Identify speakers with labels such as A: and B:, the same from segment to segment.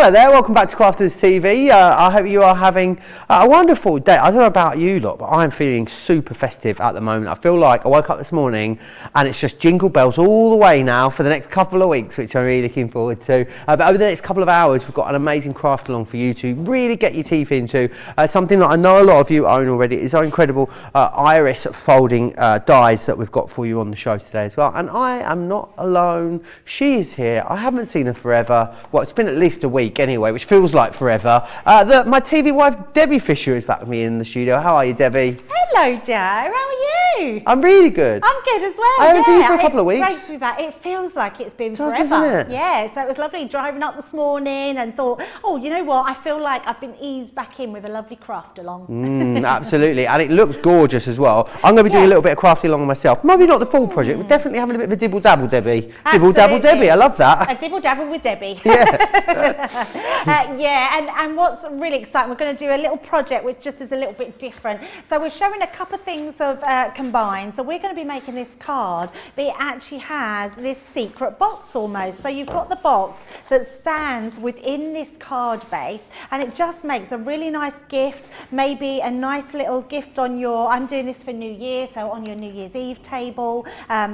A: Hello there, welcome back to Crafters TV. I hope you are having a wonderful day. I don't know about you lot, but I'm feeling super festive at the moment. I feel like I woke up this morning and it's just jingle bells all the way now for the next couple of weeks, which I'm really looking forward to. But over the next couple of hours, we've got an amazing craft along for you to really get your teeth into. Something that I know a lot of you own already is our incredible iris folding dies that we've got for you on the show today as well. And I am not alone. She is here. I haven't seen her forever. Well, it's been at least a week anyway, which feels like forever. My TV wife, Debbie Fisher, is back with me in the studio. How are you, Debbie?
B: Hello, Joe. How are you?
A: I'm really good.
B: I'm good as well.
A: I haven't seen you for a couple of weeks.
B: Great to be back. It feels like it's been
A: Does,
B: forever.
A: doesn't it?
B: Yeah, so it was lovely driving up this morning and thought, oh, you know what? I feel like I've been eased back in with a lovely craft along.
A: Absolutely, and it looks gorgeous as well. I'm going to be doing a little bit of crafty along myself. Maybe not the full project, but definitely having a bit of a dibble dabble, Debbie. Dibble dabble, Debbie. I love that.
B: A dibble dabble with Debbie.
A: Yeah.
B: And what's really exciting, we're going to do a little project which just is a little bit different. So we're showing a couple of things of combined. So we're going to be making this card, but it actually has this secret box almost. So you've got the box that stands within this card base, and it just makes a really nice gift, maybe a nice little gift on your, I'm doing this for New Year, so on your New Year's Eve table,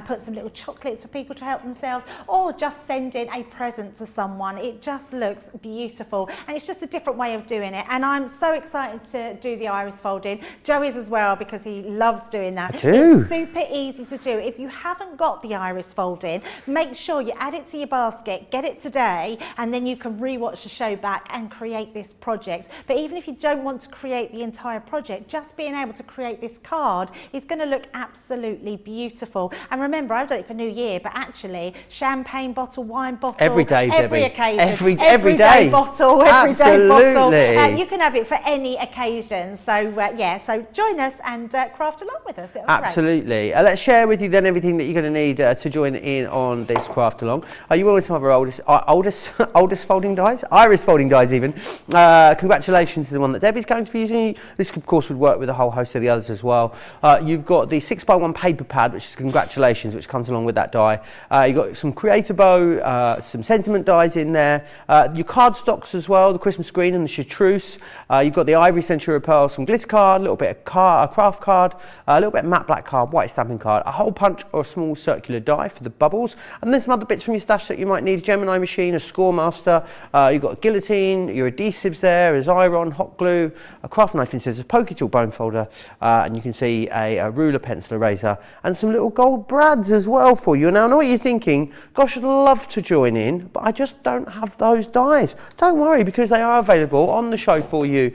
B: put some little chocolates for people to help themselves, or just send in a present to someone. It just looks beautiful, and it's just a different way of doing it. And I'm so excited to do the iris folding. Joe is as well, because he loves doing that.
A: I do.
B: It's super easy to do. If you haven't got the iris folding, make sure you add it to your basket, get it today, and then you can rewatch the show back and create this project. But even if you don't want to create the entire project, just being able to create this card is going to look absolutely beautiful. And remember, I've done it for New Year, but actually champagne bottle, wine bottle,
A: every day,
B: every
A: Debbie.
B: occasion,
A: every day
B: bottle, every day bottle.
A: Absolutely.
B: You can have it for any occasion. So yeah, so join us and craft along with us. It'll be
A: Absolutely. Let's share with you then everything that you're going to need to join in on this craft along. You will with some of our oldest folding dies, iris folding dies even. Congratulations to the one that Debbie's going to be using. This of course would work with a whole host of the others as well. You've got the 6x1 paper pad, which is congratulations, which comes along with that die. You've got some creator bow, some sentiment dies in there. Your card stocks as well, the Christmas green and the chartreuse. You've got the ivory century of pearl, some glitter card, a little bit of a craft card, a little bit of matte black card, white stamping card, a hole punch or a small circular die for the bubbles, and then some other bits from your stash that you might need: a Gemini machine, a score master. You've got a guillotine, your adhesives there, a iron, hot glue, a craft knife and scissors, poker tool, bone folder, and you can see a ruler, pencil, eraser, and some little gold brads as well for you. Now I know what you're thinking, gosh, I'd love to join in, but I just don't have those dies. Don't worry, because they are available on the show for you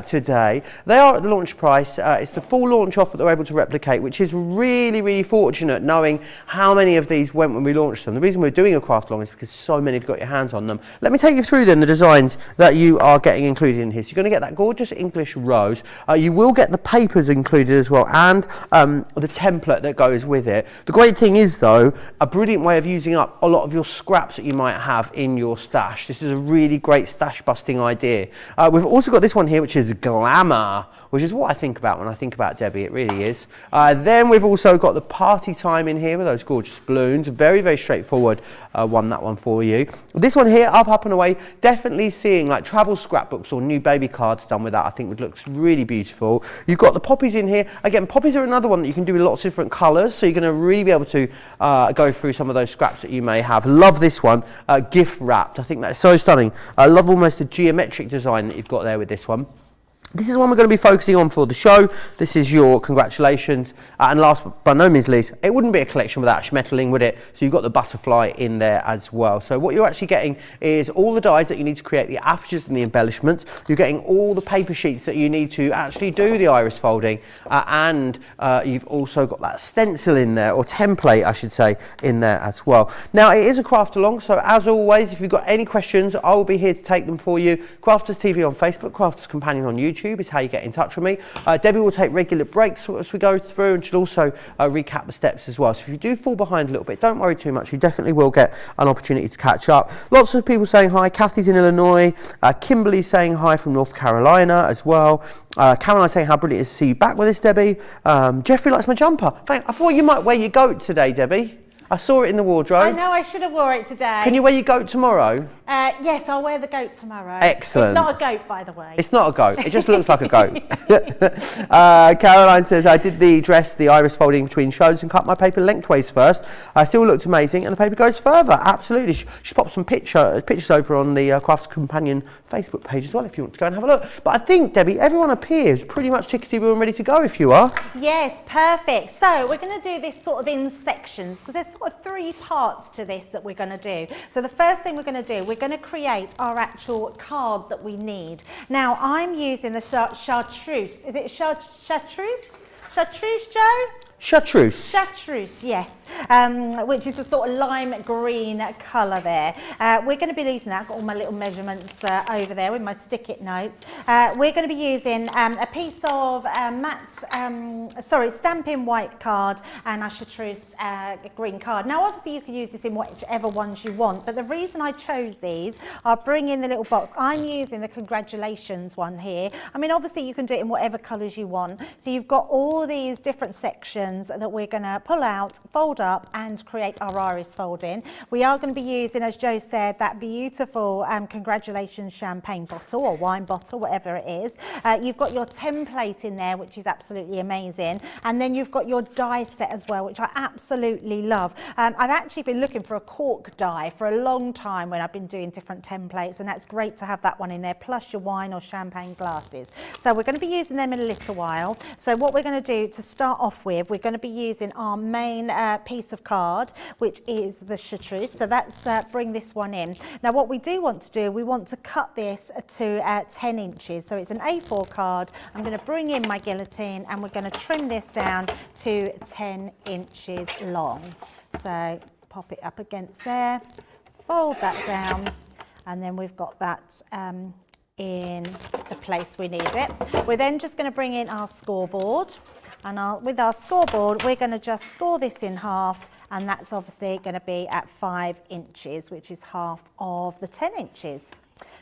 A: today. They are at the launch price. It's the full launch offer that we're able to replicate, which is really, really fortunate, knowing how many of these went when we launched them. The reason we're doing a craft along is because so many have got your hands on them. Let me take you through then the designs that you are getting included in here. So you're going to get that gorgeous English rose. You will get the papers included as well, and the template that goes with it. The great thing is though, a brilliant way of using up a lot of your scraps that you might have in your stash. This is a really great stash busting idea. We've also got this one here, which is glamour, which is what I think about when I think about Debbie. It really is. Then we've also got the party time in here with those gorgeous balloons. Very, very straightforward that one for you. This one here, up and away, definitely seeing like travel scrapbooks or new baby cards done with that. I think would look really beautiful. You've got the poppies in here. Again, poppies are another one that you can do with lots of different colours, so you're going to really be able to go through some of those scraps that you may have. Love this one, gift wrapped. I think that's so stunning. I love almost the geometric design that you've got there with this one. This is one we're going to be focusing on for the show. This is your congratulations. And last but by no means least, it wouldn't be a collection without schmetterling, would it? So you've got the butterfly in there as well. So what you're actually getting is all the dies that you need to create the apertures and the embellishments. You're getting all the paper sheets that you need to actually do the iris folding. And you've also got that stencil in there, or template, I should say, in there as well. Now, it is a craft along, so as always, if you've got any questions, I will be here to take them for you. Crafters TV on Facebook, Crafters Companion on YouTube is how you get in touch with me. Debbie will take regular breaks as we go through, and she'll also recap the steps as well. So if you do fall behind a little bit, don't worry too much. You definitely will get an opportunity to catch up. Lots of people saying hi. Kathy's in Illinois. Kimberly's saying hi from North Carolina as well. Caroline saying how brilliant it is to see you back with us, Debbie. Jeffrey likes my jumper. I thought you might wear your goat today, Debbie. I saw it in the wardrobe.
B: I know, I should have wore it today.
A: Can you wear your goat tomorrow?
B: Yes, I'll wear the goat tomorrow.
A: Excellent.
B: It's not a goat, by the way.
A: It's not a goat. It just looks like a goat. Caroline says, I did the dress, the iris folding between shows and cut my paper lengthways first. I still looked amazing and the paper goes further. Absolutely. She popped some pictures over on the Crafts Companion Facebook page as well if you want to go and have a look. But I think, Debbie, everyone up here is pretty much tickety-boo and ready to go if you are.
B: Yes, perfect. So we're going to do this sort of in sections because there's sort of 3 parts to this that we're going to do. So the first thing we're going to do, we're going to create our actual card that we need. Now I'm using the chartreuse. Is it chartreuse? Chartreuse, Joe?
A: Chartreuse.
B: Chartreuse, yes, which is a sort of lime green colour there. We're going to be using that. I've got all my little measurements over there with my stick-it notes. We're going to be using a piece of stamping white card and a chartreuse green card. Now, obviously, you can use this in whichever ones you want, but the reason I chose these, I'll bring in the little box. I'm using the congratulations one here. I mean, obviously, you can do it in whatever colours you want. So you've got all these different sections that we're going to pull out, fold up and create our iris folding. We are going to be using, as Joe said, that beautiful congratulations champagne bottle or wine bottle, whatever it is. You've got your template in there, which is absolutely amazing. And then you've got your die set as well, which I absolutely love. I've actually been looking for a cork die for a long time when I've been doing different templates, and that's great to have that one in there, plus your wine or champagne glasses. So we're going to be using them in a little while. So what we're going to do to start off with, we're going to be using our main piece of card, which is the chartreuse. So let's bring this one in. Now what we do want to do, we want to cut this to 10 inches. So it's an A4 card. I'm going to bring in my guillotine and we're going to trim this down to 10 inches long. So pop it up against there, fold that down, and then we've got that in the place we need it. We're then just going to bring in our scoreboard, and with our scoreboard we're going to just score this in half, and that's obviously going to be at 5 inches, which is half of the 10 inches.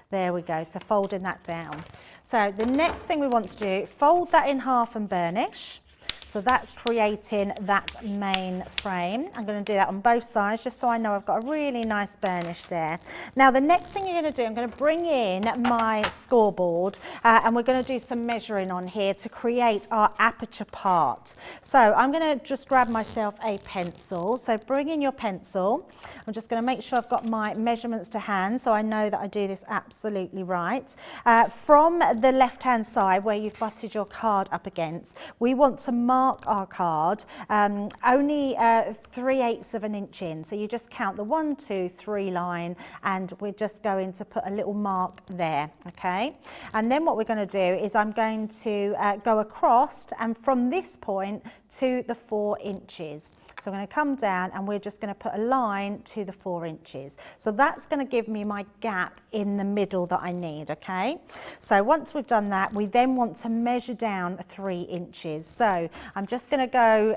B: There we go, so folding that down. So the next thing we want to do, fold that in half and burnish. So that's creating that main frame. I'm going to do that on both sides just so I know I've got a really nice burnish there. Now the next thing you're going to do, I'm going to bring in my scoreboard and we're going to do some measuring on here to create our aperture part. So I'm going to just grab myself a pencil. So bring in your pencil. I'm just going to make sure I've got my measurements to hand so I know that I do this absolutely right. From the left hand side where you've butted your card up against, we want to mark our card only 3/8 of an inch in. So you just count the 1, 2, 3 line, and we're just going to put a little mark there, okay? And then what we're going to do is I'm going to go across and from this point to the 4 inches. So I'm going to come down and we're just going to put a line to the 4 inches. So that's going to give me my gap in the middle that I need, okay? So once we've done that, we then want to measure down 3 inches. So I'm just going to go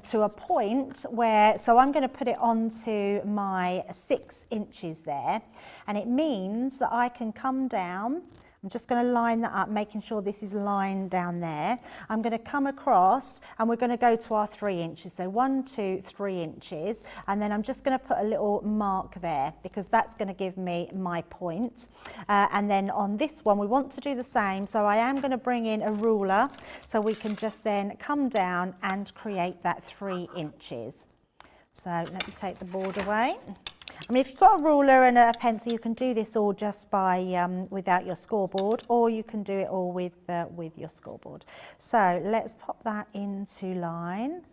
B: to a point where, so I'm going to put it onto my 6 inches there. And it means that I can come down. I'm just going to line that up, making sure this is lined down there. I'm going to come across and we're going to go to our 3 inches. So 1, 2, 3 inches. And then I'm just going to put a little mark there because that's going to give me my point. And then on this one, we want to do the same. So I am going to bring in a ruler so we can just then come down and create that 3 inches. So let me take the board away. I mean, if you've got a ruler and a pencil, you can do this all just by without your scoreboard, or you can do it all with your scoreboard. So let's pop that into line.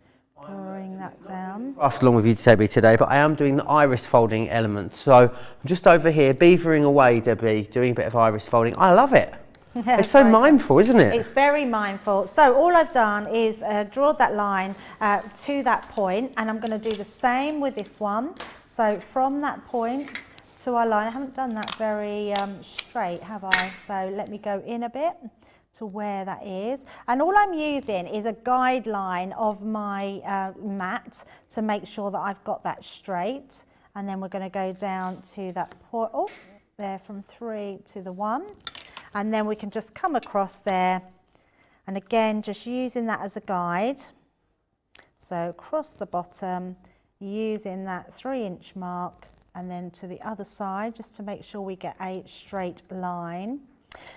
B: Bring that down.
A: Craft along with you, Debbie, today, but I am doing the iris folding element. So I'm just over here beavering away, Debbie, doing a bit of iris folding. I love it. It's so mindful, isn't it?
B: It's very mindful. So all I've done is draw that line to that point, and I'm going to do the same with this one. So from that point to our line, I haven't done that very straight, have I? So let me go in a bit to where that is. And all I'm using is a guideline of my mat to make sure that I've got that straight. And then we're going to go down to that point, oh, there from 3 to the 1. And then we can just come across there, and again just using that as a guide. So across the bottom, using that 3 inch mark and then to the other side, just to make sure we get a straight line.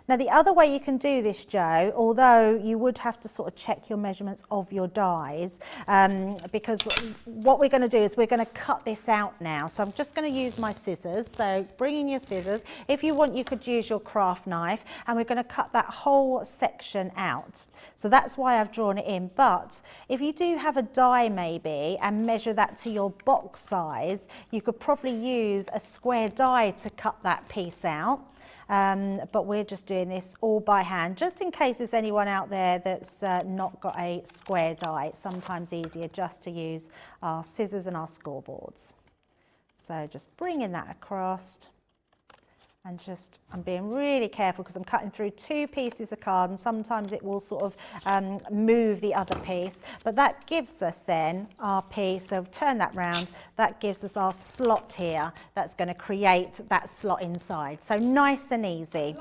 B: Now the other way you can do this, Joe, although you would have to sort of check your measurements of your dies, because what we're going to do is we're going to cut this out now. So I'm just going to use my scissors. So bring in your scissors. If you want, you could use your craft knife, and we're going to cut that whole section out. So that's why I've drawn it in. But if you do have a die maybe and measure that to your box size, you could probably use a square die to cut that piece out. But we're just doing this all by hand, just in case there's anyone out there that's not got a square die. It's sometimes easier just to use our scissors and our scoreboards. So just bringing that across, and just, I'm being really careful because I'm cutting through 2 pieces of card, and sometimes it will sort of move the other piece, but that gives us then our piece. So turn that round, that gives us our slot here that's going to create that slot inside. So nice and easy.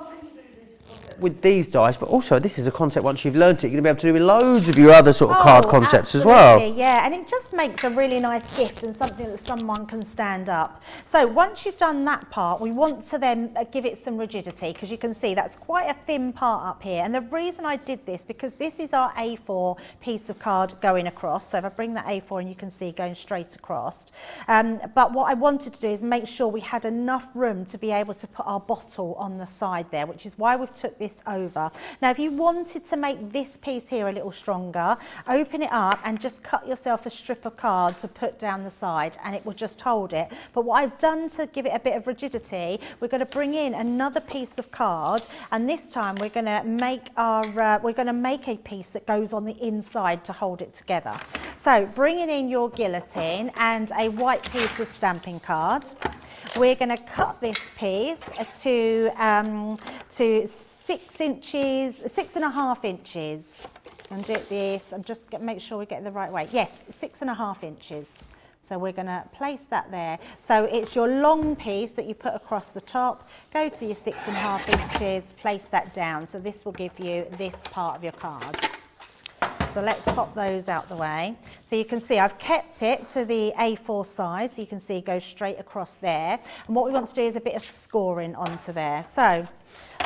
A: With these dice, but also this is a concept, once you've learnt it, you're going to be able to do with loads of your other sort of card concepts as well.
B: Yeah, and it just makes a really nice gift and something that someone can stand up. So once you've done that part, we want to then give it some rigidity, because you can see that's quite a thin part up here. And the reason I did this, because this is our A4 piece of card going across. So if I bring that A4 and you can see going straight across. But what I wanted to do is make sure we had enough room to be able to put our bottle on the side there, which is why we've took this over. Now if you wanted to make this piece here a little stronger, open it up and just cut yourself a strip of card to put down the side, and it will just hold it. But what I've done to give it a bit of rigidity, we're going to bring in another piece of card, and this time we're going to make our make a piece that goes on the inside to hold it together. So bringing in your guillotine and a white piece of stamping card, we're going to cut this piece to 6 inches, 6.5 inches. And do this, and just make sure we get it the right way. Yes, 6.5 inches. So we're going to place that there. So it's your long piece that you put across the top. Go to your 6.5 inches, place that down. So this will give you this part of your card. So let's pop those out the way. So you can see I've kept it to the A4 size. So you can see it goes straight across there. And what we want to do is a bit of scoring onto there. So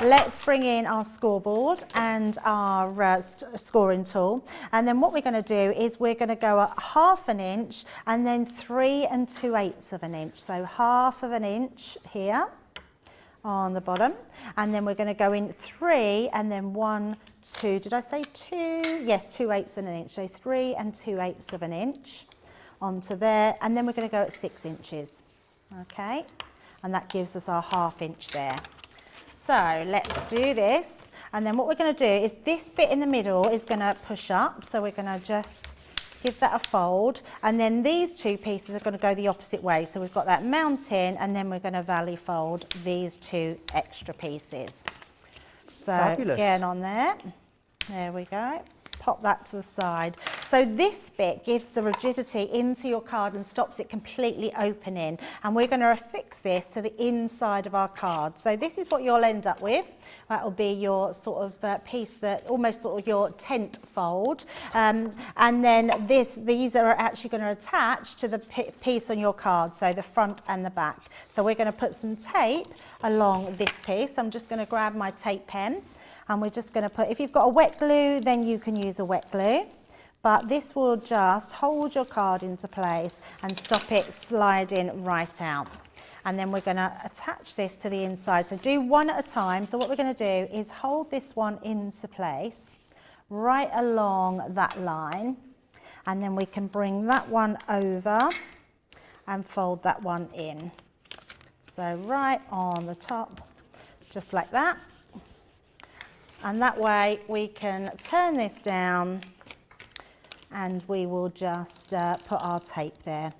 B: let's bring in our scoreboard and our scoring tool. And then what we're going to do is we're going to go at 1/2 inch and then 3 2/8 of an inch. So 1/2 inch here on the bottom, and then we're going to go in 3 and then 1, 2, did I say 2? Yes, 2/8 of an inch. So 3 2/8 of an inch onto there, and then we're going to go at 6 inches. Okay, and that gives us our 1/2 inch there. So let's do this, and then what we're going to do is this bit in the middle is going to push up, so we're going to just give that a fold, and then these 2 pieces are going to go the opposite way. So we've got that mountain, and then we're going to valley fold these 2 extra pieces. So
A: fabulous.
B: Again on there, there we go. Pop that to the side. So this bit gives the rigidity into your card and stops it completely opening. And we're going to affix this to the inside of our card. So this is what you'll end up with. That will be your sort of piece that almost sort of your tent fold. And then these are actually going to attach to the piece on your card. So the front and the back. So we're going to put some tape along this piece. I'm just going to grab my tape pen. And we're just going to put, if you've got a wet glue, then you can use a wet glue. But this will just hold your card into place and stop it sliding right out. And then we're going to attach this to the inside. So do one at a time. So what we're going to do is hold this one into place right along that line. And then we can bring that one over and fold that one in. So right on the top, just like that. And that way we can turn this down and we will just put our tape there.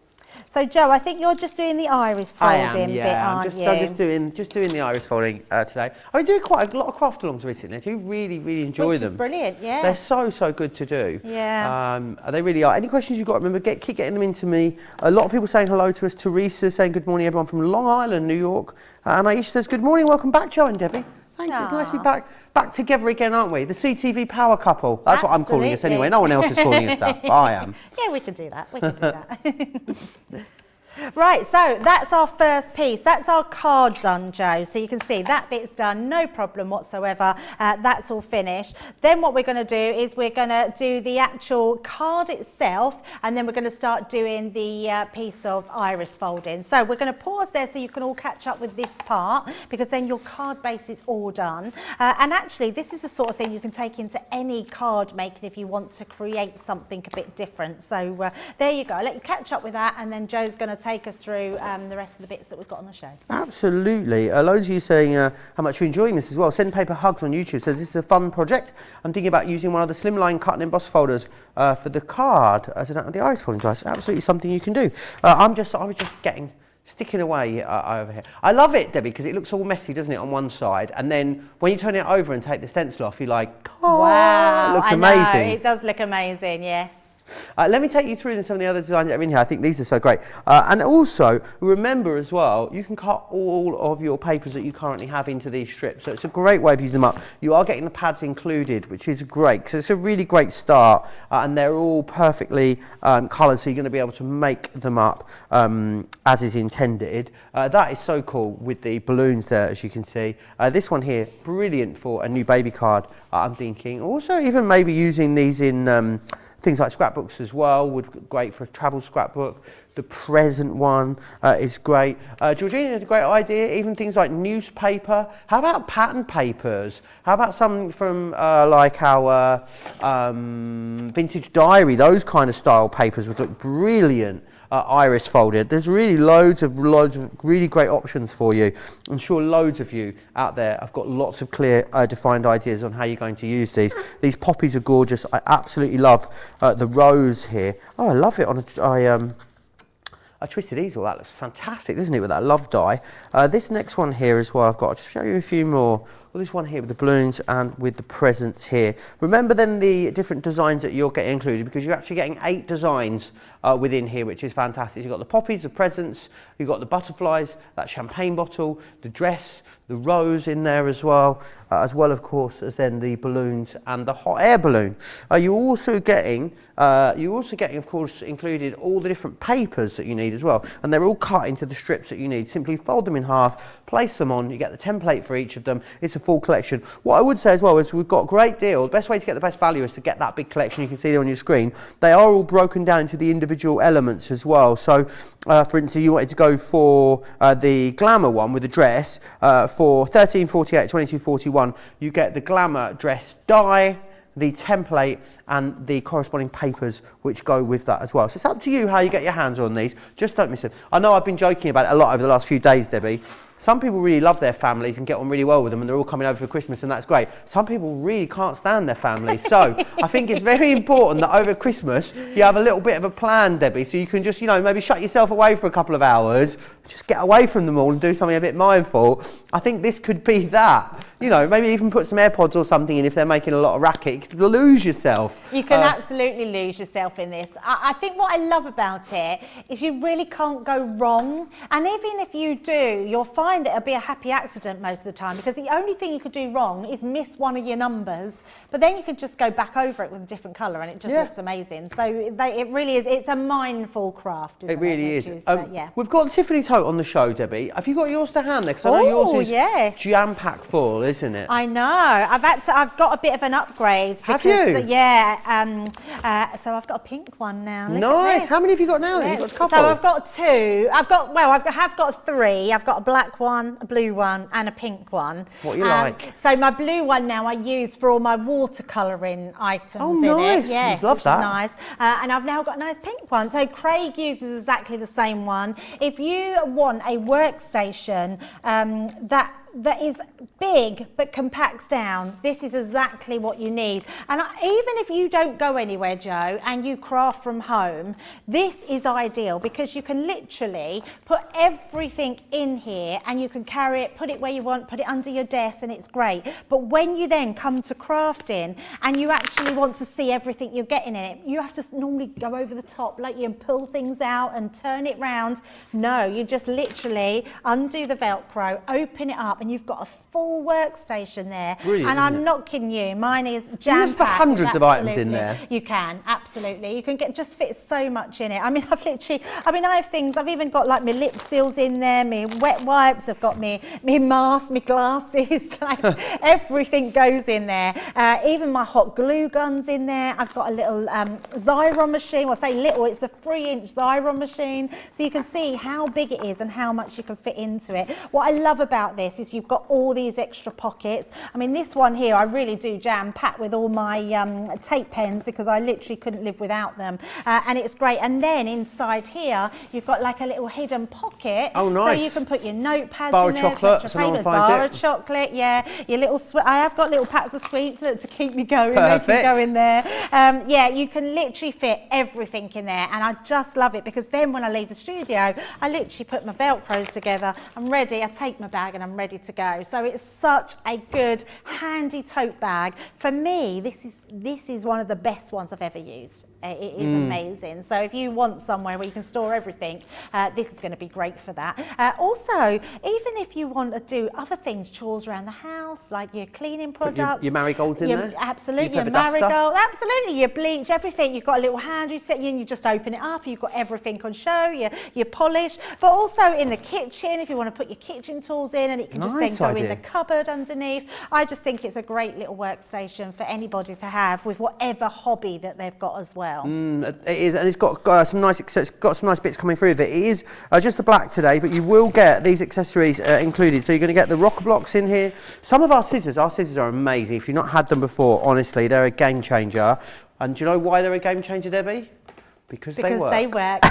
B: So Joe, I think you're just doing the iris folding bit, aren't you?
A: I'm just doing the iris folding today. I've been doing quite a lot of craft alongs recently. I do really enjoy them.
B: Which is brilliant, yeah.
A: They're so good to do.
B: Yeah.
A: They really are. Any questions you've got, remember, keep getting them into me. A lot of people saying hello to us. Teresa saying good morning, everyone from Long Island, New York. And Aisha says good morning, welcome back, Joe and Debbie. Thanks, it's nice to be back together again, aren't we? The CTV power couple. That's what I'm calling us anyway. No one else is calling us that, but I am.
B: Yeah, we can do that. We can do that. Right, so that's our first piece. That's our card done, Joe. So you can see that bit's done, no problem whatsoever. That's all finished. Then what we're going to do is we're going to do the actual card itself, and then we're going to start doing the piece of iris folding. So we're going to pause there so you can all catch up with this part, because then your card base is all done. And actually, this is the sort of thing you can take into any card making if you want to create something a bit different. So there you go. I'll let you catch up with that, and then Joe's going to take us through the rest of the bits that we've got on the show.
A: Absolutely. Loads of you saying how much you're enjoying this as well. Send Paper Hugs on YouTube says this is a fun project. I'm thinking about using one of the slimline cut and emboss folders for the card as I don't have the iris folding dies. Absolutely something you can do. I was just sticking away over here. I love it, Debbie, because it looks all messy, doesn't it, on one side, and then when you turn it over and take the stencil off, you're like, oh,
B: wow,
A: it looks
B: I
A: amazing.
B: know, it does look amazing, yes.
A: Let me take you through some of the other designs that are in here. I think these are so great. And also, remember as well, you can cut all of your papers that you currently have into these strips. So it's a great way of using them up. You are getting the pads included, which is great. So it's a really great start. And they're all perfectly coloured, so you're going to be able to make them up as is intended. That is so cool with the balloons there, as you can see. This one here, brilliant for a new baby card, I'm thinking. Also, even maybe using these in things like scrapbooks as well, great for a travel scrapbook. The present one is great. Georgina had a great idea, even things like newspaper. How about pattern papers? How about some from like our vintage diary? Those kind of style papers would look brilliant. Iris folded. There's really loads of really great options for you. I'm sure loads of you out there have got lots of clear defined ideas on how you're going to use these. These poppies are gorgeous. I absolutely love the rose here. Oh, I love it on a twisted easel. That looks fantastic, doesn't it, with that love die. This next one here as well, I've got to show you a few more. Well, this one here with the balloons and with the presents here. Remember then the different designs that you're getting included, because you're actually getting 8 designs within here, which is fantastic. You've got the poppies, the presents, you've got the butterflies, that champagne bottle, the dress, the rose in there as well of course as then the balloons and the hot air balloon. You're also getting of course included all the different papers that you need as well, and they're all cut into the strips that you need. Simply fold them in half, place them on, you get the template for each of them. It's a full collection. What I would say as well is we've got a great deal. The best way to get the best value is to get that big collection you can see there on your screen. They are all broken down into the individual elements as well. So for instance, you wanted to go for the glamour one with the dress for £13.48, £22.41. You get the glamour dress die, the template and the corresponding papers which go with that as well. So it's up to you how you get your hands on these. Just don't miss them. I know I've been joking about it a lot over the last few days, Debbie. Some people really love their families and get on really well with them, and they're all coming over for Christmas, and that's great. Some people really can't stand their families. So I think it's very important that over Christmas you have a little bit of a plan, Debbie, so you can just, maybe shut yourself away for a couple of hours, just get away from them all and do something a bit mindful. I think this could be that. Maybe even put some AirPods or something in if they're making a lot of racket. You could lose yourself.
B: You can absolutely lose yourself in this. I think what I love about it is you really can't go wrong. And even if you do, you'll find that it'll be a happy accident most of the time, because the only thing you could do wrong is miss one of your numbers. But then you could just go back over it with a different colour and it just looks amazing. So it really is. It's a mindful craft, isn't it?
A: It really is.
B: Yeah.
A: We've got Tiffany's tote on the show, Debbie. Have you got yours to hand there? Because I know yours is jam-packed full, isn't it?
B: I know. I've got a bit of an upgrade. Because,
A: have you?
B: Yeah. So I've got a pink one now.
A: Nice. How many have you got now? Yes. You've got a couple.
B: So I've got 2. I have got 3. I've got a black one, a blue one, and a pink one.
A: What you like?
B: So my blue one now I use for all my watercolouring items
A: in
B: it. Yes,
A: love
B: which
A: that.
B: is nice. And I've now got a nice pink one. So Craig uses exactly the same one. If you want a workstation that is big but compacts down, this is exactly what you need. And even if you don't go anywhere, Joe, and you craft from home, this is ideal because you can literally put everything in here and you can carry it, put it where you want, put it under your desk, and it's great. But when you then come to crafting and you actually want to see everything you're getting in it, you have to normally go over the top like you and pull things out and turn it round. No, you just literally undo the Velcro, open it up, up and you've got a full workstation there.
A: Brilliant,
B: and
A: isn't
B: I'm
A: it?
B: not kidding you, mine is
A: You
B: jam-packed.
A: must have hundreds of items in
B: Absolutely.
A: there.
B: You can, absolutely. You can just fit so much in it. I mean, I have things, I've even got like my lip seals in there, my wet wipes, I've got my mask, my glasses, like everything goes in there. Even my hot glue guns in there. I've got a little Xyron machine. Well, I say little, it's the 3-inch Xyron machine. So you can see how big it is and how much you can fit into it. What I love about this is you've got all these extra pockets. I mean, this one here, I really do jam pack with all my tape pens because I literally couldn't live without them. And it's great. And then inside here, you've got like a little hidden pocket.
A: Oh, nice.
B: So you can put your notepads
A: Bar
B: in
A: of
B: there.
A: chocolate, so no one finds
B: bar
A: it.
B: of chocolate, yeah. Your little I have got little packs of sweets look, to keep me going. They
A: Perfect.
B: can go in there. Yeah, you can literally fit everything in there. And I just love it because then when I leave the studio, I literally put my Velcros together. I'm ready. I take my bag and I'm ready to go. So it's such a good, handy tote bag. For me, this is one of the best ones I've ever used. It is amazing. So if you want somewhere where you can store everything, this is going to be great for that. Also, even if you want to do other things, chores around the house, like your cleaning products.
A: Your marigolds in there?
B: Absolutely,
A: Your
B: your
A: clever duster?
B: marigold. Absolutely, your bleach, everything. You've got a little hand you set in, you just open it up, you've got everything on show, your polish. But also in the kitchen, if you want to put your kitchen tools in, and it can just then
A: Nice
B: go in
A: idea.
B: the cupboard underneath. I just think it's a great little workstation for anybody to have with whatever hobby that they've got as well.
A: It is, and it's got some nice. So it's got some nice bits coming through of it. It is just the black today, but you will get these accessories included. So you're going to get the rocker blocks in here. Some of our scissors are amazing. If you've not had them before, honestly, they're a game changer. And do you know why they're a game changer, Debbie? Because they work.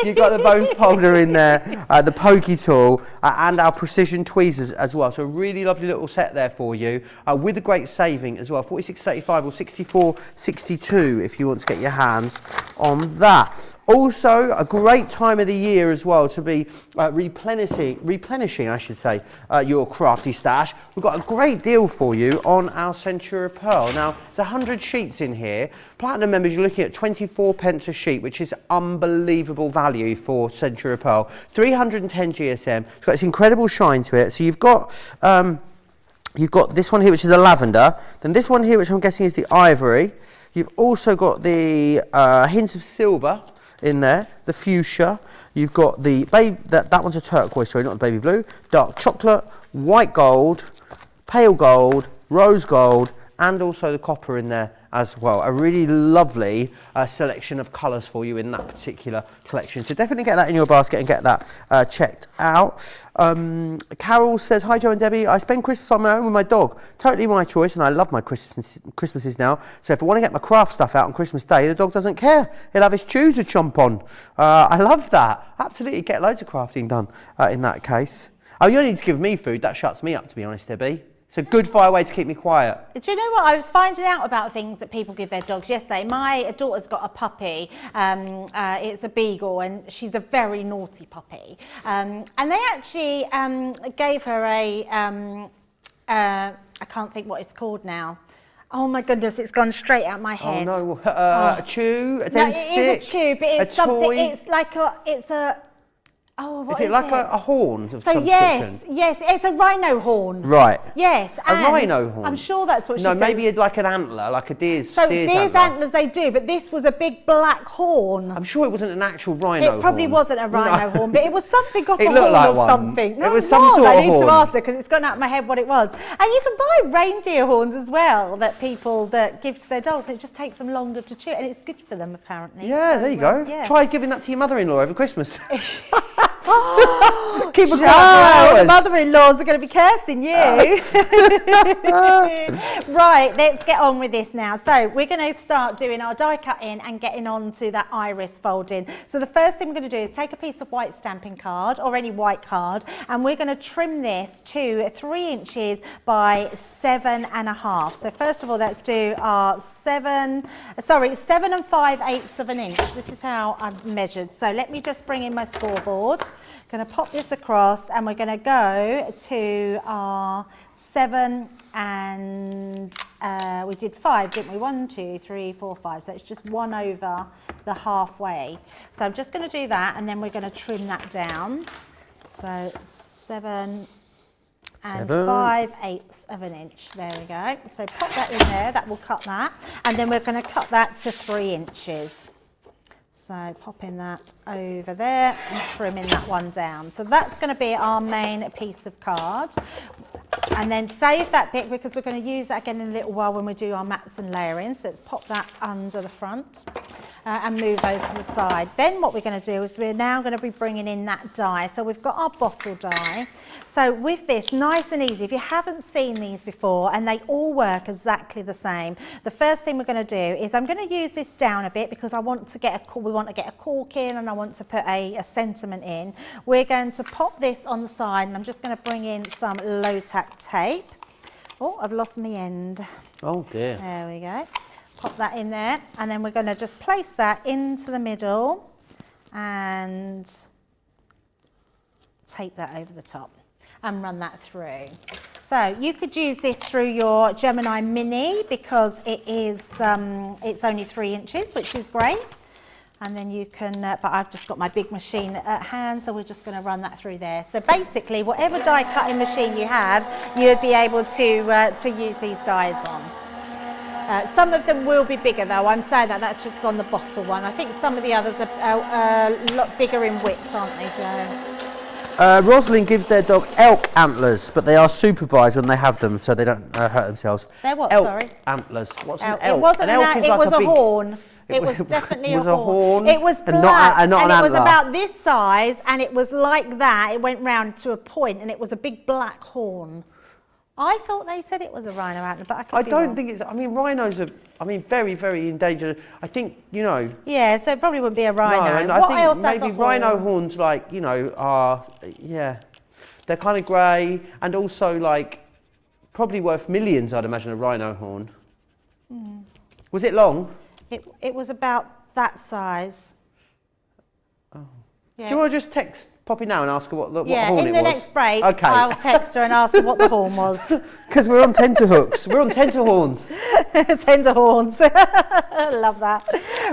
A: You've got the bone folder in there, the pokey tool, and our precision tweezers as well. So a really lovely little set there for you, with a great saving as well. 46.35 or 64.62 if you want to get your hands on that. Also, a great time of the year as well to be replenishing, I should say, your crafty stash. We've got a great deal for you on our Centura Pearl. Now, there's 100 sheets in here. Platinum members, you're looking at 24 pence a sheet, which is unbelievable value for Centura Pearl. 310 GSM. It's got this incredible shine to it. So you've got this one here, which is a lavender. Then this one here, which I'm guessing is the ivory. You've also got the hints of silver in there, the fuchsia. You've got the that one's a turquoise, sorry, not the baby blue. Dark chocolate, white gold, pale gold, rose gold, and also the copper in there as well. A really lovely selection of colours for you in that particular collection. So definitely get that in your basket and get that checked out. Carol says, hi Joe and Debbie, I spend Christmas on my own with my dog. Totally my choice, and I love my Christmases now. So if I want to get my craft stuff out on Christmas Day, the dog doesn't care. He'll have his chews to chomp on. I love that. Absolutely, get loads of crafting done in that case. Oh, you only need to give me food. That shuts me up, to be honest, Debbie. It's a good fire way to keep me quiet.
B: Do you know what? I was finding out about things that people give their dogs yesterday. My daughter's got a puppy. It's a beagle, and she's a very naughty puppy. And they actually gave her a, I can't think what it's called now. Oh my goodness, it's gone straight out my head.
A: Oh no, a chew, a dent stick?
B: No, it is a chew, but it's something,
A: toy?
B: it's like a, oh, what is
A: it? like a horn of some
B: yes,
A: description?
B: yes, it's a rhino horn.
A: Right.
B: Yes.
A: A rhino horn?
B: I'm sure that's what she
A: No,
B: said.
A: maybe like an antler, like a deer's
B: So deer's
A: antler.
B: antlers they do, but this was a big black horn.
A: I'm sure it wasn't an actual rhino horn.
B: It probably wasn't a rhino horn, but it was something off
A: It
B: a
A: looked
B: horn
A: like
B: of
A: one.
B: something.
A: It was some sort
B: I
A: of
B: need
A: horn.
B: to ask her because it's gone out of my head what it was. And you can buy reindeer horns as well that people that give to their dogs. It just takes them longer to chew, and it's good for them apparently.
A: Yeah,
B: So,
A: there you go.
B: yeah.
A: Try giving that to your mother-in-law over Christmas.
B: Oh,
A: Keep a quiet for
B: the
A: hours.
B: mother-in-laws are going to be cursing you. Right, let's get on with this now. So we're going to start doing our die cutting and getting on to that iris folding. So the first thing we're going to do is take a piece of white stamping card or any white card, and we're going to trim this to 3 inches by 7.5. So first of all, let's do our 7 and 5/8 of an inch. This is how I've measured. So let me just bring in my scoreboard. Going to pop this across, and we're going to go to our 7 and we did 5, didn't we? 1, 2, 3, 4, 5. So it's just 1 over the halfway. So I'm just going to do that, and then we're going to trim that down. So 7 and
A: 7
B: 5/8 of an inch. There we go. So pop that in there, that will cut that. And then we're going to cut that to 3 inches. So popping that over there and trimming that one down. So that's going to be our main piece of card. And then save that bit because we're going to use that again in a little while when we do our mats and layering. So let's pop that under the front. And move those to the side. Then what we're going to do is we're now going to be bringing in that die. So we've got our bottle die. So with this, nice and easy, if you haven't seen these before, and they all work exactly the same, the first thing we're going to do is I'm going to use this down a bit because I want to get we want to get a cork in and I want to put a sentiment in. We're going to pop this on the side and I'm just going to bring in some low-tack tape. Oh, I've lost my end.
A: Oh dear.
B: There we go. Pop that in there and then we're going to just place that into the middle and tape that over the top and run that through. So you could use this through your Gemini Mini because it is it's only 3 inches, which is great. And then you can, but I've just got my big machine at hand, so we're just going to run that through there. So basically, whatever die cutting machine you have, you'd be able to use these dies on. Some of them will be bigger though, I'm saying that's just on the bottle one. I think some of the others are a lot bigger in width, aren't they, Joe?
A: Rosalind gives their dog elk antlers, but they are supervised when they have them so they don't hurt themselves.
B: They're what,
A: elk
B: sorry?
A: Antlers. What's
B: Elk.
A: an elk?
B: It wasn't
A: an elk is
B: it
A: like
B: was a
A: big,
B: horn. It was definitely
A: was
B: a horn.
A: horn.
B: It was black
A: and not
B: and
A: an
B: it was
A: antler.
B: about this size and it was like that. It went round to a point and it was a big black horn. I thought they said it was a rhino antler, but I don't wrong.
A: Think it's. I mean, rhinos are. I mean, very, very endangered. I think
B: Yeah, so it probably wouldn't be a rhino.
A: No, and
B: what
A: I
B: else
A: think
B: has
A: maybe
B: a horn?
A: rhino horns, like are they're kind of grey and also like probably worth millions. I'd imagine a rhino horn. Mm. Was it long?
B: It was about that size.
A: Oh.
B: Yeah.
A: Do you want to just text Poppy now and ask her what horn it was?
B: Yeah, in the next break,
A: okay.
B: I'll text her and ask her what the horn was.
A: Because we're on tenterhooks. We're on tenterhorns.
B: Tenderhorns. Love that.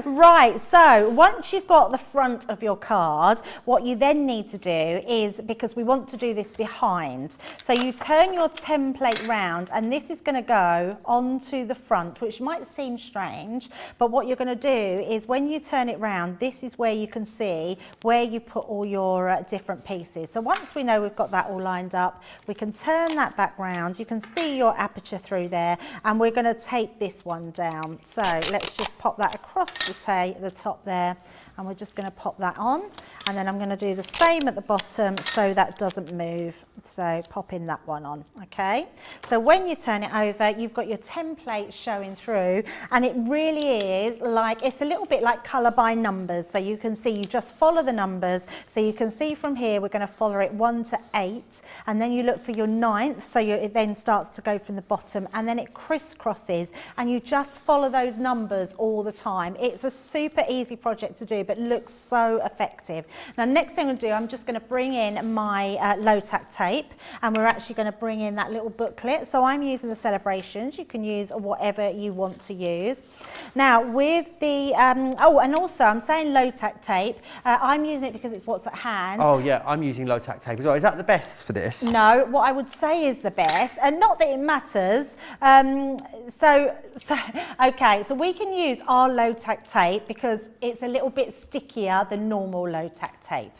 B: Right, so once you've got the front of your card, what you then need to do is, because we want to do this behind, so you turn your template round and this is going to go onto the front, which might seem strange, but what you're going to do is when you turn it round, this is where you can see where you put all your different pieces. So once we know we've got that all lined up, we can turn that back round. You can see your aperture through there and we're going to tape this one down. So let's just pop that across the top there and we're just going to pop that on and then I'm going to do the same at the bottom so that doesn't move. So pop in that one on, okay? So when you turn it over, you've got your template showing through and it really is like, it's a little bit like colour by numbers. So you can see, you just follow the numbers. So you can see from here, we're going to follow it 1 to 8 and then you look for your 9th. So it then starts to go from the bottom and then it crisscrosses and you just follow those numbers all the time. It's a super easy project to do, but looks so effective. Now, next thing I'm going to do, I'm just going to bring in my low-tack tape and we're actually going to bring in that little booklet. So I'm using the Celebrations. You can use whatever you want to use. Now, with the, oh, and also I'm saying low-tack tape. I'm using it because it's what's at hand.
A: Oh, yeah, I'm using low-tack tape as well. Is that the best for this?
B: No, what I would say is the best, and not that it matters. Okay, so we can use our low-tack tape because it's a little bit stickier than normal low-tack tape.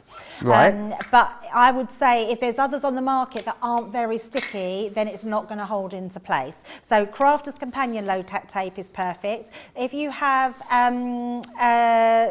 A: Right.
B: But I would say if there's others on the market that aren't very sticky, then it's not going to hold into place. So Crafter's Companion low-tack tape is perfect. If you have,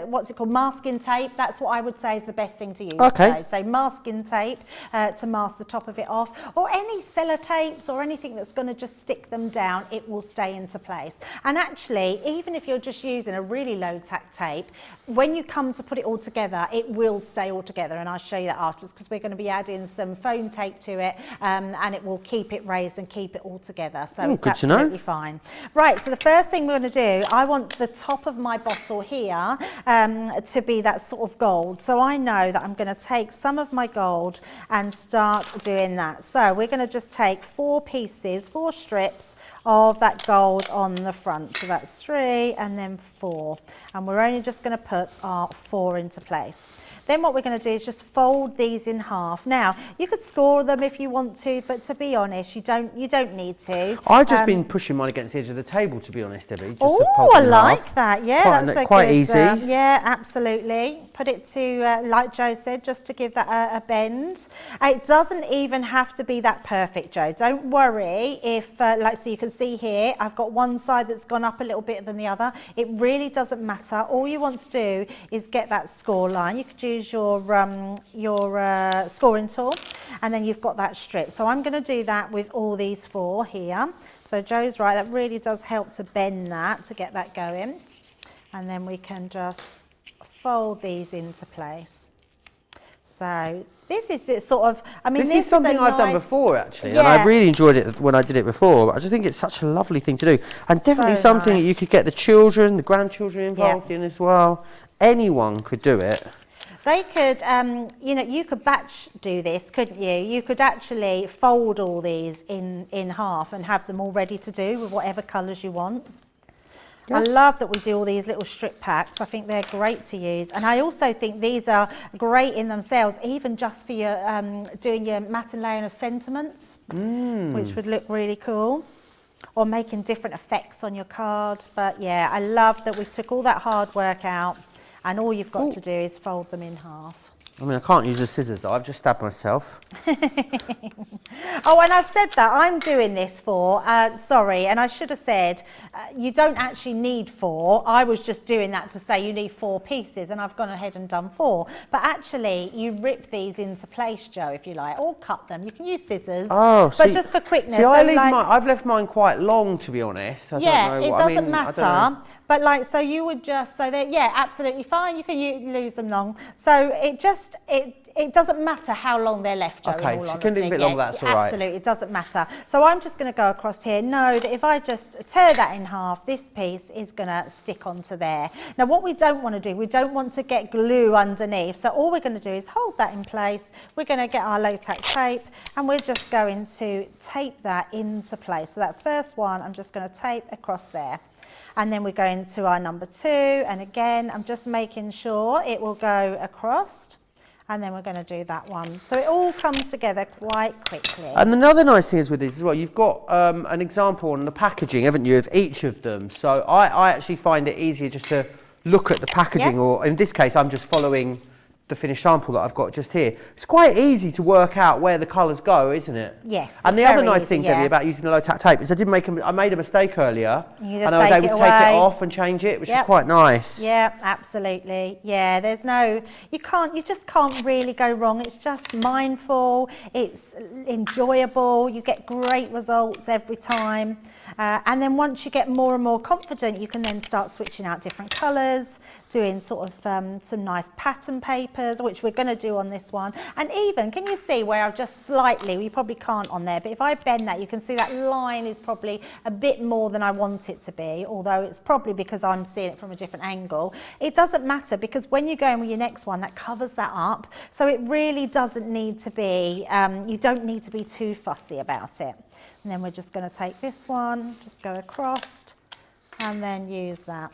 B: what's it called, masking tape, that's what I would say is the best thing to use.
A: Okay.
B: So masking tape to mask the top of it off, or any sellotapes or anything that's going to just stick them down, it will stay into place. And actually, even if you're just using a really low-tack tape, when you come to put it all together, it will stay all together, and I'll show you that afterwards because we're going to be adding some foam tape to it and it will keep it raised and keep it all together, so it's absolutely fine. Right, so the first thing we're going to do, I want the top of my bottle here to be that sort of gold, so I know that I'm going to take some of my gold and start doing that. So we're going to just take 4 pieces, 4 strips of that gold on the front, so that's 3 and then 4, and we're only just going to put our 4 into place. Then what we're going to do is just fold these in half. Now, you could score them if you want to, but to be honest, you don't need to.
A: I've just been pushing mine against the edge of the table, to be honest, Debbie.
B: Oh, I like that. Yeah, that's
A: quite easy.
B: Yeah, absolutely. Put it to, like Joe said, just to give that a bend. It doesn't even have to be that perfect, Joe. Don't worry if, so you can see here, I've got one side that's gone up a little bit than the other. It really doesn't matter. All you want to do is get that score line. You could use your scoring tool, and then you've got that strip. So I'm going to do that with all these 4 here. So Joe's right, that really does help to bend that, to get that going. And then we can just fold these into place. So this is sort of, I mean,
A: this is something I've done before, actually,
B: yeah.
A: and I really enjoyed it when I did it before. But I just think it's such a lovely thing to do, and definitely
B: So
A: something
B: nice.
A: that you could get the children, the grandchildren involved in as well. Anyone could do it.
B: They could, you could batch do this, couldn't you? You could actually fold all these in half and have them all ready to do with whatever colours you want. Yeah. I love that we do all these little strip packs. I think they're great to use. And I also think these are great in themselves, even just for your doing your matte and layering of sentiments, which would look really cool. Or making different effects on your card. But yeah, I love that we took all that hard work out, and all you've got to do is fold them in half.
A: I mean, I can't use the scissors though, I've just stabbed myself.
B: Oh, and I've said that I'm doing this for, sorry, and I should have said, you don't actually need 4. I was just doing that to say you need 4 pieces, and I've gone ahead and done 4. But actually, you rip these into place, Joe, if you like, or cut them. You can use scissors, but just for quickness.
A: See, I've left mine quite long, to be honest. I don't know
B: it doesn't matter. But like, so you would just, yeah, absolutely fine. You can lose them long. So it doesn't matter how long they're left, Joe,
A: okay,
B: in all honesty.
A: Can do a bit longer, that's all right.
B: Absolutely, it doesn't matter. So I'm just going to go across here. Know that if I just tear that in half, this piece is going to stick onto there. Now, what we don't want to do, we don't want to get glue underneath. So all we're going to do is hold that in place. We're going to get our latex tape, and we're just going to tape that into place. So that first one, I'm just going to tape across there. And then we go into our number 2, and again, I'm just making sure it will go across, and then we're going to do that one. So it all comes together quite quickly. And
A: another nice thing is with these as well, you've got an example on the packaging, haven't you, of each of them. So I actually find it easier just to look at the packaging, or in this case, I'm just following the finished sample that I've got just here. It's quite easy to work out where the colours go, isn't it?
B: Yes.
A: And the other nice thing, Debbie, about using the low tack tape is I made a mistake earlier, and I was able to take it off and change it, which is quite nice.
B: Yeah, absolutely. Yeah, there's no, you just can't really go wrong. It's just mindful, it's enjoyable, you get great results every time. And then once you get more and more confident, you can then start switching out different colours, doing sort of some nice pattern papers, which we're going to do on this one. And even, can you see where I've just slightly, we probably can't on there, but if I bend that, you can see that line is probably a bit more than I want it to be, although it's probably because I'm seeing it from a different angle. It doesn't matter, because when you go in with your next one, that covers that up. So it really doesn't need to be, you don't need to be too fussy about it. And then we're just going to take this one, just go across, and then use that.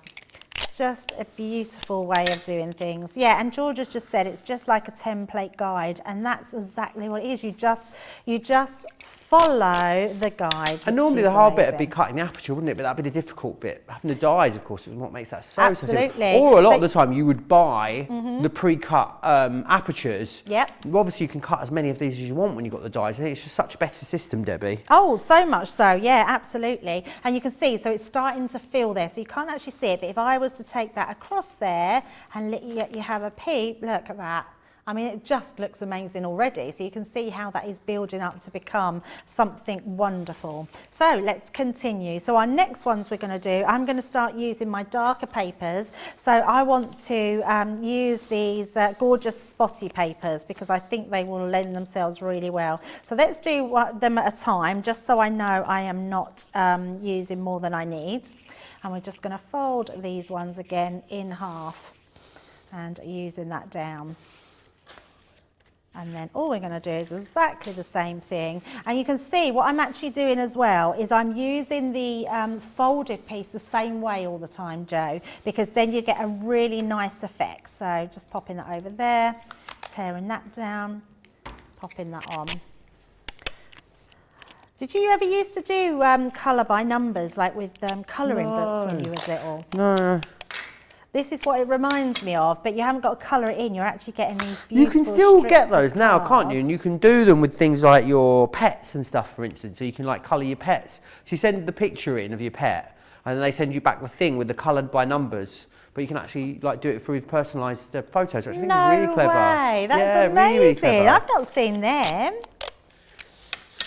B: Just a beautiful way of doing things. Yeah, and George has just said it's just like a template guide, and that's exactly what it is. You just follow the guide.
A: And normally the hard bit would be cutting the aperture, wouldn't it? But that'd be the difficult bit. Having the dies, of course, is what makes that so
B: absolutely.
A: Or a lot of the time you would buy the pre-cut apertures.
B: Yep.
A: Obviously you can cut as many of these as you want when you've got the dies. I think it's just such a better system, Debbie.
B: Oh, so much so. Yeah, absolutely. And you can see, so it's starting to fill there. So you can't actually see it, but if I was to take that across there and let you have a peep, look at that. I mean, it just looks amazing already. So you can see how that is building up to become something wonderful. So let's continue. So our next ones we're going to do, I'm going to start using my darker papers. So I want to use these gorgeous spotty papers, because I think they will lend themselves really well. So let's do them at a time, just so I know I am not using more than I need. And we're just going to fold these ones again in half and using that down. And then all we're going to do is exactly the same thing. And you can see what I'm actually doing as well is I'm using the folded piece the same way all the time, Joe, because then you get a really nice effect. So just popping that over there, tearing that down, popping that on. Did you ever used to do colour by numbers, like with colouring books when you were little?
A: No.
B: This is what it reminds me of, but you haven't got to colour it in. You're actually getting these beautiful
A: You can still
B: strips
A: get those
B: of
A: now,
B: card.
A: can't you? And you can do them with things like your pets and stuff, for instance. So you can like colour your pets. So you send the picture in of your pet, and then they send you back the thing with the coloured by numbers. But you can actually like do it through personalised photos, which I think is really clever.
B: No way, that's
A: yeah,
B: amazing.
A: really clever.
B: I've not seen them.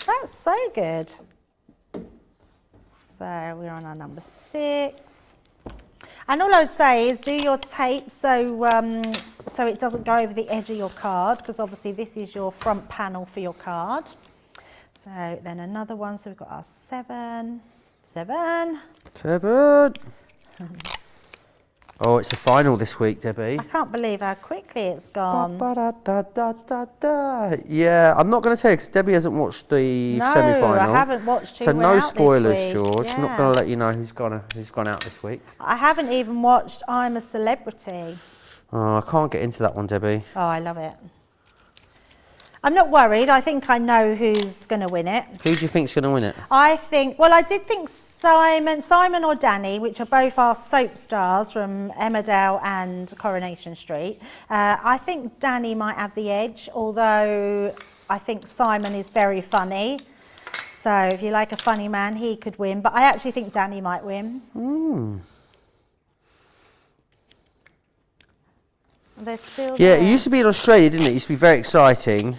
B: That's so good. So we're on our number 6. And all I would say is do your tape so so it doesn't go over the edge of your card, because obviously this is your front panel for your card. So then another one, so we've got our 7.
A: Oh, it's the final this week, Debbie.
B: I can't believe how quickly it's gone.
A: Yeah, I'm not going to tell you because Debbie hasn't watched the semi-final.
B: No, I haven't watched who
A: so
B: went
A: no
B: out
A: spoilers,
B: this week.
A: George.
B: Yeah.
A: Not going to let you know who's gone out this week.
B: I haven't even watched I'm a Celebrity.
A: Oh, I can't get into that one, Debbie.
B: Oh, I love it. I'm not worried. I think I know who's going to win it.
A: Who do you think's going to win it?
B: I did think Simon or Danny, which are both our soap stars from Emmerdale and Coronation Street. I think Danny might have the edge, although I think Simon is very funny. So if you like a funny man, he could win. But I actually think Danny might win. They're still
A: Yeah,
B: there.
A: it used to be in Australia, didn't it? It used to be very exciting.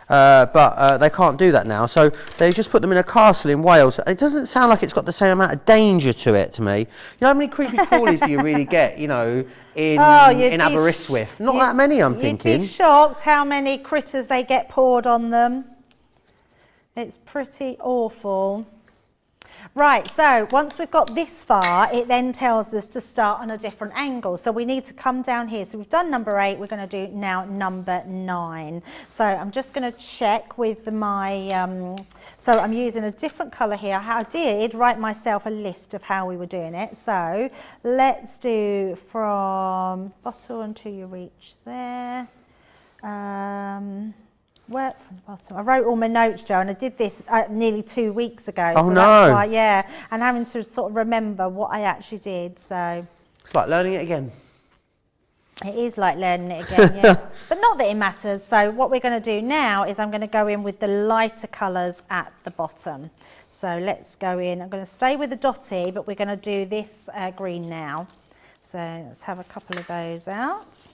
A: But they can't do that now. So they've just put them in a castle in Wales. It doesn't sound like it's got the same amount of danger to it to me. You know how many creepy crawlies do you really get, you know, in Aberystwyth? Not that many, I'm thinking.
B: You'd be shocked how many critters they get poured on them. It's pretty awful. Right, so once we've got this far, it then tells us to start on a different angle. So we need to come down here. So we've done number 8, we're going to do now number 9. So I'm just going to check with my, so I'm using a different colour here. I did write myself a list of how we were doing it. So let's do from bottom until you reach there. Where from the bottom? I wrote all my notes, Joe, and I did this nearly 2 weeks ago.
A: Oh,
B: so
A: no.
B: That's why, yeah, and having to sort of remember what I actually did, so.
A: It's like learning it again.
B: It is like learning it again, yes. But not that it matters. So what we're going to do now is I'm going to go in with the lighter colours at the bottom. So let's go in. I'm going to stay with the dotty, but we're going to do this green now. So let's have a couple of those out.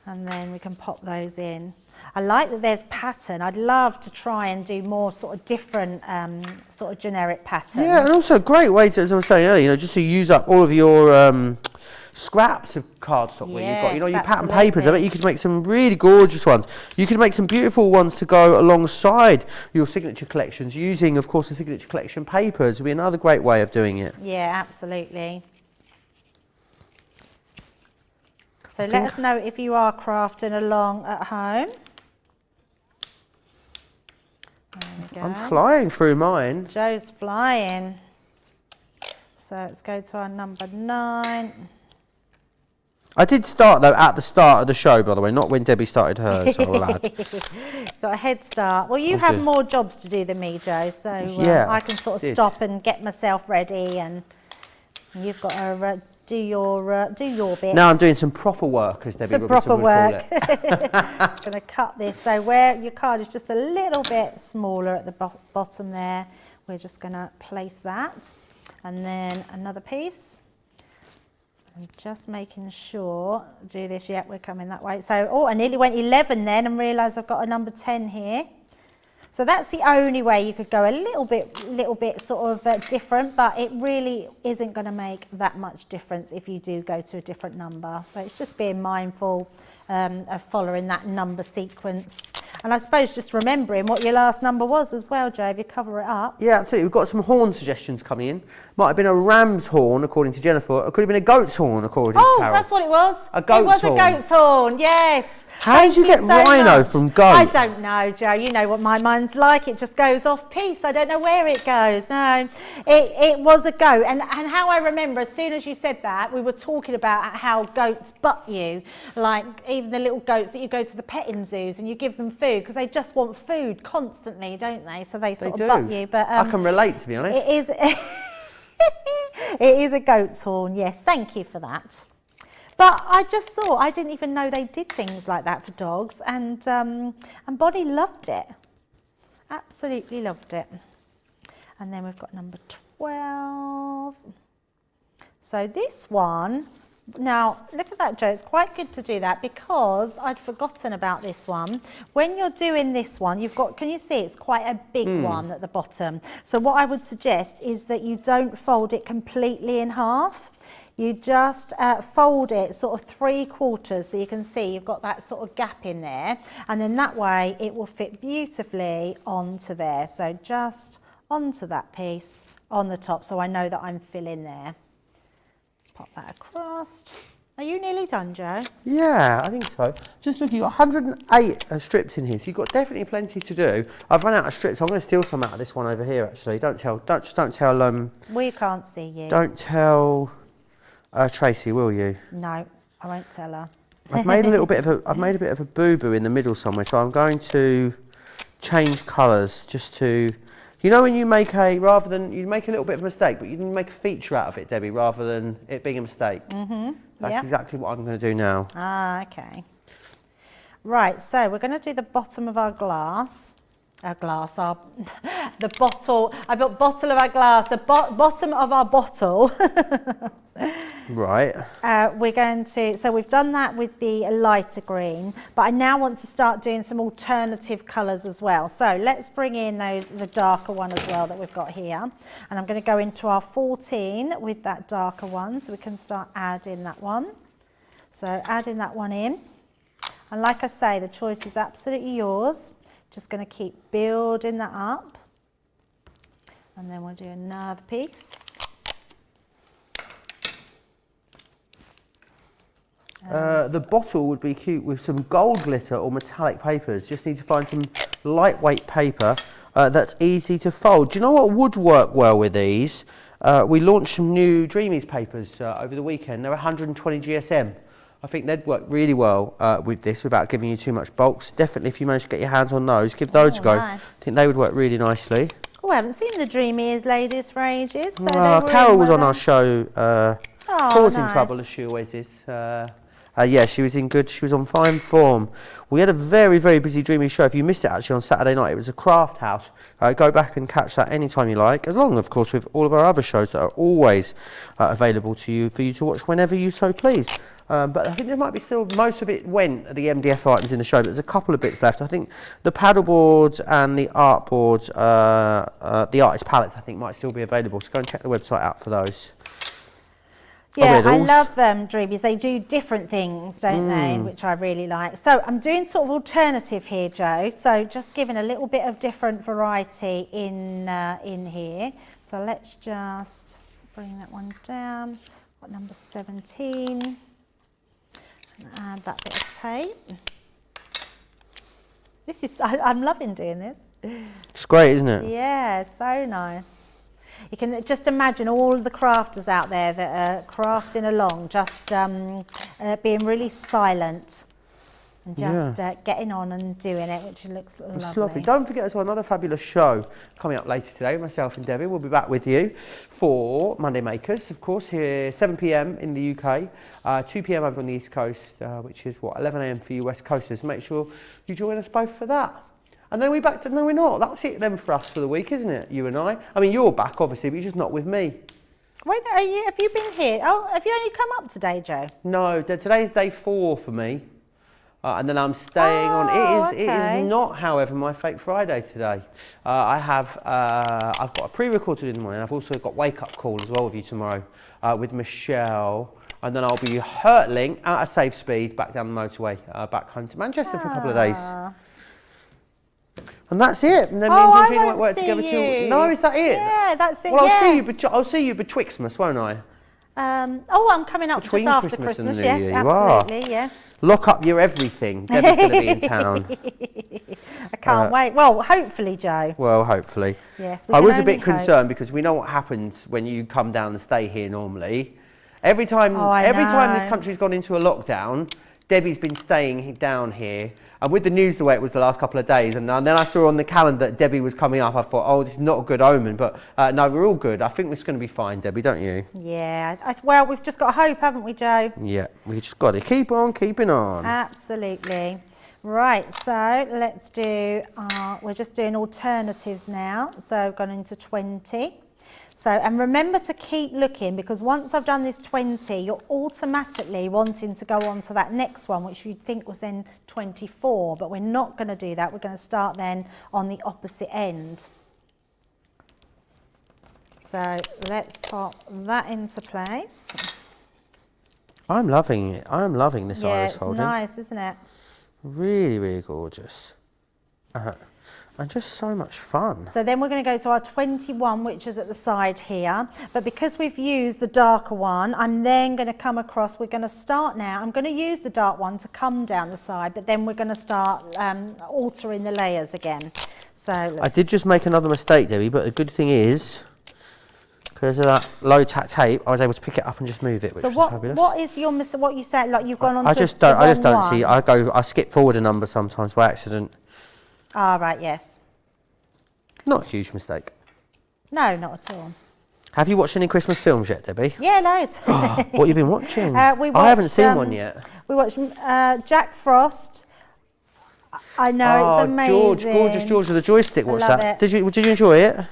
B: And then we can pop those in. I like that there's pattern. I'd love to try and do more sort of different sort of generic patterns.
A: Yeah, and also a great way to, as I was saying earlier, you know, just to use up all of your scraps of cardstock where you've got, you know, your pattern papers. I bet you could make some really gorgeous ones. You could make some beautiful ones to go alongside your signature collections using, of course, the signature collection papers would be another great way of doing it.
B: Yeah, absolutely. So let us know if you are crafting along at home. There we go.
A: I'm flying through mine.
B: Joe's flying. So let's go to our number 9.
A: I did start though at the start of the show, by the way, not when Debbie started hers.
B: Got a head start. Well, you have more jobs to do than me, Joe, so
A: yeah,
B: I can sort of stop and get myself ready, and you've got to do your bits.
A: Now I'm doing some proper work, as Debbie Robertson would call it.
B: Just going to cut this. So where your card is just a little bit smaller at the bottom there, we're just going to place that. And then another piece. I'm just making sure, do this, yet we're coming that way. So, oh, I nearly went 11 then and realised I've got a number 10 here. So that's the only way you could go a little bit sort of different, but it really isn't going to make that much difference if you do go to a different number. So it's just being mindful of following that number sequence. And I suppose just remembering what your last number was as well, Joe, if you cover it up.
A: Yeah, absolutely. We've got some horn suggestions coming in. Might have been a ram's horn, according to Jennifer. It could have been a goat's horn, according to Carol.
B: Oh, that's what it was.
A: A goat's
B: horn.
A: It was
B: a goat's horn, yes.
A: How did you get rhino from goat?
B: I don't know, Joe. You know what my mind's like. It just goes off piece. I don't know where it goes. No, it was a goat. And how I remember, as soon as you said that, we were talking about how goats butt you. Like even the little goats that you go to the petting zoos and you give them food because they just want food constantly, don't they? So they sort of butt you. But
A: I can relate, to be honest.
B: It is. It is a goat's horn. Yes, thank you for that. But I just thought, I didn't even know they did things like that for dogs, and Bonnie loved it. Absolutely loved it. And then we've got number 12. So this one, now look at that, Joe, it's quite good to do that because I'd forgotten about this one. When you're doing this one, you've got, can you see it's quite a big one at the bottom. So what I would suggest is that you don't fold it completely in half. You just fold it sort of 3/4 so you can see you've got that sort of gap in there, and then that way it will fit beautifully onto there. So just onto that piece on the top so I know that I'm filling there. Pop that across. Are you nearly done, Joe?
A: Yeah, I think so. Just look, you've got 108 strips in here, so you've got definitely plenty to do. I've run out of strips. I'm going to steal some out of this one over here, actually. Don't tell.
B: We can't see you.
A: Don't tell Tracy, will you?
B: No, I won't tell her.
A: I've made a bit of a boo-boo in the middle somewhere, so I'm going to change colours just to, you know, when you make rather than you make a little bit of a mistake, but you can make a feature out of it, Debbie, rather than it being a mistake. That's exactly what I'm going to do now.
B: Ah, okay. Right, so we're going to do the bottom of our glass. The bottle. I put bottle of our glass. The bottom of our bottle.
A: Right.
B: We're going to. So we've done that with the lighter green, but I now want to start doing some alternative colours as well. So let's bring in the darker one as well that we've got here, and I'm going to go into our 14 with that darker one, so we can start adding that one. So adding that one in, and like I say, the choice is absolutely yours. Just going to keep building that up, and then we'll do another piece.
A: The bottle would be cute with some gold glitter or metallic papers. Just need to find some lightweight paper that's easy to fold. Do you know what would work well with these? We launched some new Dreamies papers over the weekend. They're 120 GSM. I think they'd work really well with this without giving you too much bulk. So definitely, if you manage to get your hands on those, give those a go.
B: Nice.
A: I think they would work really nicely.
B: Oh, I haven't seen the Dreamies ladies for ages. So
A: Carol was on our show, causing
B: nice.
A: trouble as she always is. Yeah, she was on fine form. We had a very, very busy Dreamy show. If you missed it actually on Saturday night, it was a craft house. Go back and catch that anytime you like, along of course with all of our other shows that are always available to you for you to watch whenever you so please. But I think there might be still, most of it went, the MDF items in the show, but there's a couple of bits left. I think the paddle boards and the art boards, the artist palettes I think might still be available, so go and check the website out for those.
B: Yeah, I love Dreamies. They do different things, don't they, which I really like. So I'm doing sort of alternative here, Joe. So just giving a little bit of different variety in here. So let's just bring that one down. Got number 17. And add that bit of tape. This is, I'm loving doing this.
A: It's great, isn't it?
B: Yeah, so nice. You can just imagine all the crafters out there that are crafting along, just being really silent and just getting on and doing it, which looks lovely.
A: It's lovely. Don't forget as well, another fabulous show coming up later today. Myself and Debbie will be back with you for Monday Makers, of course, here 7 p.m. in the UK, 2 p.m. over on the East Coast, which is 11 a.m. for you West Coasters. Make sure you join us both for that. And then we're back to, no we're not, that's it then for us for the week, isn't it, you and I? I mean, you're back obviously, but you're just not with me.
B: Wait, have you been here? Oh, have you only come up today, Joe?
A: No, today's day 4 for me. And then I'm staying on. It is not, however, my Fake Friday today. I've got a pre-record to do in the morning. I've also got Wake Up Call as well with you tomorrow with Michelle. And then I'll be hurtling at a safe speed back down the motorway, back home to Manchester for a couple of days. And that's it. And then me
B: Oh,
A: and
B: I
A: Georgina
B: won't
A: might work
B: see
A: together
B: you.
A: till. No, is that it?
B: Yeah, that's it.
A: Well,
B: yeah.
A: I'll see you betwixtmas, won't I?
B: I'm coming up
A: Between
B: just after
A: Christmas and
B: Christmas.
A: New
B: Yes,
A: Year, you are.
B: absolutely. Yes.
A: Lock up your everything. Debbie's going to be in town.
B: I can't wait. Well, hopefully, Joe.
A: Well, hopefully.
B: Yes.
A: I was a bit
B: hope.
A: concerned because we know what happens when you come down and stay here normally. Every time this country's gone into a lockdown, Debbie's been staying down here. And with the news the way it was the last couple of days, and then I saw on the calendar that Debbie was coming up, I thought, oh, this is not a good omen. But no, we're all good. I think it's going to be fine, Debbie, don't you?
B: Yeah. Well, we've just got hope, haven't we, Joe?
A: Yeah, we just got to keep on keeping on.
B: Absolutely. Right, so let's do, we're just doing alternatives now. So I've gone into 20. So, and remember to keep looking, because once I've done this 20, you're automatically wanting to go on to that next one, which you'd think was then 24, but we're not going to do that. We're going to start then on the opposite end. So let's pop that into place.
A: I'm loving it. I'm loving this iris folding.
B: Yeah, it's nice, isn't it?
A: Really, really gorgeous. And just so much fun.
B: So then we're going to go to our 21, which is at the side here. But because we've used the darker one, I'm then going to come across, we're going to start now. I'm going to use the dark one to come down the side, but then we're going to start altering the layers again. So
A: I did just make another mistake, Debbie, but the good thing is, because of that low tack tape, I was able to pick it up and just move it, which
B: so
A: was fabulous.
B: What is your what you said? Like you've gone on.
A: I just don't see. I skip forward a number sometimes by accident.
B: Ah, right, yes.
A: Not a huge mistake.
B: No, not at all.
A: Have you watched any Christmas films yet, Debbie?
B: Yeah, loads.
A: What have you been watching?
B: I
A: haven't seen one yet.
B: We watched Jack Frost. I know, it's amazing.
A: George with the joystick. What's
B: love
A: that?
B: it.
A: Did you enjoy it?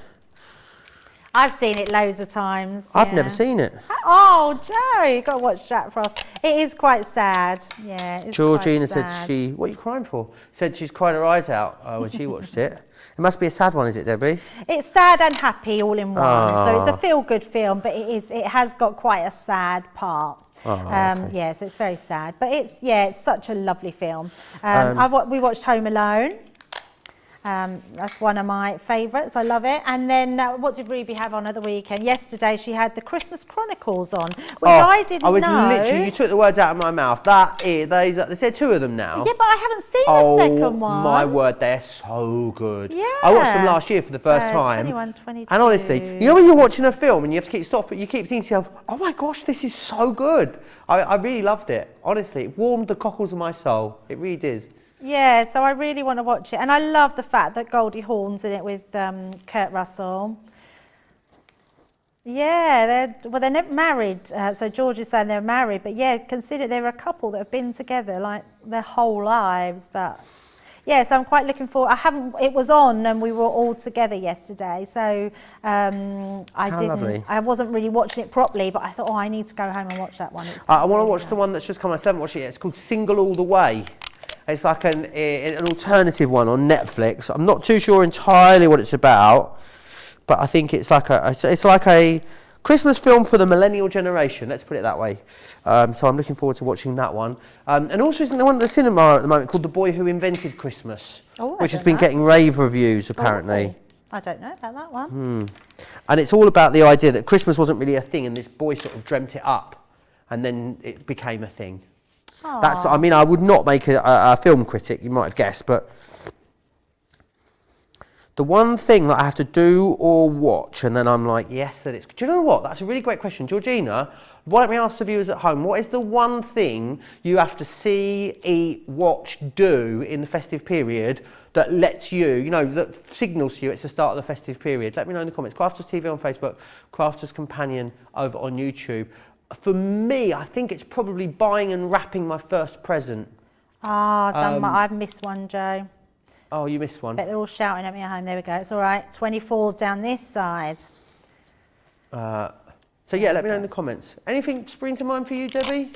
B: I've seen it loads of times.
A: I've never seen it.
B: Oh, Joe, you've got to watch Jack Frost. It is quite sad. Yeah, it's
A: Georgina
B: quite sad.
A: said what are you crying for? Said she's cried her eyes out when she watched it. It must be a sad one, is it, Debbie?
B: It's sad and happy all in one.
A: Oh.
B: So it's a feel-good film, but it has got quite a sad part.
A: Oh, okay.
B: Yeah, so it's very sad. But it's such a lovely film. We watched Home Alone. That's one of my favourites. I love it. And then what did Ruby have on at the weekend? Yesterday she had the Christmas Chronicles on, which I didn't know.
A: Literally, you took the words out of my mouth. They said two of them now.
B: Yeah, but I haven't seen the second one.
A: Oh my word, they're so good.
B: Yeah.
A: I watched them last year for the first time.
B: 21, 22.
A: And honestly, you know when you're watching a film and you have to you keep thinking to yourself, oh my gosh, this is so good. I really loved it. Honestly, it warmed the cockles of my soul. It really did.
B: Yeah, so I really want to watch it. And I love the fact that Goldie Hawn's in it with Kurt Russell. Yeah, they're not married. So George is saying they're married. But yeah, consider they're a couple that have been together like their whole lives. But yeah, so I'm quite looking forward. It was on and we were all together yesterday. So I wasn't really watching it properly, but I thought, I need to go home and watch that one.
A: I want to watch the one that's just come out. I still haven't watched it yet. It's called Single All the Way. It's like an alternative one on Netflix. I'm not too sure entirely what it's about, but I think it's like a Christmas film for the millennial generation. Let's put it that way. So I'm looking forward to watching that one. And also, isn't there one at the cinema at the moment called The Boy Who Invented Christmas, which has been getting rave reviews apparently.
B: I don't know about that one.
A: And it's all about the idea that Christmas wasn't really a thing, and this boy sort of dreamt it up, and then it became a thing.
B: Aww.
A: I would not make a film critic, you might have guessed, but the one thing that I have to do or watch, and then I'm like, yes, that it's... Do you know what? That's a really great question. Georgina, why don't we ask the viewers at home, what is the one thing you have to see, eat, watch, do in the festive period that lets you, that signals to you it's the start of the festive period? Let me know in the comments. Crafters TV on Facebook, Crafters Companion over on YouTube. For me, I think it's probably buying and wrapping my first present.
B: I've missed one, Joe.
A: Oh, you missed one.
B: Bet they're all shouting at me at home. There we go. It's all right. 24's down this side.
A: So yeah, let me know in the comments. Anything spring to mind for you, Debbie?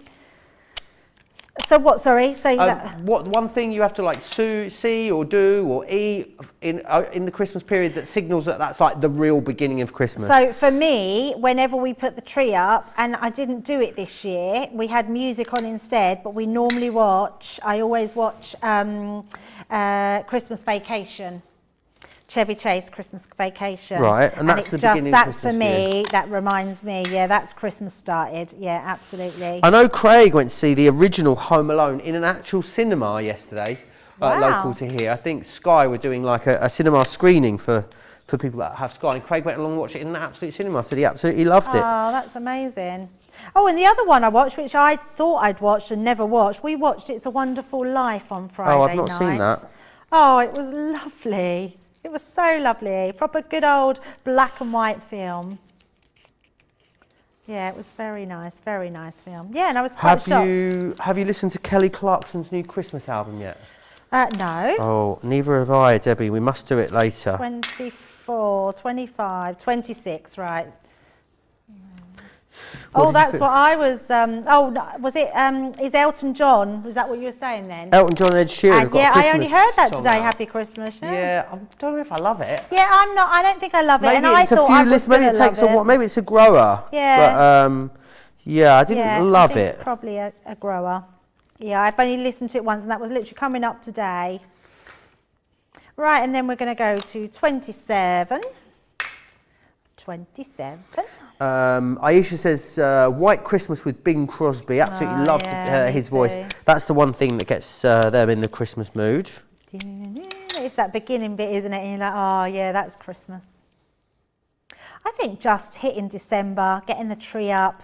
B: So what? Sorry. So
A: what one thing you have to see or do or eat in the Christmas period that signals that that's like the real beginning of Christmas?
B: So for me, whenever we put the tree up, and I didn't do it this year, we had music on instead. But we normally I always watch Christmas Vacation. Chevy Chase Christmas Vacation.
A: Right, and that's the beginning of
B: That's for
A: Christmas
B: me, that reminds me, yeah, that's Christmas started. Yeah, absolutely.
A: I know Craig went to see the original Home Alone in an actual cinema yesterday,
B: Wow.
A: local to here. I think Sky were doing like a cinema screening for people that have Sky, and Craig went along and watched it in an absolute cinema, so he absolutely loved it.
B: Oh, that's amazing. Oh, and the other one I watched, which I thought I'd watched and never watched, we watched It's a Wonderful Life on Friday night.
A: Oh, I've not seen that.
B: Oh, it was lovely. It was so lovely. Proper good old black and white film. Yeah, it was very nice film. Yeah, and I was quite shocked.
A: Have you listened to Kelly Clarkson's new Christmas album yet?
B: No.
A: Oh, neither have I, Debbie. We must do it later.
B: 24, 25, 26, right.
A: What
B: Oh,
A: did you
B: that's
A: think?
B: what I was, was it, is Elton John, was that what you were saying then?
A: Elton John and Ed Sheeran have got a
B: yeah, I
A: Christmas
B: only heard that
A: song
B: today,
A: out.
B: Happy Christmas.
A: Yeah, I don't know if I love it.
B: Yeah, I don't think I love it,
A: Maybe
B: and I
A: it's a
B: thought
A: few
B: I was
A: lists, maybe
B: gonna
A: it takes
B: love
A: a while, maybe it's a grower.
B: Yeah.
A: But yeah, I didn't love
B: I think
A: it.
B: probably a grower. Yeah, I've only listened to it once, and that was literally coming up today. Right, and then we're going to go to 27. 27.
A: Aisha says, White Christmas with Bing Crosby. Absolutely loved his voice.
B: too.
A: That's the one thing that gets them in the Christmas mood.
B: It's that beginning bit, isn't it? And you're like, oh yeah, that's Christmas. I think just hitting December, getting the tree up,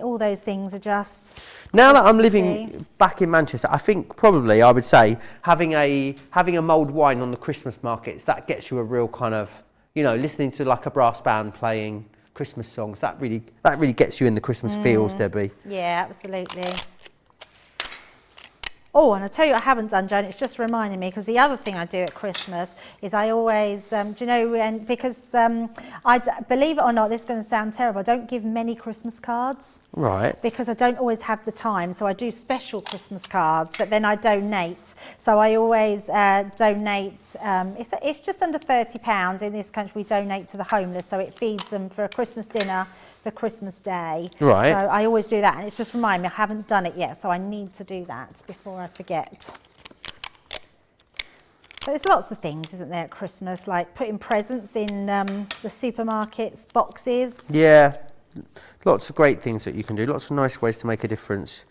B: all those things are just...
A: Now that I'm
B: Christmassy.
A: living back in Manchester, I think probably I would say having a mulled wine on the Christmas markets, that gets you a real kind of, you know, listening to like a brass band playing Christmas songs. That really gets you in the Christmas feels, Debbie.
B: Yeah, absolutely. Oh, and I tell you what I haven't done, Joan, it's just reminding me, because the other thing I do at Christmas is I always, do you know, and because believe it or not, this is going to sound terrible, I don't give many Christmas cards.
A: Right.
B: Because I don't always have the time, so I do special Christmas cards, but then I donate. So I always donate, it's just under £30 in this country, we donate to the homeless, so it feeds them for a Christmas dinner for Christmas Day.
A: Right.
B: So I always do that, and it's just remind me, I haven't done it yet, so I need to do that before I forget. So there's lots of things, isn't there, at Christmas, like putting presents in the supermarkets, boxes.
A: Yeah, lots of great things that you can do. Lots of nice ways to make a difference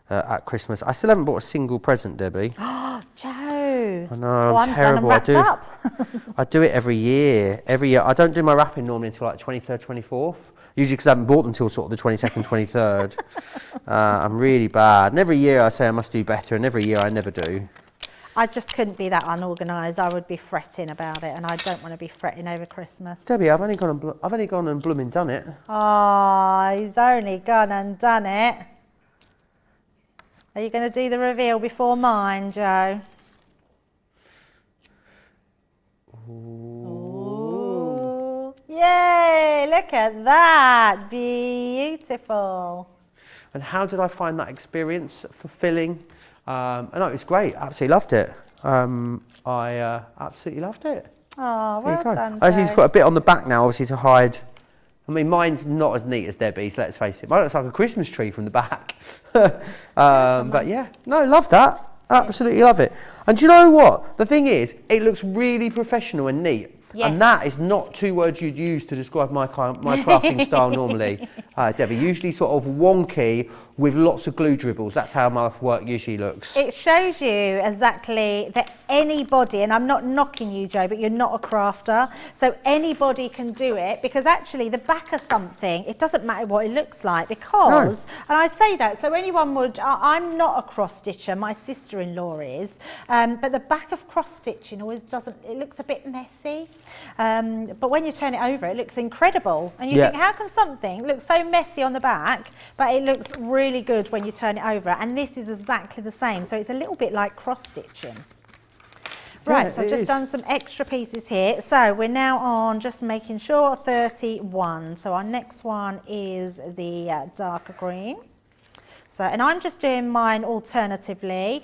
A: at Christmas. I still haven't bought a single present, Debbie.
B: Oh, Joe.
A: I know,
B: Well,
A: I'm terrible.
B: Done and wrapped up.
A: I do it every year. I don't do my wrapping normally until like 23rd, 24th. Usually because I haven't bought them until sort of the 22nd, 23rd. I'm really bad. And every year I say I must do better, and every year I never do.
B: I just couldn't be that unorganised. I would be fretting about it, and I don't want to be fretting over Christmas.
A: Debbie, I've only gone and blooming done it.
B: Oh, he's only gone and done it. Are you going to do the reveal before mine, Joe? Ooh. Yay, look at that. Beautiful.
A: And how did I find that experience fulfilling? I know it was great. Absolutely loved it. I absolutely loved it.
B: Oh,
A: There you
B: well
A: go.
B: done,
A: I just need to
B: Joe.
A: put a bit on the back now, obviously, to hide. I mean, mine's not as neat as Debbie's, let's face it. Mine looks like a Christmas tree from the back. But yeah, no, love that. Absolutely love it. And do you know what? The thing is, it looks really professional and neat.
B: Yes.
A: And that is not two words you'd use to describe my crafting style normally, Debbie. Usually sort of wonky with lots of glue dribbles. That's how my work usually looks.
B: It shows you exactly that anybody, and I'm not knocking you, Joe, but you're not a crafter, so anybody can do it, because actually the back of something, it doesn't matter what it looks like, because, and I say that, so anyone would, I'm not a cross stitcher, my sister-in-law is, but the back of cross stitching always doesn't, it looks a bit messy, but when you turn it over, it looks incredible, and you think, how can something look so messy on the back, but it looks really good when you turn it over? And this is exactly the same, so it's a little bit like cross stitching. Right,
A: Yeah,
B: so I've
A: it
B: just
A: is.
B: done some extra pieces here. So we're now on just making sure 31. So our next one is the darker green. So, and I'm just doing mine alternatively.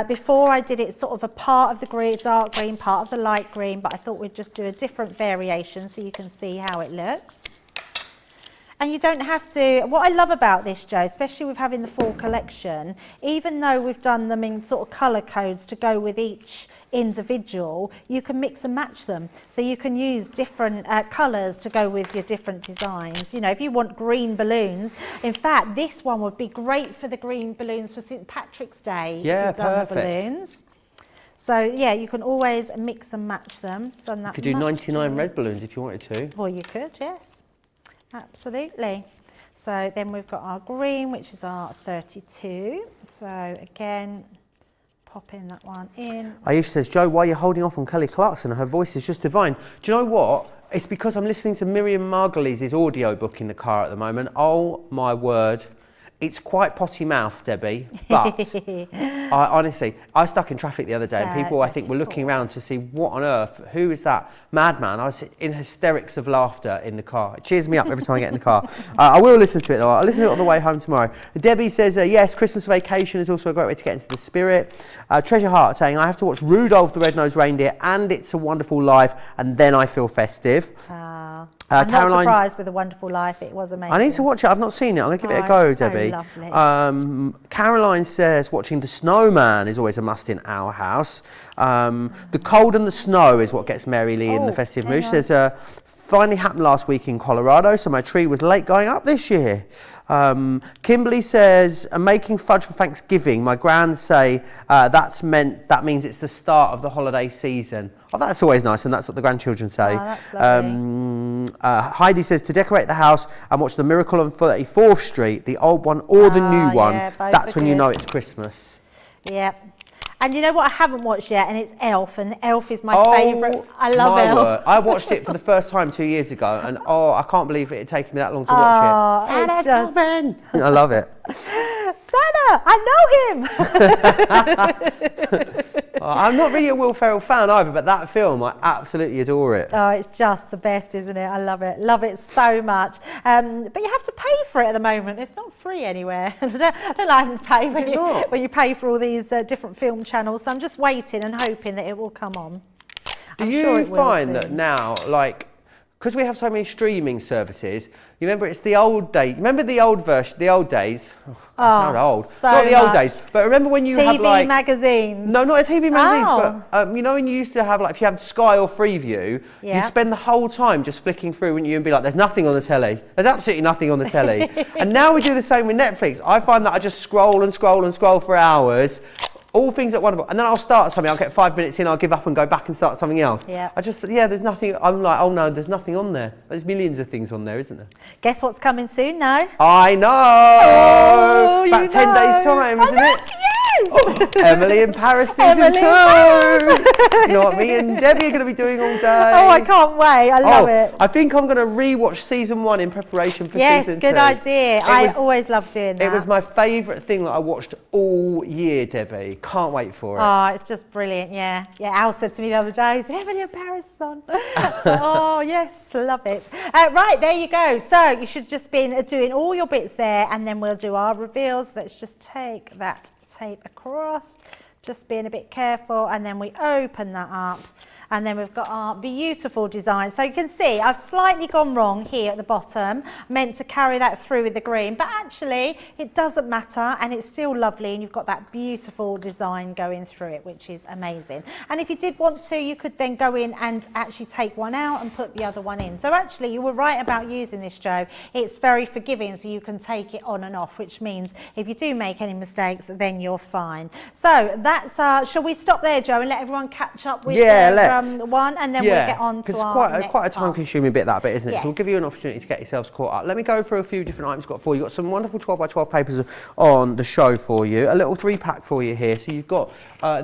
B: Before I did it sort of a part of the green, dark green, part of the light green, but I thought we'd just do a different variation so you can see how it looks. And you don't have to, what I love about this, Joe, especially with having the full collection, even though we've done them in sort of colour codes to go with each individual, you can mix and match them. So you can use different colours to go with your different designs. You know, if you want green balloons, in fact, this one would be great for the green balloons for St. Patrick's Day.
A: Yeah,
B: if you've done
A: perfect.
B: the balloons. So yeah, you can always mix and match them. Done that.
A: You could do 99 red balloons if you wanted to.
B: Or you could, yes. Absolutely. So then we've got our green, which is our 32. So again, popping that one in.
A: Aisha says, Joe, why are you holding off on Kelly Clarkson? Her voice is just divine. Do you know what? It's because I'm listening to Miriam Margolyes' audio book in the car at the moment. Oh my word. It's quite potty mouth, Debbie, but honestly, I was stuck in traffic the other day and people, I think, were looking around to see what on earth, who is that madman? I was in hysterics of laughter in the car. It cheers me up every time I get in the car. I will listen to it though. I'll listen to it on the way home tomorrow. Debbie says, yes, Christmas vacation is also a great way to get into the spirit. Treasure Heart saying, I have to watch Rudolph the Red-Nosed Reindeer and It's a Wonderful Life and then I feel festive.
B: I'm not surprised with A Wonderful Life. It was amazing.
A: I need to watch it. I've not seen it. I'm going to give it a go,
B: so
A: Debbie.
B: Lovely.
A: Caroline says watching The Snowman is always a must in our house. The cold and the snow is what gets Mary Lee in the festive mood. She says, finally happened last week in Colorado, so my tree was late going up this year. Kimberly says, making fudge for Thanksgiving. My grands say that means it's the start of the holiday season. Oh, that's always nice, and that's what the grandchildren say.
B: Oh, that's lovely.
A: Heidi says to decorate the house and watch The Miracle on 34th Street, the old one or the new one. That's when you know it's Christmas.
B: Yeah. And you know what I haven't watched yet, and it's Elf, and Elf is my favourite. I love Elf.
A: Word. I watched it for the first time 2 years ago, and I can't believe it had taken me that long to watch it.
B: It's just...
A: I love it.
B: Santa, I know him.
A: I'm not really a Will Ferrell fan either, but that film, I absolutely adore it.
B: Oh, it's just the best, isn't it? I love it so much. But you have to pay for it at the moment. It's not free anywhere. I don't like having to pay when you pay for all these different film channels. So I'm just waiting and hoping that it will come on.
A: Do you find that now, like, because we have so many streaming services, you remember it's the old days. Remember the old version, the old days? Not old.
B: So
A: not the old days. But remember when you have like...
B: TV magazines.
A: No, not TV magazines, but you know when you used to have, like, if you had Sky or Freeview, you'd spend the whole time just flicking through, wouldn't you, and be like, there's nothing on the telly. There's absolutely nothing on the telly. And now we do the same with Netflix. I find that I just scroll and scroll and scroll for hours. All things at one, and then I'll start something, I'll get 5 minutes in, I'll give up and go back and start something else.
B: Yeah.
A: There's nothing, I'm like, oh no, there's nothing on there. There's millions of things on there, isn't there?
B: Guess what's coming soon now?
A: I know!
B: Oh,
A: about 10 days time, isn't it?
B: Yes!
A: Oh, Emily in Paris season 2! You know what me and Debbie are going to be doing all day.
B: Oh, I can't wait, I love it.
A: I think I'm going to re-watch season 1 in preparation for season 2.
B: Yes, good idea. I always love doing that.
A: It was my favourite thing that I watched all year, Debbie. Can't wait for it.
B: Oh, it's just brilliant, yeah. Yeah, Al said to me the other day, he said, Emily in Paris is on. Oh, yes, love it. Right, there you go. So you should just be doing all your bits there, and then we'll do our reveals. Let's just take that tape across, just being a bit careful, and then we open that up. And then we've got our beautiful design. So you can see I've slightly gone wrong here at the bottom, meant to carry that through with the green, but actually it doesn't matter and it's still lovely, and you've got that beautiful design going through it, which is amazing. And if you did want to, you could then go in and actually take one out and put the other one in. So actually you were right about using this, Joe. It's very forgiving, so you can take it on and off, which means if you do make any mistakes, then you're fine. So that's, shall we stop there, Joe, and let everyone catch up with one, and then we'll get on to our next
A: quite a time-consuming bit, that bit, isn't it?
B: Yes.
A: So we'll give you an opportunity to get yourselves caught up. Let me go through a few different items got for you. You've got some wonderful 12x12 papers on the show for you. A little 3-pack for you here. So you've got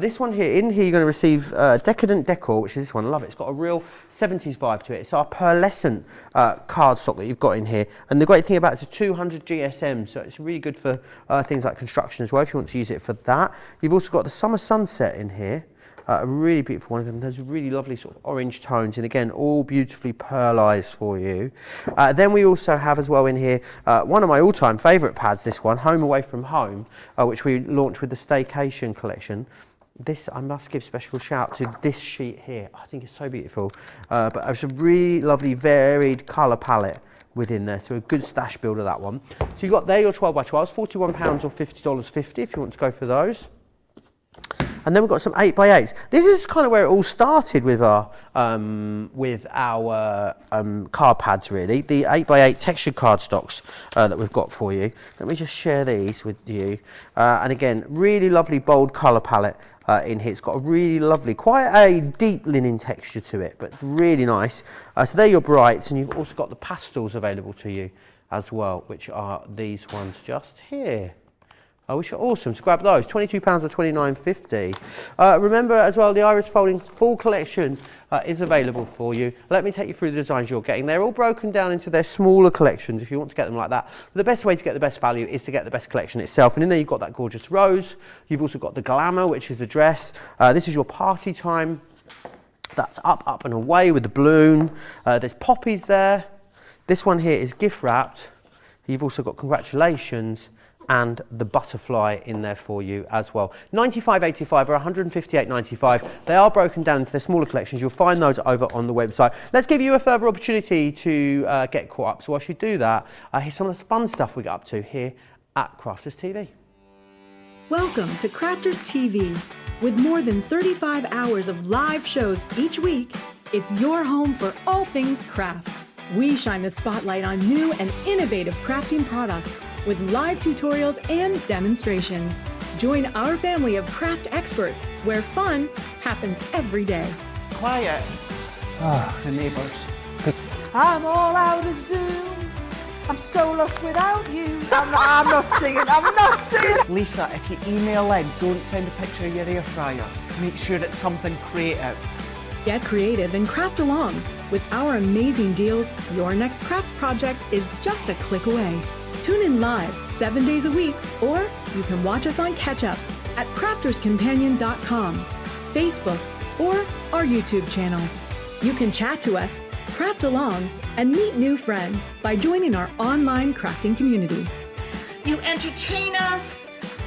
A: this one here. In here, you're going to receive Decadent Decor, which is this one. I love it. It's got a real 70s vibe to it. It's our pearlescent cardstock that you've got in here. And the great thing about it, it's a 200 GSM, so it's really good for things like construction as well, if you want to use it for that. You've also got the Summer Sunset in here. A really beautiful one, and there's really lovely sort of orange tones, and again, all beautifully pearlized for you. Then we also have as well in here, one of my all-time favourite pads, this one, Home Away From Home, which we launched with the Staycation collection. This, I must give special shout to this sheet here. I think it's so beautiful. But it's a really lovely varied colour palette within there, so a good stash builder, that one. So you've got there your 12 by 12s, £41 or $50.50 if you want to go for those. And then we've got some 8x8s. This is kind of where it all started with our card pads, really. The 8x8 textured cardstocks that we've got for you. Let me just share these with you. And again, really lovely bold colour palette in here. It's got a really lovely, quite a deep linen texture to it, but really nice. So they're your brights, and you've also got the pastels available to you as well, which are these ones just here. Which are awesome, so grab those, £22 or $29.50. Remember as well, the Iris Folding full collection is available for you. Let me take you through the designs you're getting. They're all broken down into their smaller collections if you want to get them like that. But the best way to get the best value is to get the best collection itself. And in there you've got that gorgeous rose. You've also got the glamour, which is the dress. This is your party time. That's up and away with the balloon. There's poppies there. This one here is gift wrapped. You've also got congratulations and the butterfly in there for you as well. $95.85 or $158.95. They are broken down into their smaller collections. You'll find those over on the website. Let's give you a further opportunity to get caught up. So whilst you do that, here's some of the fun stuff we get up to here at Crafters TV.
C: Welcome to Crafters TV. With more than 35 hours of live shows each week, it's your home for all things craft. We shine the spotlight on new and innovative crafting products with live tutorials and demonstrations. Join our family of craft experts where fun happens every day.
D: Quiet. The neighbours. I'm all out of Zoom. I'm so lost without you. I'm not singing. Lisa, if you email in, don't send a picture of your air fryer. Make sure it's something creative.
C: Get creative and craft along. With our amazing deals, your next craft project is just a click away. Tune in live 7 days a week, or you can watch us on Catch Up at crafterscompanion.com, Facebook, or our YouTube channels. You can chat to us, craft along, and meet new friends by joining our online crafting community.
E: You entertain us.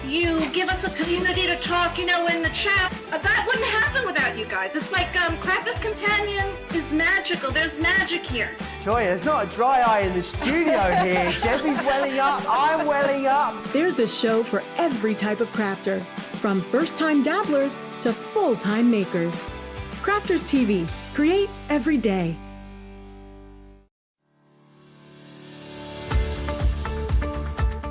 E: You give us a community to talk, in the chat. That wouldn't happen without you guys. It's like Crafters Companion is magical. There's magic here.
D: Joy, there's not a dry eye in the studio here. Debbie's welling up, I'm welling up.
C: There's a show for every type of crafter, from first-time dabblers to full-time makers. Crafters TV. Create every day.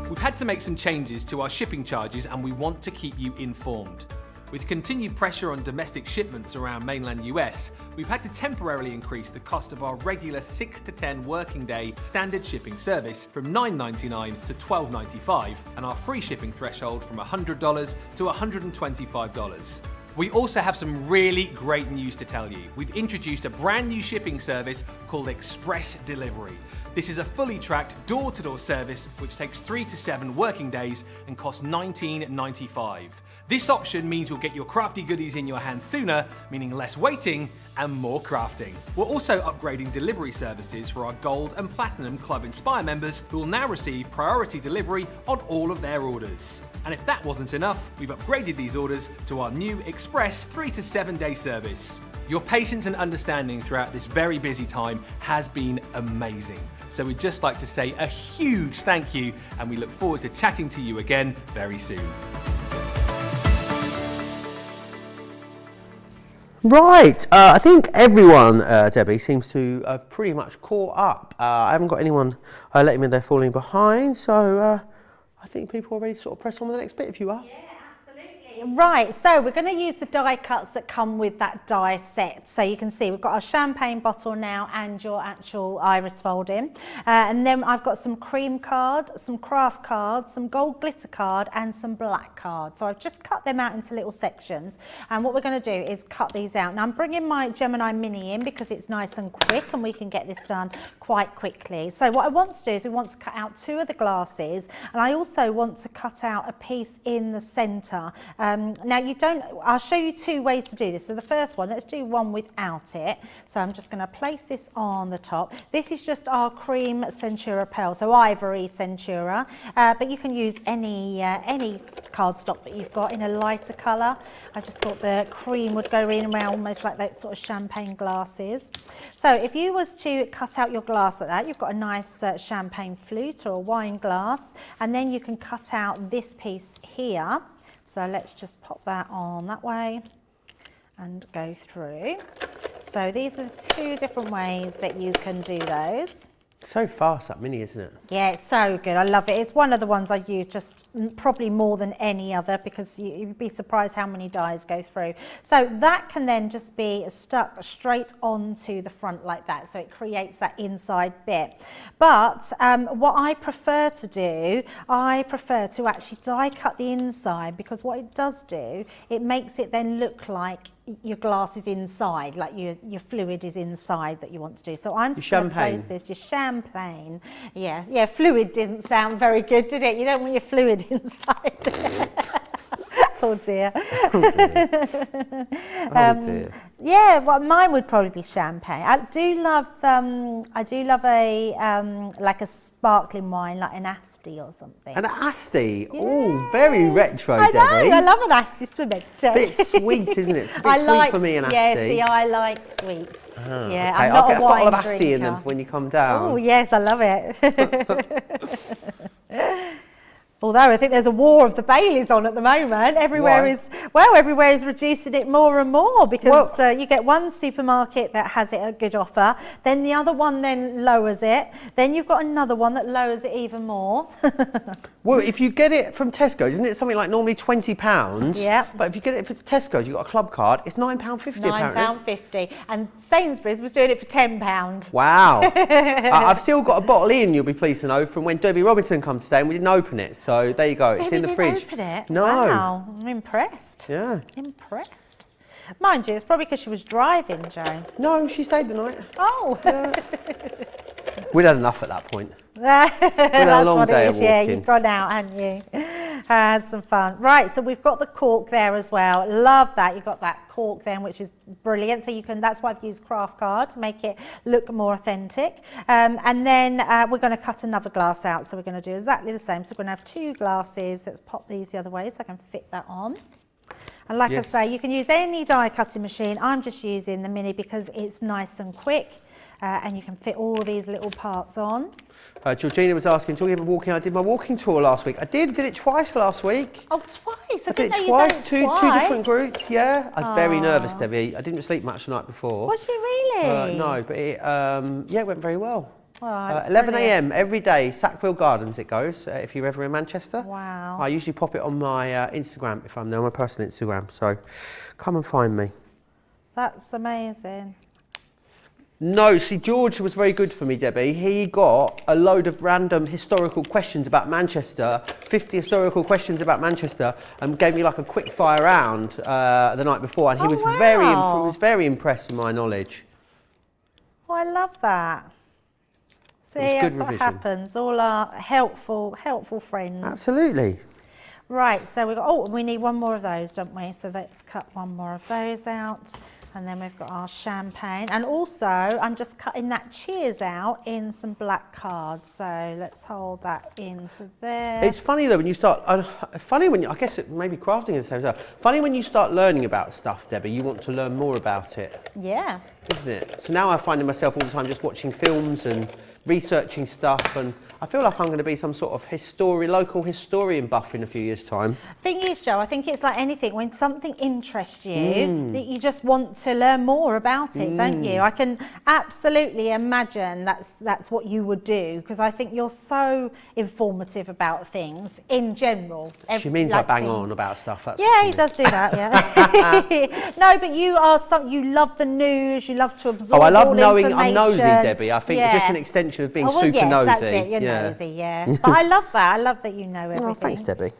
F: We've had to make some changes to our shipping charges, and we want to keep you informed. With continued pressure on domestic shipments around mainland US, we've had to temporarily increase the cost of our regular 6 to 10 working day standard shipping service from $9.99 to $12.95, and our free shipping threshold from $100 to $125. We also have some really great news to tell you. We've introduced a brand new shipping service called Express Delivery. This is a fully tracked door-to-door service which takes 3 to 7 working days and costs $19.95. This option means you'll get your crafty goodies in your hands sooner, meaning less waiting and more crafting. We're also upgrading delivery services for our Gold and Platinum Club Inspire members, who will now receive priority delivery on all of their orders. And if that wasn't enough, we've upgraded these orders to our new Express 3 to 7 day service. Your patience and understanding throughout this very busy time has been amazing. So we'd just like to say a huge thank you, and we look forward to chatting to you again very soon.
A: Right, I think everyone, Debbie, seems to have pretty much caught up. I haven't got anyone letting me know they're falling behind, so I think people are ready to sort of press on with the next bit if you are.
B: Yeah, absolutely. Right, so we're going to use the die cuts that come with that die set. So you can see we've got our champagne bottle now and your actual iris folding. And then I've got some cream card, some craft cards, some gold glitter card and some black card. So I've just cut them out into little sections. And what we're going to do is cut these out. Now I'm bringing my Gemini Mini in because it's nice and quick and we can get this done quite quickly. So what I want to do is we want to cut out 2 of the glasses, and I also want to cut out a piece in the centre Now I'll show you two ways to do this. So the first one, let's do one without it. So I'm just going to place this on the top. This is just our cream Centura pearl, so ivory Centura, but you can use any cardstock that you've got in a lighter colour. I just thought the cream would go in around almost like that sort of champagne glasses. So if you was to cut out your glass like that, you've got a nice champagne flute or a wine glass, and then you can cut out this piece here. So let's just pop that on that way and go through. So these are the two different ways that you can do those.
A: So fast, that mini, isn't it?
B: Yeah, it's so good. I love it. It's one of the ones I use just probably more than any other, because you'd be surprised how many dies go through. So that can then just be stuck straight onto the front like that. So it creates that inside bit. But what I prefer to do, I prefer to actually die cut the inside, because what it does do, it makes it then look like your glass is inside, like your fluid is inside that you want to do. So I'm just going to place this, your champagne. Yeah, fluid didn't sound very good, did it? You don't want your fluid inside. Oh dear. Yeah, well, mine would probably be champagne. I do love a like a sparkling wine, like an Asti or something.
A: An Asti? Yeah. Oh, very retro,
B: I know,
A: Debbie.
B: I love an Asti spumante.
A: Bit sweet, isn't it? It's a bit sweet for me, an Asti.
B: Yeah, see, I like sweet.
A: Oh,
B: yeah,
A: okay.
B: I'm not
A: I'll get a bottle of
B: drinker.
A: Asti in them when you come down.
B: Oh yes, I love it. Although I think there's a war of the Baileys on at the moment. Everywhere is reducing it more and more, because you get one supermarket that has it at a good offer, then the other one then lowers it, then you've got another one that lowers it even more.
A: Well, if you get it from Tesco's, isn't it something like normally £20?
B: Yeah.
A: But if you get it from Tesco's, you've got a club card, it's £9.50 apparently.
B: £9.50. And Sainsbury's was doing it for £10.
A: Wow. I've still got a bottle in, you'll be pleased to know, from when Debbie Robinson comes today, and we didn't open it. So there you go, it's in the fridge.
B: Open it?
A: No.
B: Wow, I'm impressed.
A: Yeah.
B: Impressed. Mind you, it's probably because she was driving, Joe.
A: No, she stayed the night.
B: Oh.
A: Yeah. We'd had enough at that point.
B: That's
A: a long
B: what
A: day
B: it
A: of
B: is. Yeah,
A: walking.
B: you've gone out, haven't you? Had some fun. Right, so we've got the cork there as well. Love that. You've got that cork then, which is brilliant. So you can, that's why I've used craft card to make it look more authentic. And then we're going to cut another glass out. So we're going to do exactly the same. So we're going to have two glasses. Let's pop these the other way so I can fit that on. And like I say, you can use any die cutting machine. I'm just using the mini because it's nice and quick. And you can fit all these little parts on.
A: Georgina was asking, talking about walking, I did my walking tour last week. I did it twice last week.
B: Oh, twice?
A: I did it twice, two different groups, yeah. I was very nervous, Debbie. I didn't sleep much the night before.
B: Was you really?
A: No, but it, it went very well.
B: Oh,
A: 11 a.m. every day, Sackville Gardens it goes, if you're ever in Manchester.
B: Wow.
A: I usually pop it on my Instagram if I'm there, my personal Instagram, so come and find me.
B: That's amazing.
A: No, see, George was very good for me, Debbie. He got a load of random historical questions about Manchester, 50 historical questions about Manchester, and gave me like a quick fire round the night before, and he was very impressed with my knowledge.
B: Oh, I love that. See, that's what happens. All our helpful friends.
A: Absolutely.
B: Right, so we've got, we need one more of those, don't we? So let's cut one more of those out. And then we've got our champagne. And also, I'm just cutting that cheers out in some black cards. So let's hold that into there.
A: It's funny though when you start, I guess it maybe crafting is the same as well. Funny when you start learning about stuff, Debbie, you want to learn more about it.
B: Yeah.
A: Isn't it? So now I find myself all the time just watching films and researching stuff, and I feel like I'm going to be some sort of local historian buff in a few years' time.
B: Thing is, Joe, I think it's like anything. When something interests you, that you just want to learn more about it, don't you? I can absolutely imagine that's what you would do, because I think you're so informative about things in general.
A: She means I bang on about stuff. That's
B: yeah, he does do that. Yeah. No, but you are you love the news. You love to absorb.
A: Oh, I love
B: all
A: knowing.
B: information.
A: I'm nosy, Debbie. I think it's just an extension of being super
B: yes,
A: nosy.
B: That's it. You're nosy, yeah. But I love that. I love that you know everything.
A: Oh, thanks, Debbie.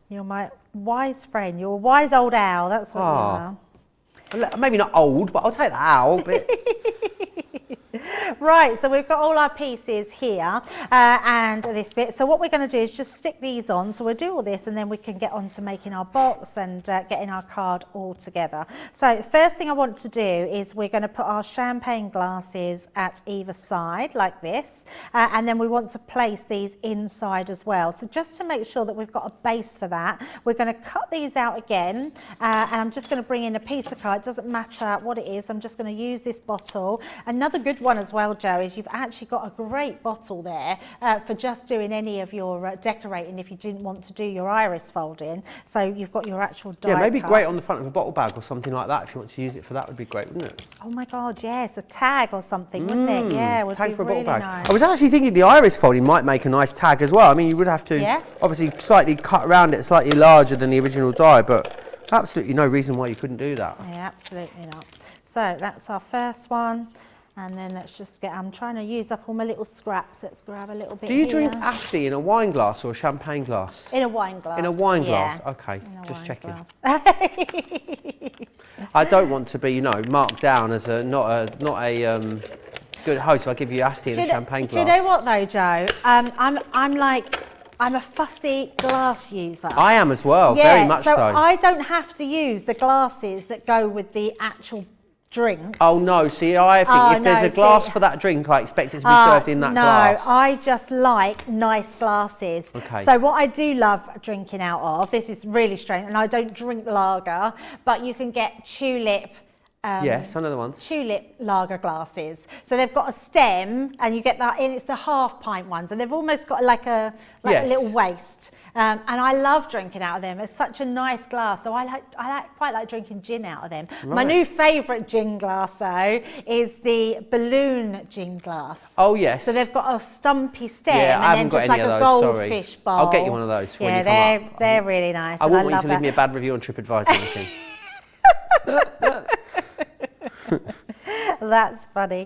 B: You're my wise friend. You're a wise old owl. That's what you are.
A: Maybe not old, but I'll take that owl. But
B: Right, so we've got all our pieces here and this bit. So what we're going to do is just stick these on. So we'll do all this and then we can get on to making our box and getting our card all together. So the first thing I want to do is we're going to put our champagne glasses at either side like this. And then we want to place these inside as well. So just to make sure that we've got a base for that, we're going to cut these out again. And I'm just going to bring in a piece of card. It doesn't matter what it is. I'm just going to use this bottle. Another good one as well, Joe, is you've actually got a great bottle there for just doing any of your decorating if you didn't want to do your iris folding. So you've got your actual die
A: Yeah, maybe
B: cut.
A: great on the front of a bottle bag or something like that. If you want to use it for that, would be great, wouldn't it?
B: Oh my God, yes, a tag or something, wouldn't it? Yeah, would
A: Tag
B: be
A: for a
B: really
A: bottle bag.
B: nice.
A: I was actually thinking the iris folding might make a nice tag as well. I mean, you would have to obviously slightly cut around it, slightly larger than the original die, but absolutely no reason why you couldn't do that.
B: Yeah, absolutely not. So that's our first one. And then let's just get, I'm trying to use up all my little scraps. Let's grab a little bit
A: Do you
B: here.
A: drink Asti in a wine glass or a champagne glass?
B: In a wine glass.
A: In a wine glass,
B: yeah.
A: okay,
B: In a
A: just
B: wine
A: checking.
B: glass.
A: I don't want to be, you know, marked down as not a good host. I give you Asti in a champagne glass.
B: Do you know what though, Joe? I'm a fussy glass user.
A: I am as well,
B: Yeah,
A: very much so.
B: I don't have to use the glasses that go with the actual drinks.
A: Oh no, see, I think if there's a glass for that drink, I expect it to be served in that glass.
B: No, I just like nice glasses.
A: Okay.
B: So what I do love drinking out of, this is really strange, and I don't drink lager, but you can get tulip.
A: Yes, another one.
B: Tulip lager glasses. So they've got a stem, and you get that in. It's the half pint ones, and they've almost got like a little waist. And I love drinking out of them. It's such a nice glass. So I quite like drinking gin out of them.
A: Right.
B: My new favourite gin glass though is the balloon gin glass.
A: Oh yes.
B: So they've got a stumpy stem,
A: Yeah, I
B: and
A: haven't
B: then just
A: got
B: like
A: any
B: a
A: of those, sorry.
B: goldfish bowl.
A: I'll get you one of those when
B: yeah,
A: you come up.
B: they're really nice.
A: I
B: and
A: wouldn't want you to
B: love
A: leave me a
B: that.
A: bad review on TripAdvisor or anything.
B: That's funny.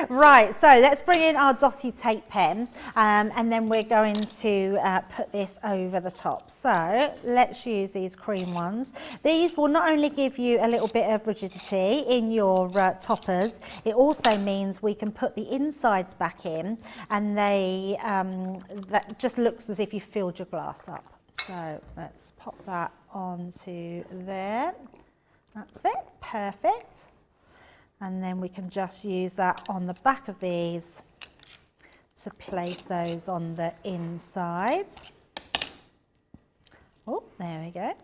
B: Right, so let's bring in our dotty tape pen and then we're going to put this over the top. So let's use these cream ones. These will not only give you a little bit of rigidity in your toppers, it also means we can put the insides back in and they that just looks as if you filled your glass up. So let's pop that onto there. That's it, perfect. And then we can just use that on the back of these to place those on the inside. Oh, there we go.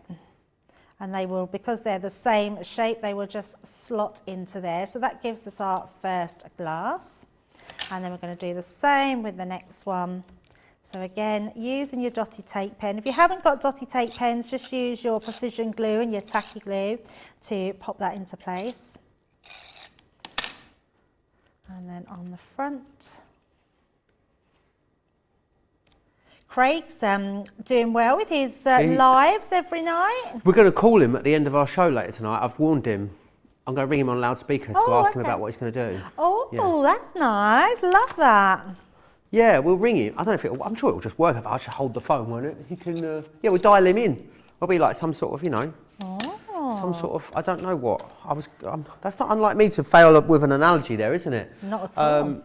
B: And they will, because they're the same shape, they will just slot into there. So that gives us our first glass. And then we're going to do the same with the next one. So again, using your dotty tape pen. If you haven't got dotty tape pens, just use your precision glue and your tacky glue to pop that into place. And then on the front. Craig's doing well with his lives every night.
A: We're going to call him at the end of our show later tonight. I've warned him. I'm going to ring him on loudspeaker to ask him about what he's going to do.
B: Oh,
A: Yeah.
B: That's nice. Love that.
A: Yeah, we'll ring him. I don't know if I'm sure it'll just work. I'll just hold the phone, won't it? He can, yeah, we'll dial him in. It'll be like some sort of, you know, some sort of, I don't know what. That's not unlike me to fail up with an analogy there, isn't it?
B: Not at all.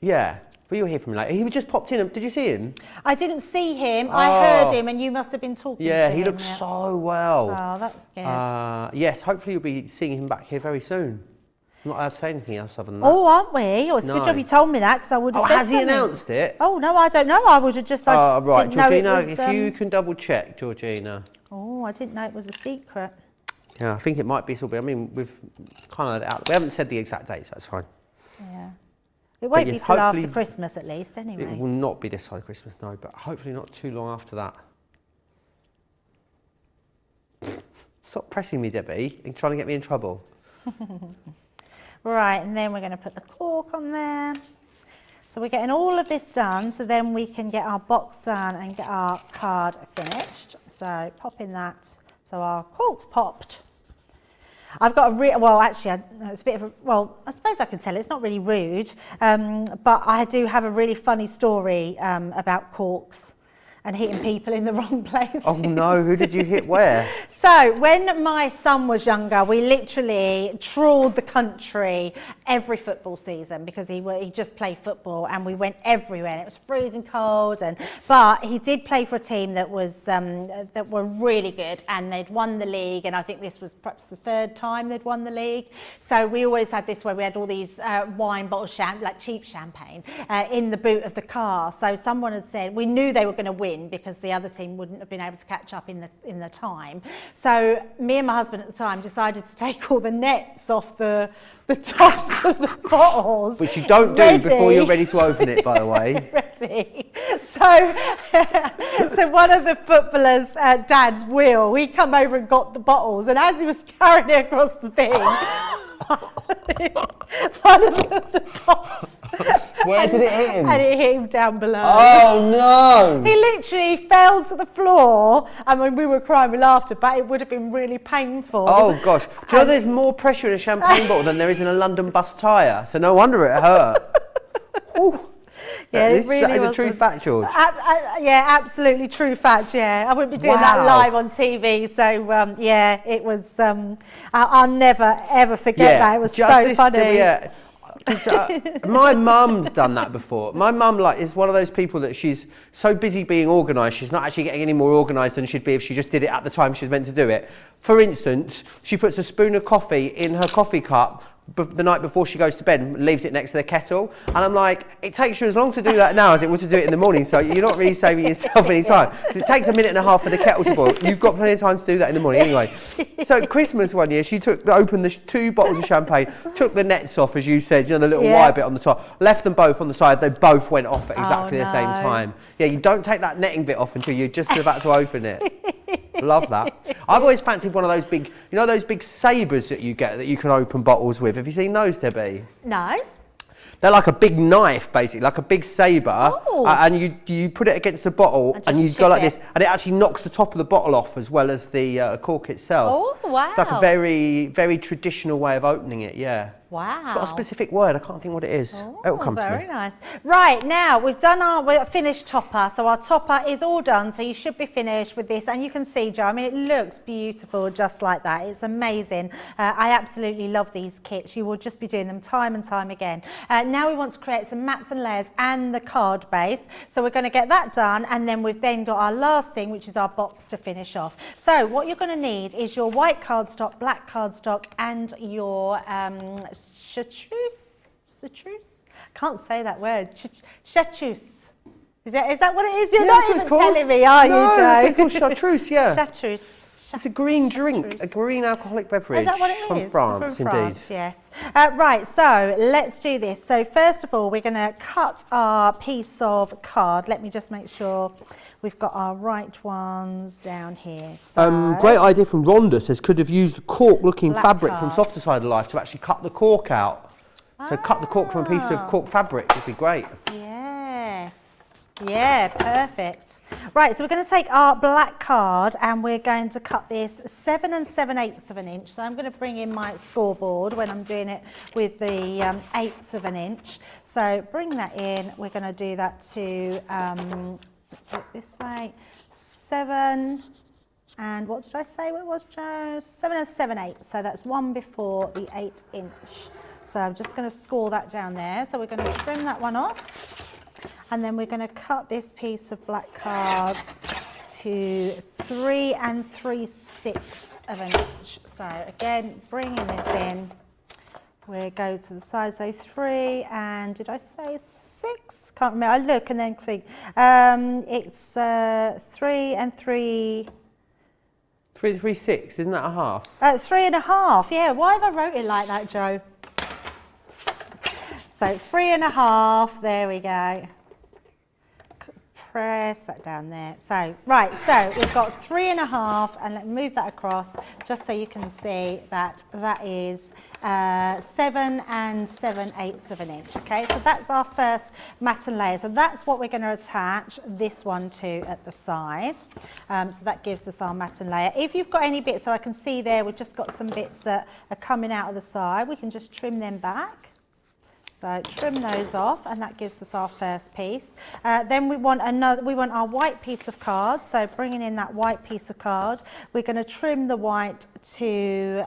A: Yeah, but you'll hear from him later. He just popped in. Did you see him?
B: I didn't see him. I heard him, and you must have been talking to him.
A: Yeah, he looks so well.
B: Oh, that's good.
A: Yes, hopefully you'll be seeing him back here very soon. I'm not allowed to say anything else other than that.
B: Oh, aren't we? Oh, it's a good job you told me that, because I would have said
A: has he
B: something.
A: announced it?
B: Oh, no, I don't know. I would have just,
A: Oh, right,
B: didn't know it
A: Georgina,
B: was,
A: if you can double check, Georgina.
B: Oh, I didn't know it was a secret.
A: Yeah, I think it might be sort of, I mean, we've kind of let it out. We haven't said the exact date, so that's fine.
B: Yeah. It won't
A: yes,
B: be till after
A: hopefully-
B: Christmas, at least, anyway.
A: It will not be this side of Christmas, no, but hopefully not too long after that. Stop pressing me, Debbie, and trying to get me in trouble.
B: Right, and then we're going to put the cork on there. So we're getting all of this done, so then we can get our box done and get our card finished. So pop in that. So our cork's popped. I've got it's a bit of a, well, I suppose I can tell it's not really rude, but I do have a really funny story about corks. and hitting people in the wrong place.
A: Oh no, who did you hit where?
B: So when my son was younger, we literally trawled the country every football season because he just played football, and we went everywhere. And it was freezing cold, but he did play for a team that was that were really good, and they'd won the league. And I think this was perhaps the 3rd time they'd won the league. So we always had this where we had all these wine bottles, like cheap champagne, in the boot of the car. So someone had said we knew they were going to win because the other team wouldn't have been able to catch up in the time. So me and my husband at the time decided to take all the nets off the tops of the bottles.
A: Which you don't do before you're ready to open it, by the way.
B: Ready. So one of the footballers' dads, Will, he come over and got the bottles, and as he was carrying it across the thing, one of the pots.
A: Where did it hit him?
B: And it hit him down below.
A: Oh no!
B: He literally fell to the floor. I mean, we were crying with laughter, but it would have been really painful.
A: Oh gosh. Do you know there's more pressure in a champagne bottle than there is in a London bus tyre? So no wonder it hurt.
B: Yeah, it really
A: that is
B: was
A: a true fact, George.
B: Yeah, absolutely true fact. Yeah, I wouldn't be doing that live on TV. So yeah, it was. I'll never ever forget that. It was so funny.
A: Yeah. My mum's done that before. My mum is one of those people that she's so busy being organised, she's not actually getting any more organised than she'd be if she just did it at the time she was meant to do it. For instance, she puts a spoon of coffee in her coffee cup the night before she goes to bed and leaves it next to the kettle, and I'm like, it takes you as long to do that now as it would to do it in the morning, so you're not really saving yourself any time. It takes a minute and a half for the kettle to boil. You've got plenty of time to do that in the morning anyway. So at Christmas one year, she opened the 2 bottles of champagne, took the nets off, as you said, the little wire bit on the top, left them both on the side. They both went off at exactly the same time. Yeah, you don't take that netting bit off until you're just about to open it. Love that. I've always fancied one of those big, those big sabres that you get that you can open bottles with. Have you seen those, Debbie?
B: No.
A: They're like a big knife, basically, like a big sabre, and you put it against the bottle, and you go like this, and it actually knocks the top of the bottle off as well as the cork itself.
B: Oh, wow.
A: It's like a very, very traditional way of opening it, yeah.
B: Wow.
A: It's got a specific word, I can't think what it is. It'll come to me.
B: Very nice. Right, now we've done our finished topper, so our topper is all done, so you should be finished with this, and you can see, Joe, I mean, it looks beautiful just like that. It's amazing. I absolutely love these kits. You will just be doing them time and time again. Now we want to create some mats and layers and the card base, so we're going to get that done, and then we've then got our last thing, which is our box to finish off. So what you're going to need is your white cardstock, black cardstock, and your chartreuse? Can't say that word. Chartreuse. Is that what it is? You're not even telling me, are you, Joe?
A: It's called chartreuse, yeah.
B: Chartreuse.
A: It's a green drink, a green alcoholic beverage.
B: Is that what it is?
A: From France,
B: From
A: indeed.
B: France, yes. Right, so let's do this. So first of all, we're going to cut our piece of card. Let me just make sure we've got our right ones down here. So
A: great idea from Rhonda, says could have used cork-looking
B: Black
A: fabric
B: card.
A: from Softer Side of Life to actually cut the cork out. So cut the cork from a piece of cork fabric would be great.
B: Yes. Yeah, perfect. Right, so we're going to take our black card and we're going to cut this 7 7/8 of an inch. So I'm going to bring in my scoreboard when I'm doing it with the 1/8 of an inch. So bring that in. We're going to do that to, do it this way, 7, and what did I say what it was, Joe? 7 7/8. So that's one before the 1/8 inch. So I'm just going to score that down there. So we're going to trim that one off. And then we're going to cut this piece of black card to 3 3/6 of an inch. So again, bringing this in, we'll go to the side. So 3 and did I say 6? Can't remember. I look and then think. It's 3 and 3.
A: 3 3/6, isn't that a half?
B: 3 1/2. Yeah. Why have I wrote it like that, Joe? So 3 1/2. There we go. Press that down there. So, right, so we've got 3 1/2, and let me move that across just so you can see that that is 7 7/8 of an inch. Okay, so that's our first mat and layer. So that's what we're going to attach this one to at the side. So that gives us our mat and layer. If you've got any bits, so I can see there, we've just got some bits that are coming out of the side, we can just trim them back. So trim those off, and that gives us our first piece. Then we want our white piece of card. So bringing in that white piece of card, we're going to trim the white to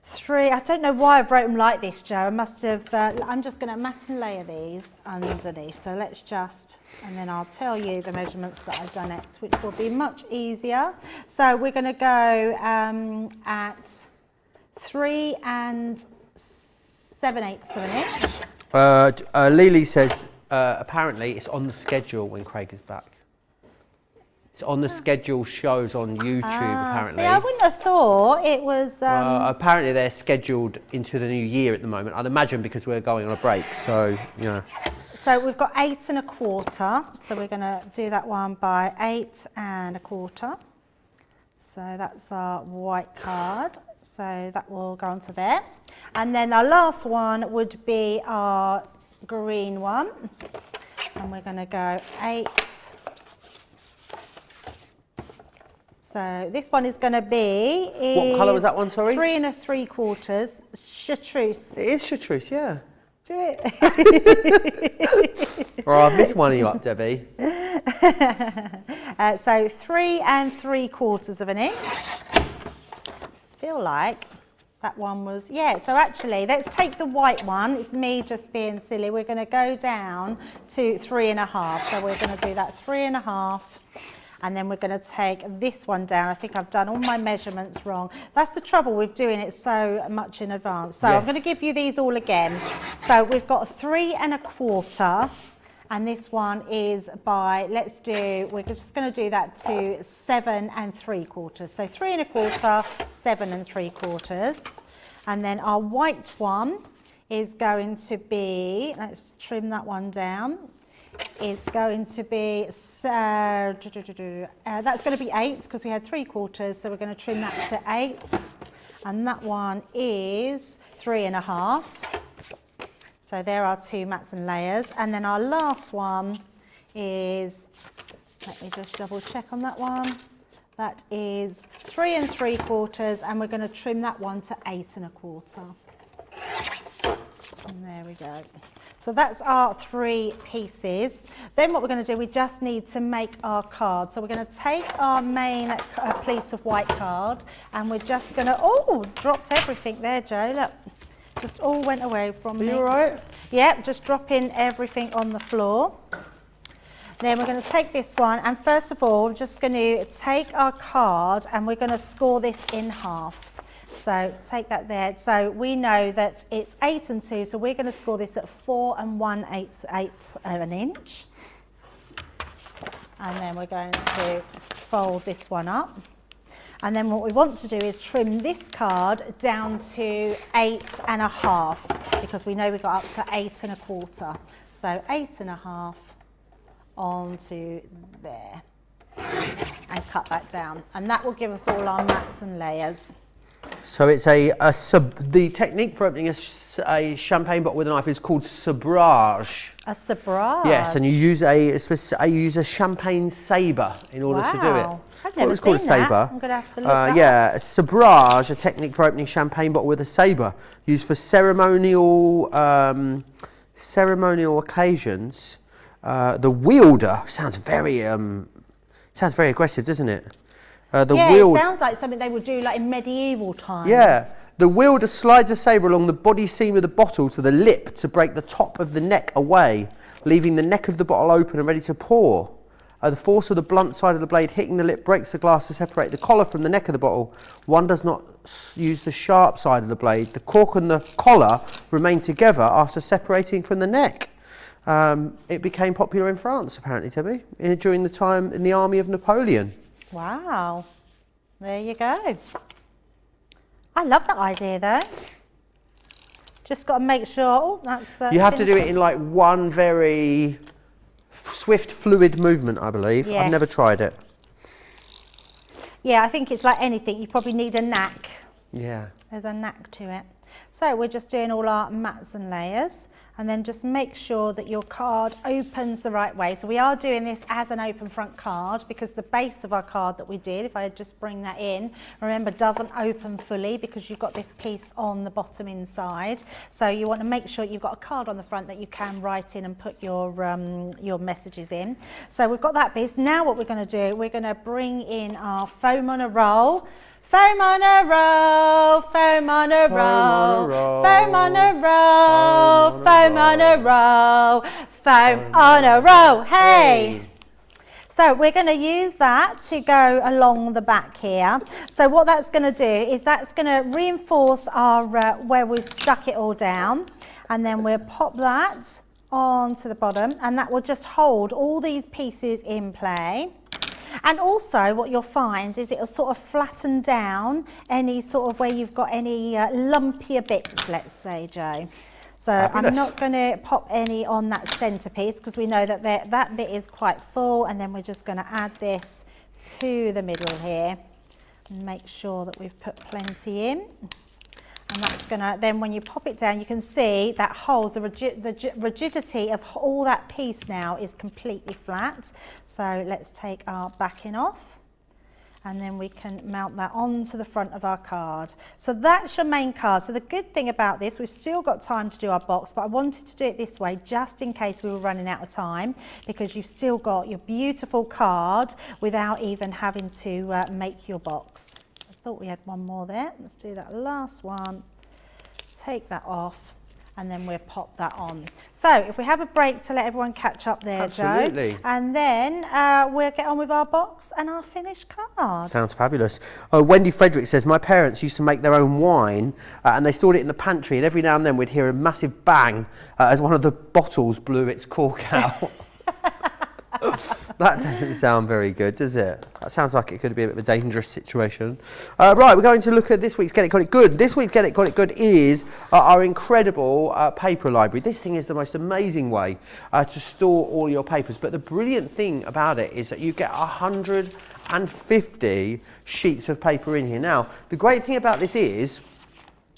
B: 3. I don't know why I've wrote them like this, Joe. I must have. I'm just going to mat and layer these underneath. So let's just, and then I'll tell you the measurements that I've done it, which will be much easier. So we're going to go at 3 7/8 of an inch.
A: Lily says apparently it's on the schedule when Craig is back. It's on the schedule shows on YouTube apparently.
B: See, I wouldn't have thought it was.
A: Apparently they're scheduled into the new year at the moment. I'd imagine because we're going on a break. So yeah.
B: So we've got 8 1/4. So we're going to do that one by 8 1/4. So that's our white card. So that will go onto there. And then our last one would be our green one. And we're going to go 8. So this one is going to be...
A: What colour was that one, sorry?
B: 3 3/4 chartreuse.
A: It is chartreuse, yeah.
B: Do it.
A: Or I've missed one of you up, Debbie.
B: So 3 3/4 of an inch. Feel like that one was, yeah, so actually let's take the white one. It's me just being silly. We're going to go down to 3 1/2. So we're going to do that 3 1/2, and then we're going to take this one down. I think I've done all my measurements wrong. That's the trouble with doing it so much in advance. So I'm going to give you these all again. So we've got 3 1/4. And this one is by, we're just going to do that to 7 3/4. So 3 1/4, 7 3/4. And then our white one is going to be, let's trim that one down, is going to be, that's going to be 8 because we had 3/4. So we're going to trim that to 8. And that one is 3 1/2. So there are 2 mats and layers. And then our last one is, let me just double check on that one. That is 3 3/4, and we're going to trim that one to 8 1/4. And there we go. So that's our 3 pieces. Then what we're going to do, we just need to make our card. So we're going to take our main piece of white card, and we're just going to, oh, dropped everything there, Joe, look. Just all went away from me.
A: Are you all right?
B: Yep, just dropping everything on the floor. Then we're going to take this one, and first of all, we're just going to take our card and we're going to score this in half. So take that there. So we know that it's 8 2, so we're going to score this at 4 1/8 of an inch. And then we're going to fold this one up. And then what we want to do is trim this card down to 8 1/2 because we know we got up to 8 1/4. So 8 1/2 onto there and cut that down. And that will give us all our mats and layers.
A: So it's the technique for opening a champagne bottle with a knife is called sabrage.
B: A sabrage?
A: Yes, and you use a champagne sabre in order to do it.
B: I've never seen that. I'm going to have to look that up.
A: Yeah, sabrage, a technique for opening champagne bottle with a sabre, used for ceremonial occasions. The wielder sounds very aggressive, doesn't it?
B: It sounds like something they would do like in medieval times.
A: Yeah, the wielder slides a sabre along the body seam of the bottle to the lip to break the top of the neck away, leaving the neck of the bottle open and ready to pour. The force of the blunt side of the blade hitting the lip breaks the glass to separate the collar from the neck of the bottle. One does not use the sharp side of the blade. The cork and the collar remain together after separating from the neck. It became popular in France, apparently, Debbie, during the time in the army of Napoleon.
B: Wow, there you go. I love that idea though. Just got to make sure, that's...
A: you have to do it in like one very swift, fluid movement, I believe.
B: Yes.
A: I've never tried it.
B: Yeah, I think it's like anything, you probably need a knack.
A: Yeah.
B: There's a knack to it. So we're just doing all our mats and layers, and then just make sure that your card opens the right way. So we are doing this as an open front card because the base of our card that we did, if I just bring that in, remember doesn't open fully because you've got this piece on the bottom inside. So you want to make sure you've got a card on the front that you can write in and put your messages in. So we've got that piece. Now what we're going to do, we're going to bring in our foam on a roll. Foam on a roll, foam on a roll, foam on a roll, foam on a roll, foam on a roll, hey! So we're going to use that to go along the back here. So what that's going to do is that's going to reinforce our where we've stuck it all down, and then we'll pop that onto the bottom, and that will just hold all these pieces in play. And also what you'll find is it'll sort of flatten down any sort of where you've got any lumpier bits, let's say, Joe. So fabulous. I'm not going to pop any on that centerpiece because we know that that bit is quite full, and then we're just going to add this to the middle here and make sure that we've put plenty in. And that's going to, then when you pop it down, you can see that holds the rigidity of all that piece now is completely flat. So let's take our backing off, and then we can mount that onto the front of our card. So that's your main card. So the good thing about this, we've still got time to do our box, but I wanted to do it this way just in case we were running out of time, because you've still got your beautiful card without even having to make your box. Thought we had one more there. Let's do that last one. Take that off, and then we'll pop that on. So if we have a break to let everyone catch up there,
A: absolutely.
B: Joe, and then we'll get on with our box and our finished card.
A: Sounds fabulous. Wendy Frederick says, my parents used to make their own wine and they stored it in the pantry, and every now and then we'd hear a massive bang as one of the bottles blew its cork out. That doesn't sound very good, does it? That sounds like it could be a bit of a dangerous situation. Right, we're going to look at this week's Get It, Got It Good. This week's Get It, Got It Good is our incredible paper library. This thing is the most amazing way to store all your papers. But the brilliant thing about it is that you get 150 sheets of paper in here. Now, the great thing about this is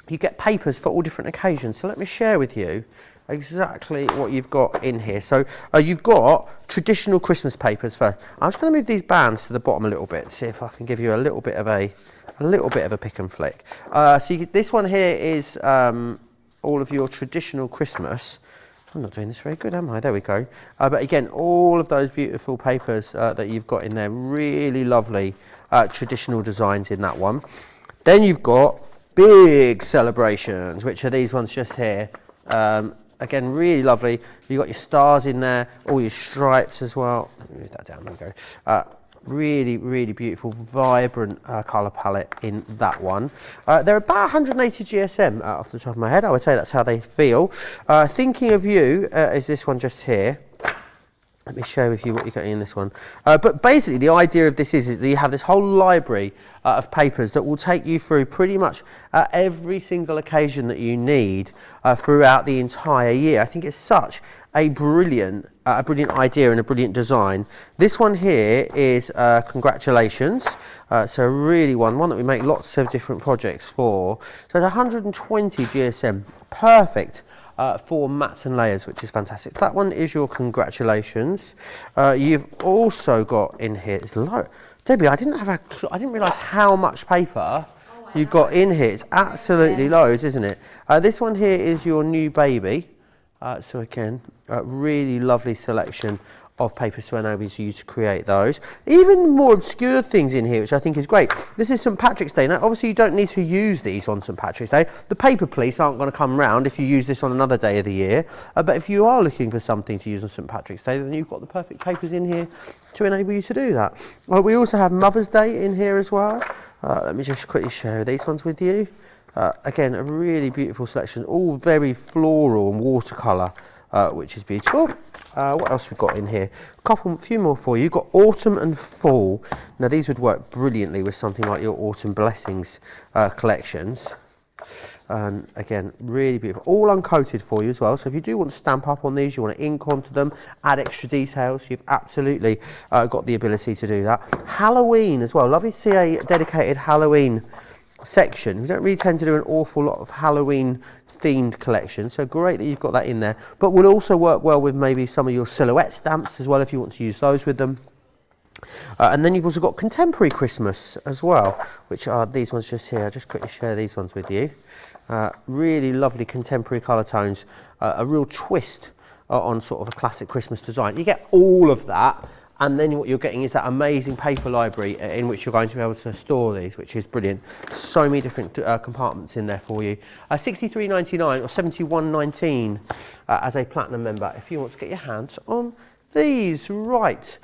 A: you get papers for all different occasions. So let me share with you exactly what you've got in here. So you've got traditional Christmas papers first. I'm just going to move these bands to the bottom a little bit, see if I can give you a little bit of a pick and flick. So this one here is all of your traditional Christmas. I'm not doing this very good, am I? There we go. But again, all of those beautiful papers that you've got in there, really lovely traditional designs in that one. Then you've got big celebrations, which are these ones just here. Again, really lovely. You've got your stars in there, all your stripes as well. Let me move that down, there we go. Really, really beautiful, vibrant colour palette in that one. They're about 180 GSM off the top of my head. I would say that's how they feel. Thinking of You is this one just here. Let me share with you what you're getting in this one. But basically the idea of this is that you have this whole library of papers that will take you through pretty much every single occasion that you need throughout the entire year. I think it's such a brilliant idea and a brilliant design. This one here is Congratulations. So really one that we make lots of different projects for. So it's 120 GSM, perfect. For mats and layers, which is fantastic. That one is your Congratulations. You've also got in here, it's Debbie, I didn't realise how much paper you've got in here. It's absolutely loads, isn't it? This one here is your New Baby. So again, a really lovely selection of papers to enable you to create those. Even more obscure things in here, which I think is great. This is St Patrick's Day. Now, obviously, you don't need to use these on St Patrick's Day. The paper police aren't going to come round if you use this on another day of the year. But if you are looking for something to use on St Patrick's Day, then you've got the perfect papers in here to enable you to do that. We also have Mother's Day in here as well. Let me just quickly share these ones with you. Again, a really beautiful selection, all very floral and watercolour. Which is beautiful. What else we've got in here? A few more for you. You've got Autumn and Fall. Now these would work brilliantly with something like your Autumn Blessings collections. And again, really beautiful. All uncoated for you as well. So if you do want to stamp up on these, you want to ink onto them, add extra details, you've absolutely got the ability to do that. Halloween as well. Lovely to see a dedicated Halloween section. We don't really tend to do an awful lot of Halloween themed collection, so great that you've got that in there, but will also work well with maybe some of your silhouette stamps as well if you want to use those with them. And then you've also got contemporary Christmas as well, which are these ones just here. I'll just quickly share these ones with you. Really lovely contemporary colour tones, a real twist on sort of a classic Christmas design. You get all of that, and then what you're getting is that amazing paper library in which you're going to be able to store these, which is brilliant. So many different compartments in there for you. $63.99 or $71.19 as a platinum member if you want to get your hands on these. Right,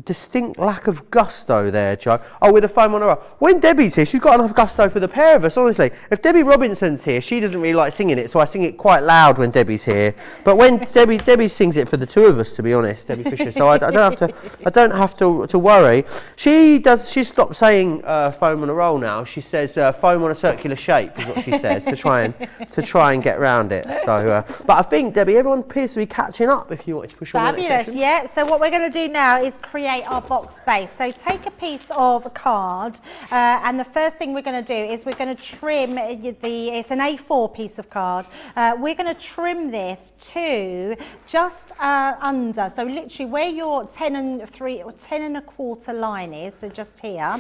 A: distinct lack of gusto there, Joe. Oh, with a foam on her. When Debbie's here, she's got enough gusto for the pair of us, honestly. If Debbie Robinson's here, she doesn't really like singing it, so I sing it quite loud when Debbie's here. But when Debbie sings it for the two of us, to be honest, Debbie Fisher. So I don't have to worry. She's stopped saying foam on a roll now. She says foam on a circular shape is what she says to try and get around it. So, but I think, Debbie, everyone appears to be catching up if you want to push on.
B: Fabulous, yeah. So what we're going to do now is create our box base. So take a piece of card, and the first thing we're going to do is we're going to trim it's an A4 piece of card. We're going to trim this to just under, so literally where your 10 and 1/4 line is, so just here,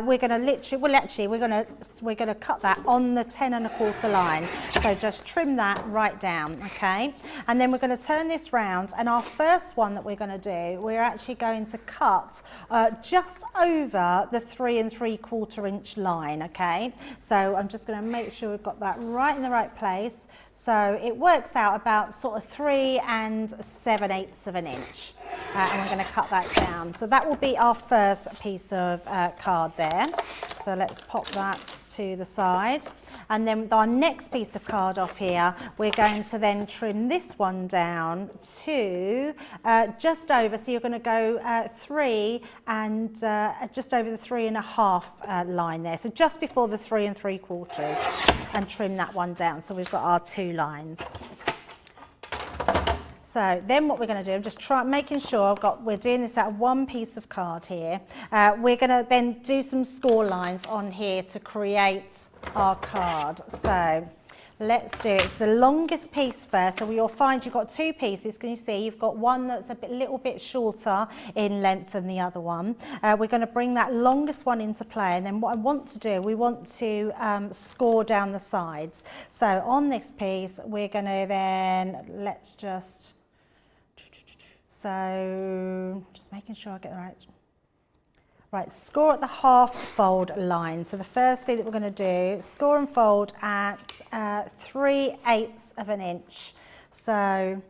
B: we're going to literally, we're going to cut that on the 10 1/4 line. So just trim that right down, okay? And then we're going to turn this round, and our first one that we're going to do, we're actually going to cut just over the 3 3/4 inch line, okay? So I'm just going to make sure we've got that right in the right place. So it works out about sort of 3 7/8 of an inch. And we're going to cut that down. So that will be our first piece of card there. So let's pop that to the side. And then our next piece of card off here, we're going to then trim this one down to just over, so you're going to go 3 and just over the 3 1/2 line there. So just before the 3 3/4, and trim that one down. So we've got our 2 lines. So then what we're going to do, I'm just making sure we're doing this out of one piece of card here. We're going to then do some score lines on here to create our card. So let's do it. It's the longest piece first. So you'll find you've got 2 pieces. Can you see? You've got one that's a little bit shorter in length than the other one. We're going to bring that longest one into play. And then what I want to do, we want to score down the sides. So on this piece, we're going to then, so just making sure I get the right, score at the half fold line. So the first thing that we're going to do, score and fold at 3/8 of an inch. So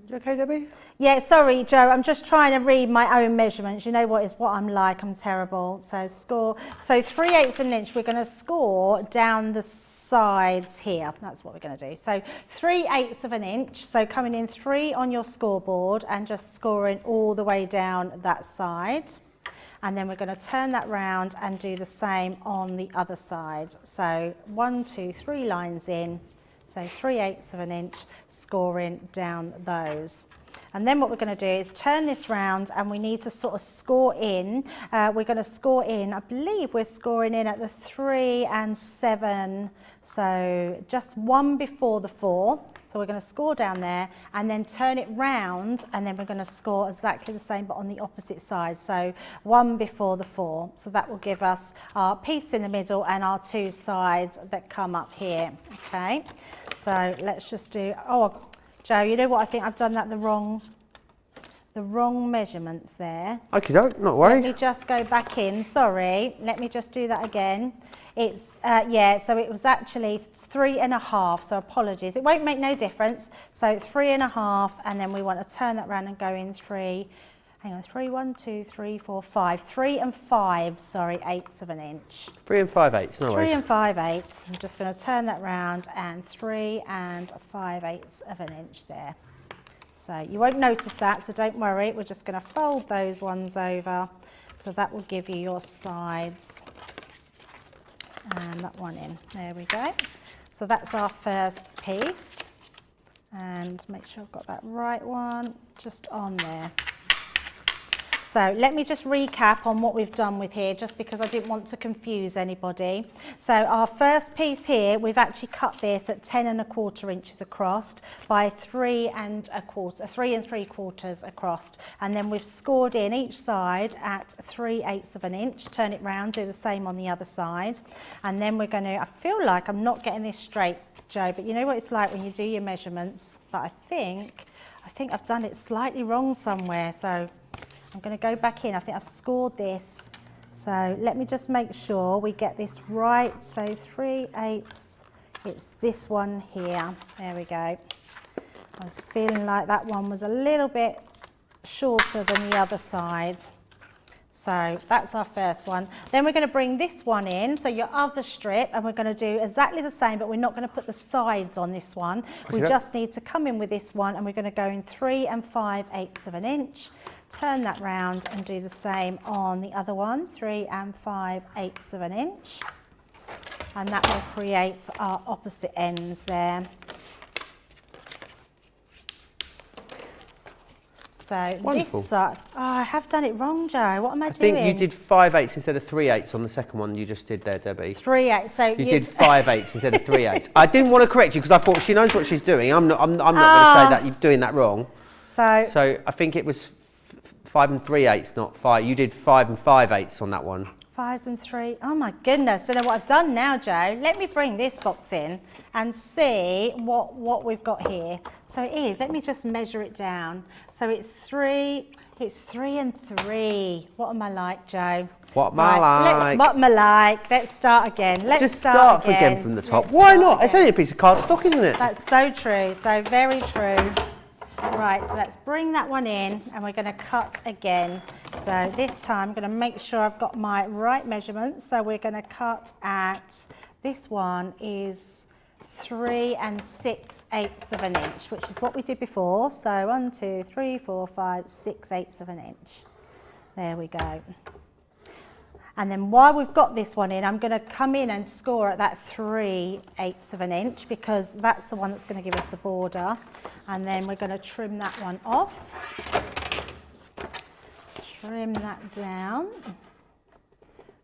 A: You okay, Debbie?
B: yeah, sorry, Joe, I'm just trying to read my own measurements. You know what I'm like, I'm terrible. So score, so 3/8 of an inch, we're going to score down the sides here. That's what we're going to do. So 3/8 of an inch, so coming in 3 on your scoreboard and just scoring all the way down that side. And then we're going to turn that round and do the same on the other side. So 1, 2, 3 lines in. So 3/8 of an inch, scoring down those. And then what we're going to do is turn this round, and we need to sort of score in. We're going to score in, I believe we're scoring in at the 3 and 7, so just one before the 4. So we're going to score down there and then turn it round, and then we're going to score exactly the same but on the opposite side. So 1 before the 4. So that will give us our piece in the middle and our 2 sides that come up here. Okay, so let's just do, oh, Joe, you know what, I think I've done that the wrong measurements there.
A: Okay, not worried.
B: Let me just go back in, sorry. Let me just do that again. It's, yeah, so it was actually 3 1/2, so apologies. It won't make no difference. So 3 1/2, and then we want to turn that round and go in 3, hang on, 3, 1, 2, 3, 4, 5. 3 and 5, sorry, 8 of an inch.
A: 3 and 5/8, no worries.
B: 3 and 5/8. I'm just going to turn that round, and 3 and 5/8 of an inch there. So you won't notice that, so don't worry. We're just going to fold those ones over. So that will give you your sides. And that one in. There we go. So that's our first piece. And make sure I've got that right one just on there. So let me just recap on what we've done with here, just because I didn't want to confuse anybody. So our first piece here, we've actually cut this at 10¼ inches across by 3¾ across, and then we've scored in each side at 3/8 inch. Turn it round, do the same on the other side, and then we're going to, I feel like I'm not getting this straight, Joe, but you know what it's like when you do your measurements, but I think I've done it slightly wrong somewhere, so I'm going to go back in. I think I've scored this, so let me just make sure we get this right. So 3/8, it's this one here. There we go. I was feeling like that one was a little bit shorter than the other side. So that's our first one. Then we're going to bring this one in, so your other strip, and we're going to do exactly the same, but we're not going to put the sides on this one. We just need to come in with this one, and we're going to go in 3 5/8 inch. Turn that round and do the same on the other one, 3 5/8 inch. And that will create our opposite ends there. So
A: Wonderful.
B: this side, oh, I have done it wrong, Joe. What am I
A: I
B: doing?
A: think you did 5/8 instead of 3/8 on the second one you just did there, Debbie.
B: 3/8. So
A: You did 5/8 instead of 3/8. I didn't want to correct you because I thought she knows what she's doing. I'm not going to say that you're doing that wrong. So I think it was 5 3/8, not 5. You did 5 5/8 on that one.
B: 5 and 3. Oh my goodness! I don't know what I've done now, Joe. Let me bring this box in and see what we've got here. So it is. Let me just measure it down. So it's 3. It's 3 and 3. What am I like, Joe?
A: What am I like?
B: What am I like? Let's start again. Let's
A: Just start again from the top. Why not? It's only a piece of cardstock, isn't it?
B: That's so true. So very true. Right, so let's bring that one in, and we're going to cut again. So this time I'm going to make sure I've got my right measurements. So we're going to cut at, this one is 3 6/8 inch, which is what we did before. So 1, 2, 3, 4, 5, 6/8 inch. There we go. And then while we've got this one in, I'm going to come in and score at that 3/8 inch, because that's the one that's going to give us the border. And then we're going to trim that one off. Trim that down.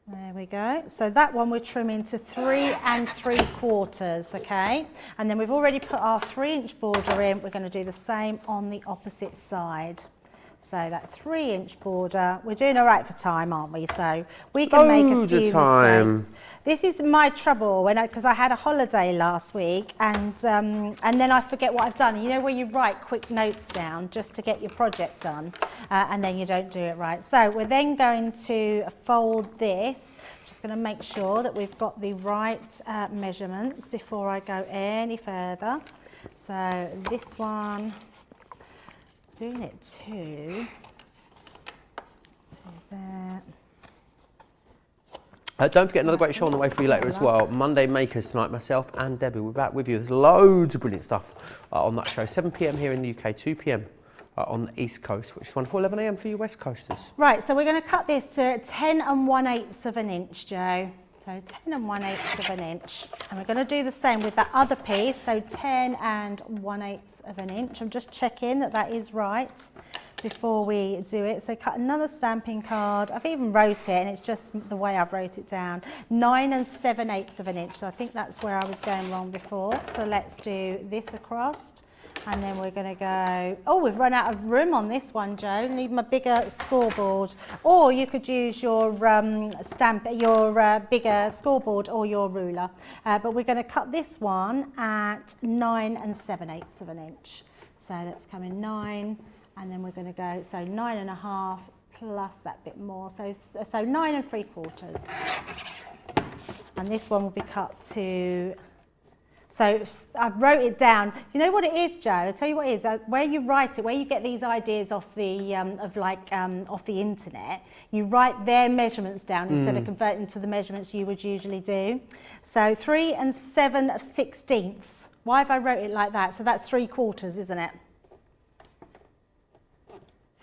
B: There we go. So that one we're trimming to 3 3/4, okay? And then we've already put our 3-inch border in. We're going to do the same on the opposite side. So that 3-inch border, we're doing all right for time, aren't we? So we can make a few mistakes. This is my trouble because I had a holiday last week, and then I forget what I've done. You know where you write quick notes down just to get your project done, and then you don't do it right. So we're then going to fold this. Just going to make sure that we've got the right measurements before I go any further. So this one, doing it to there.
A: Don't forget another great show on the way for you later as well. Monday Makers tonight, myself and Debbie. We're back with you. There's loads of brilliant stuff on that show. 7 p.m. here in the UK, 2 p.m. On the East Coast, which is wonderful. 11 a.m. for you West Coasters.
B: Right, so we're going to cut this to 10 1/8 inch, Joe. So 10 1/8 inch. And we're going to do the same with that other piece. So 10 1/8 inch. I'm just checking that that is right before we do it. So cut another stamping card. I've even wrote it, and it's just the way I've wrote it down. 9 7/8 inch. So I think that's where I was going wrong before. So let's do this across. And then we're going to go, oh, we've run out of room on this one, Joe. Need my bigger scoreboard. Or you could use your bigger scoreboard or your ruler. But we're going to cut this one at 9 7/8 inch. So that's coming 9, and then we're going to go, so 9 1/2 plus that bit more. So 9 3/4. And this one will be cut to, so I wrote it down. You know what it is, Joe? I'll tell you what it is. Where you write it, where you get these ideas off the off the internet, you write their measurements down instead of converting to the measurements you would usually do. So 3 7/16. Why have I wrote it like that? So that's 3/4, isn't it?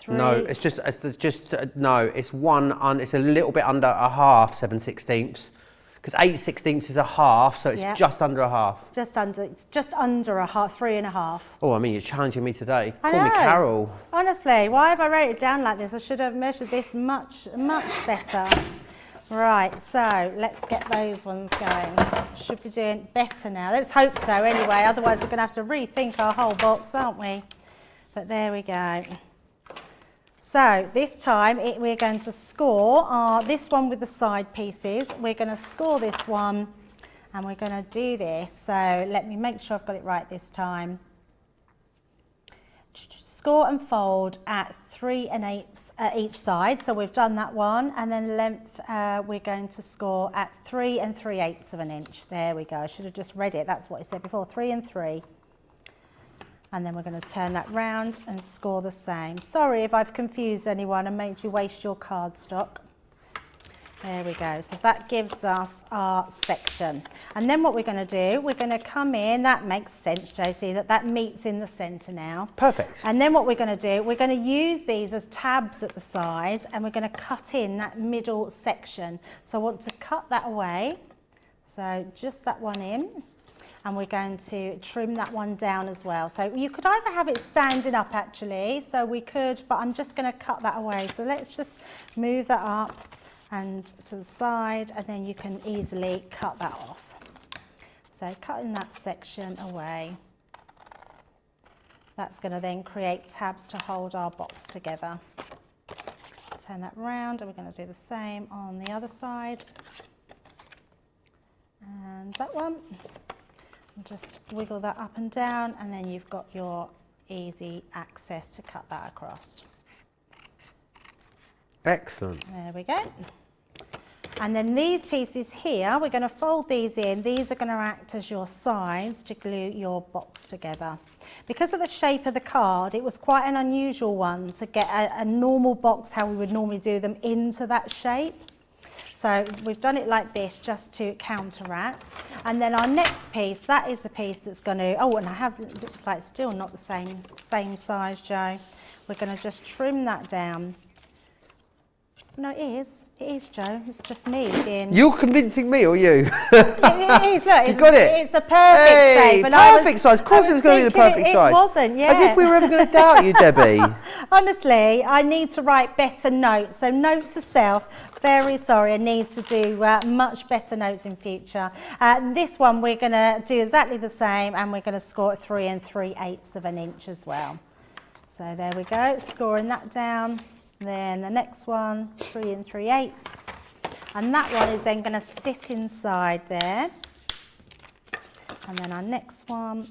A: No, it's just no. It's one. It's a little bit under a half 7/16. Because 8/16 is a half, so it's just under a half.
B: It's just under a half, 3.5.
A: Oh, I mean, you're challenging me today.
B: I
A: Call me
B: know.
A: Carol.
B: Honestly, why have I wrote it down like this? I should have measured this much better. Right, so let's get those ones going. Should be doing better now. Let's hope so anyway, otherwise we're going to have to rethink our whole box, aren't we? But there we go. So this time we're going to score this one with the side pieces. We're going to score this one and we're going to do this. So let me make sure I've got it right this time. Score and fold at 3 1/8 each side. So we've done that one, and then length we're going to score at 3 3/8 of an inch. There we go. I should have just read it. That's what it said before, 3 and 3. And then we're going to turn that round and score the same. Sorry if I've confused anyone and made you waste your cardstock. There we go. So that gives us our section. And then what we're going to do, we're going to come in. That makes sense, Josie, that meets in the centre now.
A: Perfect.
B: And then what we're going to do, we're going to use these as tabs at the side, and we're going to cut in that middle section. So I want to cut that away. So just that one in. And we're going to trim that one down as well. So you could either have it standing up actually, so we could, but I'm just going to cut that away. So let's just move that up and to the side, and then you can easily cut that off. So cutting that section away. That's going to then create tabs to hold our box together. Turn that round, and we're going to do the same on the other side. And that one. Just wiggle that up and down, and then you've got your easy access to cut that across.
A: Excellent.
B: There we go. And then these pieces here, we're going to fold these in. These are going to act as your sides to glue your box together. Because of the shape of the card, it was quite an unusual one to get a normal box, how we would normally do them, into that shape. So we've done it like this just to counteract. And then our next piece, that is the piece that's going to, oh, and it looks like still not the same size, Joe. We're going to just trim that down. No, it is, Joe. It's just me being...
A: You're convincing me, or you?
B: It is, look.
A: You got it.
B: It's the perfect shape. And
A: perfect size. Of course it was going to be the perfect size.
B: It wasn't, yeah.
A: As if we were ever going to doubt you, Debbie.
B: Honestly, I need to write better notes. So note to self, very sorry, I need to do much better notes in future. This one we're going to do exactly the same, and we're going to score at 3 3/8 of an inch as well. So there we go, scoring that down. Then the next one, 3 3/8. And that one is then going to sit inside there. And then our next one.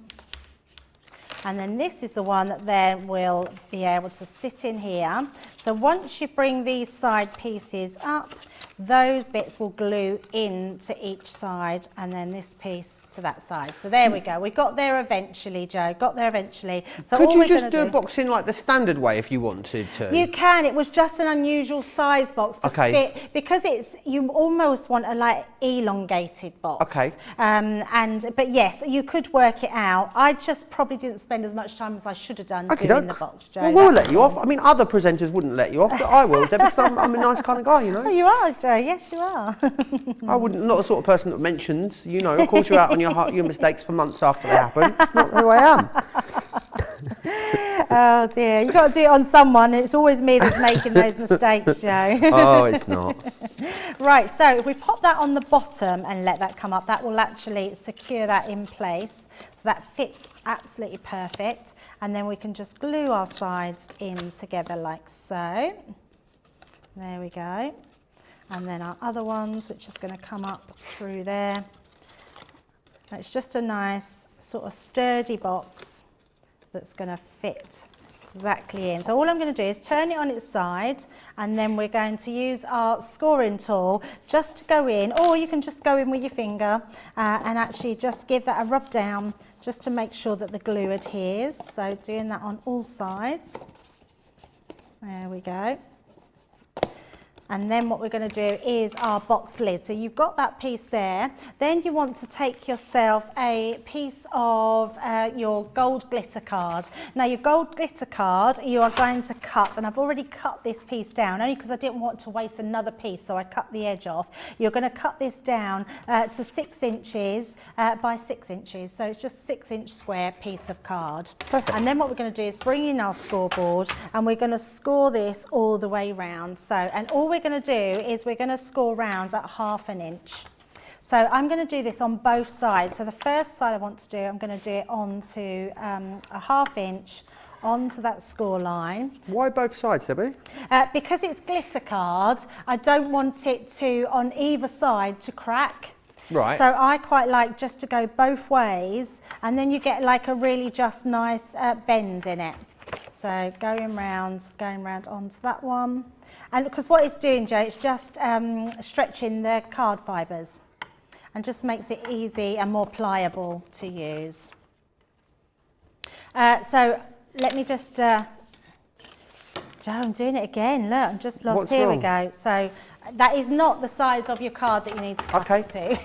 B: And then this is the one that then will be able to sit in here. So once you bring these side pieces up, those bits will glue into each side, and then this piece to that side. So there we go. We got there eventually, Joe. Got there eventually. So
A: could
B: all
A: you
B: we're
A: just
B: gonna
A: do a box in like the standard way if you wanted to?
B: You can. It was just an unusual size box to fit, because you almost want a like elongated box.
A: Okay.
B: But yes, you could work it out. I just probably didn't spend as much time as I should have done doing the box, Joe.
A: Well, we'll let you off. I mean, other presenters wouldn't let you off, but I will, Debbie, because I'm a nice kind of guy, you know.
B: Oh, you are, Joe. Yes, you are.
A: I wouldn't, not the sort of person that mentions, you know, calls you out on your mistakes for months after they happen. It's not who I am.
B: Oh dear, you've got to do it on someone. It's always me that's making those mistakes, Joe.
A: Oh, it's not.
B: Right, so if we pop that on the bottom and let that come up, that will actually secure that in place. So that fits absolutely perfect. And then we can just glue our sides in together like so. There we go. And then our other ones, which is going to come up through there. And it's just a nice sort of sturdy box that's going to fit exactly in. So all I'm going to do is turn it on its side, and then we're going to use our scoring tool just to go in, or you can just go in with your finger and actually just give that a rub down just to make sure that the glue adheres. So doing that on all sides. There we go. And then what we're going to do is our box lid. So you've got that piece there. Then you want to take yourself a piece of your gold glitter card. Now your gold glitter card you are going to cut, and I've already cut this piece down only because I didn't want to waste another piece, so I cut the edge off. You're going to cut this down to 6 inches by 6 inches. So it's just 6-inch square piece of card.
A: Perfect.
B: And then what we're going to do is bring in our scoreboard, and we're going to score this all the way round. So, and all we're going to do is we're going to score round at 1/2 inch. So I'm going to do this on both sides. So the first side I want to do, I'm going to do it onto a 1/2 inch onto that score line.
A: Why both sides, Debbie?
B: Because it's glitter card, I don't want it to, on either side, to crack.
A: Right.
B: So I quite like just to go both ways, and then you get like a really just nice bend in it. So going round onto that one. And because what it's doing, Joe, it's just stretching the card fibres and just makes it easy and more pliable to use. So let me just, Joe, I'm doing it again. Look, I'm just lost.
A: What's
B: Here
A: wrong?
B: we go. So that is not the size of your card that you need to cut it to.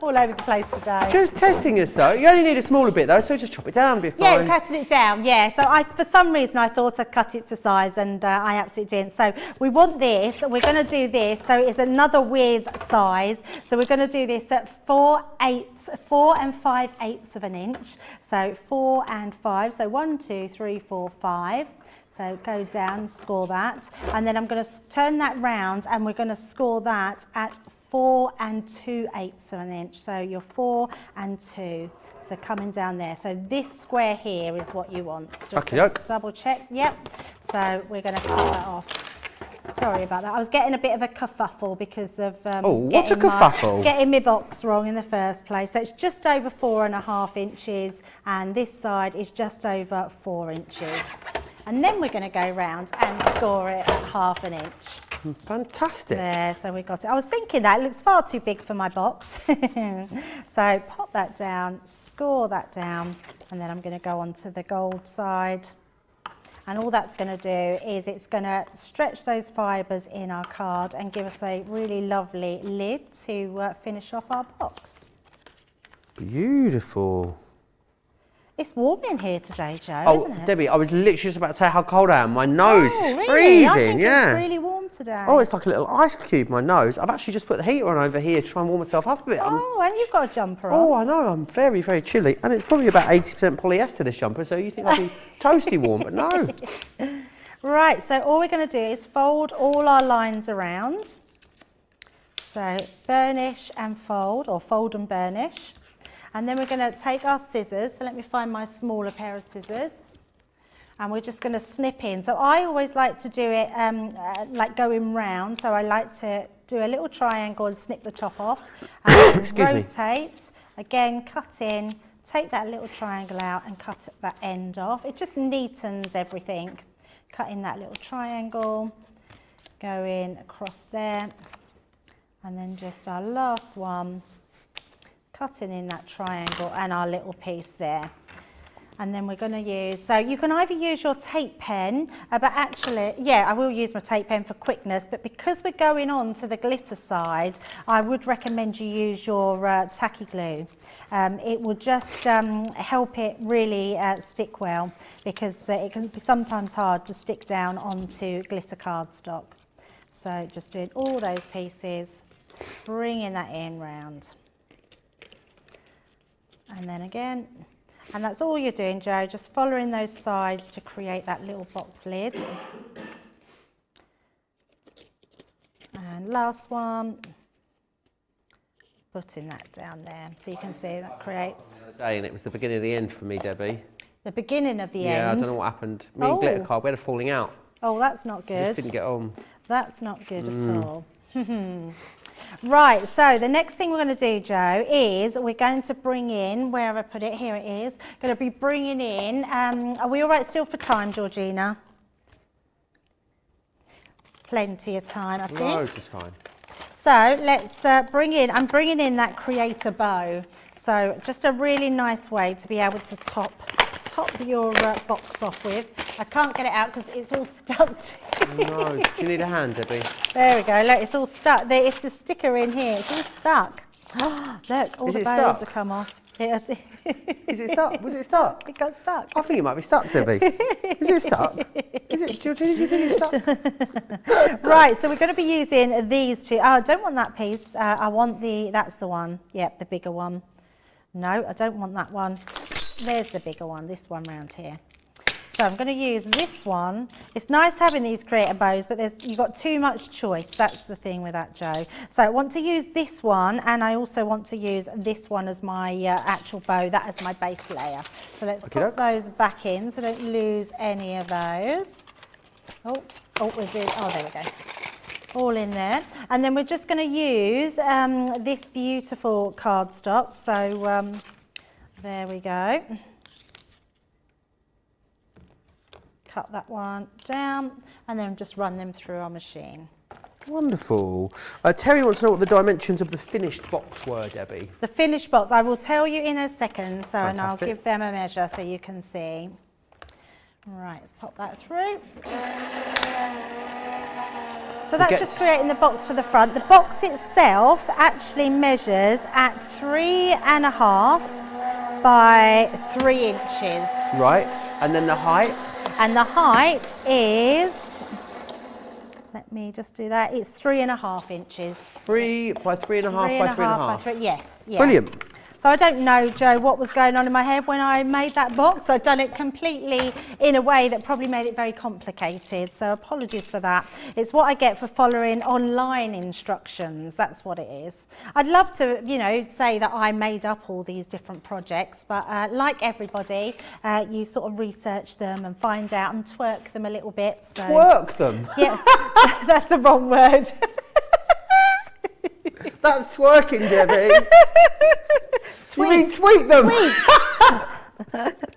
B: All over the place today.
A: Just testing us though. You only need a smaller bit though, so just chop it down, be fine.
B: Yeah, we cutted it down, yeah. So for some reason I thought I'd cut it to size, and I absolutely didn't. So we want this, we're going to do this, so it's another weird size. So we're going to do this at 4 and 5/8 of an inch. So 4 and 5, so 1, 2, 3, 4, 5. So go down, score that. And then I'm going to turn that round, and we're going to score that at 4 and 2/8 of an inch. So you're 4 and 2. So coming down there. So this square here is what you want. Just double check. Yep. So we're going to cut that off. Sorry about that. I was getting a bit of a kerfuffle because of getting my box wrong in the first place. So it's just over 4.5 inches, and this side is just over 4 inches. And then we're going to go round and score it at 1/2 inch.
A: Fantastic.
B: There, so we got it. I was thinking that it looks far too big for my box. So pop that down, score that down, and then I'm going to go on to the gold side. And all that's going to do is it's going to stretch those fibres in our card and give us a really lovely lid to finish off our box.
A: Beautiful.
B: It's warm in here today, Joe, isn't it?
A: Debbie, I was literally just about to say how cold I am. My nose is
B: really?
A: freezing.
B: I think
A: yeah.
B: it's really warm today.
A: Oh, it's like a little ice cube, my nose. I've actually just put the heater on over here to try and warm myself up a bit.
B: Oh, and you've got a jumper on.
A: Oh, I know. I'm very, very chilly. And it's probably about 80% polyester, this jumper, so you think I'll be toasty warm, but no.
B: Right, so all we're going to do is fold all our lines around. So burnish and fold, or fold and burnish. And then we're going to take our scissors, so let me find my smaller pair of scissors, and we're just going to snip in. So I always like to do it like going round, so I like to do a little triangle and snip the top off, and rotate, again cut in, take that little triangle out and cut that end off. It just neatens everything. Cut in that little triangle, go in across there, and then just our last one, cutting in that triangle and our little piece there. And then we're going to use, so you can either use your tape pen, but actually, yeah, I will use my tape pen for quickness, but because we're going on to the glitter side, I would recommend you use your tacky glue. It will just help it really stick well, because it can be sometimes hard to stick down onto glitter cardstock. So just doing all those pieces, bringing that in round. And then again, and that's all you're doing, Joe, just following those sides to create that little box lid. And last one, putting that down there, so you can see that creates...
A: And it was the beginning of the end for me, Debbie.
B: The beginning of the end?
A: Yeah, I don't know what happened. Me and glitter card, we had a falling out.
B: Oh, that's not good.
A: Just didn't get on.
B: That's not good at all. Right, so the next thing we're going to do, Joe, is we're going to bring in, where have I put it? Here it is. Going to be bringing in, are we all right still for time, Georgina? Plenty of time, I think.
A: Loads of time.
B: So let's bring in, I'm bringing in that creator bow. So just a really nice way to be able to top top your box off with. I can't get it out because it's all stuck.
A: No, do you need a hand, Debbie?
B: There we go, look, it's all stuck. It's a sticker in here, it's all stuck. Look, all
A: Is
B: the
A: it
B: bows
A: stuck?
B: have come off.
A: Is it stuck? Was it stuck?
B: It got stuck.
A: I think it might be stuck, Debbie. Is it stuck? Do you think it's stuck?
B: Right, so we're going to be using these two. Oh, I don't want that piece. I want that's the one. Yep, the bigger one. No, I don't want that one. There's the bigger one, this one round here. So I'm going to use this one. It's nice having these creator bows, but you've got too much choice. That's the thing with that, Joe. So I want to use this one, and I also want to use this one as my actual bow, that as my base layer. So let's put those back in so don't lose any of those. Oh, there we go. All in there. And then we're just going to use this beautiful cardstock. So there we go. Cut that one down and then just run them through our machine.
A: Wonderful. Terry wants to know what the dimensions of the finished box were, Debbie.
B: The finished box, I will tell you in a second, so and I'll
A: Fantastic.
B: give them a measure so you can see. Right, let's pop that through. So that's just creating the box for the front. The box itself actually measures at 3.5 by 3 inches.
A: Right, and then the height?
B: And the height is, let me just do that, it's 3.5 inches.
A: 3 by 3.5 by 3.5.
B: Yes, yeah.
A: Brilliant.
B: So I don't know, Joe, what was going on in my head when I made that box. I'd done it completely in a way that probably made it very complicated. So apologies for that. It's what I get for following online instructions. That's what it is. I'd love to, say that I made up all these different projects, but like everybody, you sort of research them and find out and twerk them a little bit. So.
A: Twerk them?
B: Yeah, that's the wrong word.
A: That's twerking, Debbie. You mean tweak them?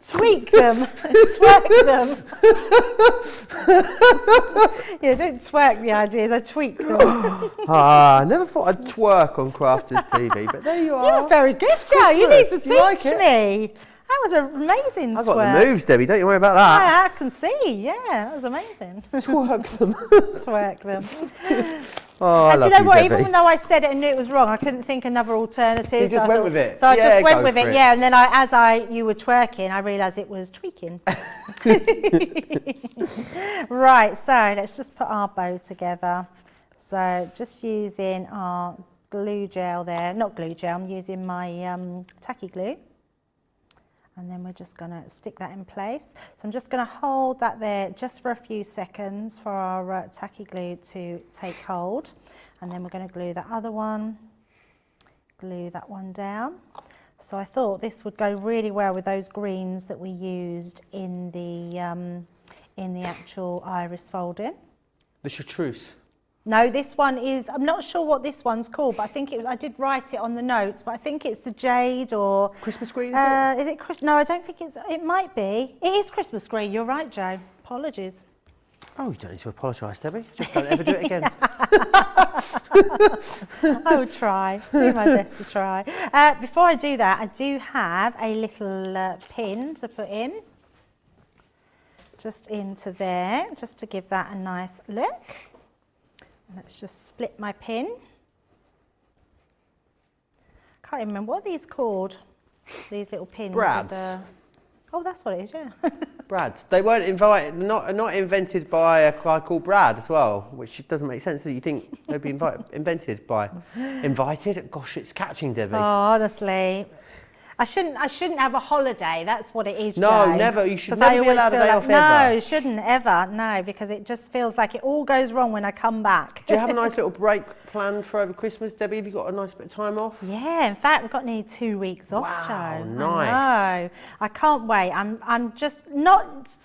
B: Tweak them, twerk them. Yeah, don't twerk the ideas, I tweak them.
A: I never thought I'd twerk on Crafters TV, but there you are.
B: You're very good, Joe. You need to teach
A: like it?
B: me. That was an amazing
A: I've
B: twerk.
A: got the moves, Debbie, don't you worry about that.
B: I can see, yeah, that was amazing.
A: Twerk them.
B: Twerk them.
A: Oh, I
B: And do
A: love
B: you know what,
A: Debbie.
B: even though I said it and knew it was wrong, I couldn't think another alternative.
A: You just went with it.
B: So I
A: Yeah,
B: just went
A: go
B: with
A: for
B: it,
A: it.
B: yeah. And then you were twerking, I realised it was tweaking. Right, so let's just put our bow together. So just using our glue gel there, not glue gel, I'm using my tacky glue. And then we're just going to stick that in place. So I'm just going to hold that there just for a few seconds for our tacky glue to take hold. And then we're going to glue the other one, glue that one down. So I thought this would go really well with those greens that we used in the actual iris folding.
A: The chartreuse.
B: No, this one is, I'm not sure what this one's called, but I think it was, I did write it on the notes, but I think it's the jade or...
A: Christmas green, is it?
B: Is it No, I don't think it might be. It is Christmas green, you're right, Joe. Apologies.
A: Oh, you don't need to apologise, Debbie. Just don't ever do it again.
B: I will try, do my best to try. Before I do that, I do have a little pin to put in. Just into there, just to give that a nice look. Let's just split my pin. Can't even remember, what are these called? These little pins.
A: Brads.
B: Oh, that's what it is, yeah.
A: Brad. They weren't not invented by a guy called Brad as well, which doesn't make sense. So you think they'd be invented by... Invited? Gosh, it's catching, Debbie.
B: Oh, honestly. I shouldn't have a holiday, that's what it is,
A: No,
B: Joe.
A: never. You should
B: 'Cause I
A: never be
B: always
A: allowed a
B: feel
A: day
B: like,
A: off ever.
B: No, shouldn't ever, no, because it just feels like it all goes wrong when I come back.
A: Do you have a nice little break planned for over Christmas, Debbie? Have you got a nice bit of time off?
B: Yeah, in fact, we've got nearly 2 weeks off,
A: Wow,
B: Joe.
A: nice.
B: I know. I can't wait. I'm just not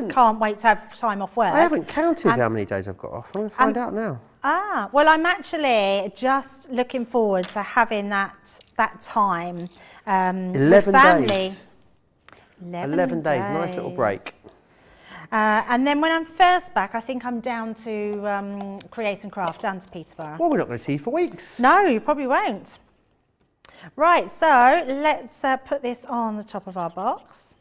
B: can't wait to have time off work.
A: I haven't counted how many days I've got off. I'm going to find out now.
B: Well, I'm actually just looking forward to having that time
A: 11
B: with family.
A: days. 11 days, nice little break.
B: And then when I'm first back, I think I'm down to Create and Craft, down to Peterborough.
A: Well, we're not going to see you for weeks.
B: No, you probably won't. Right, so let's put this on the top of our box.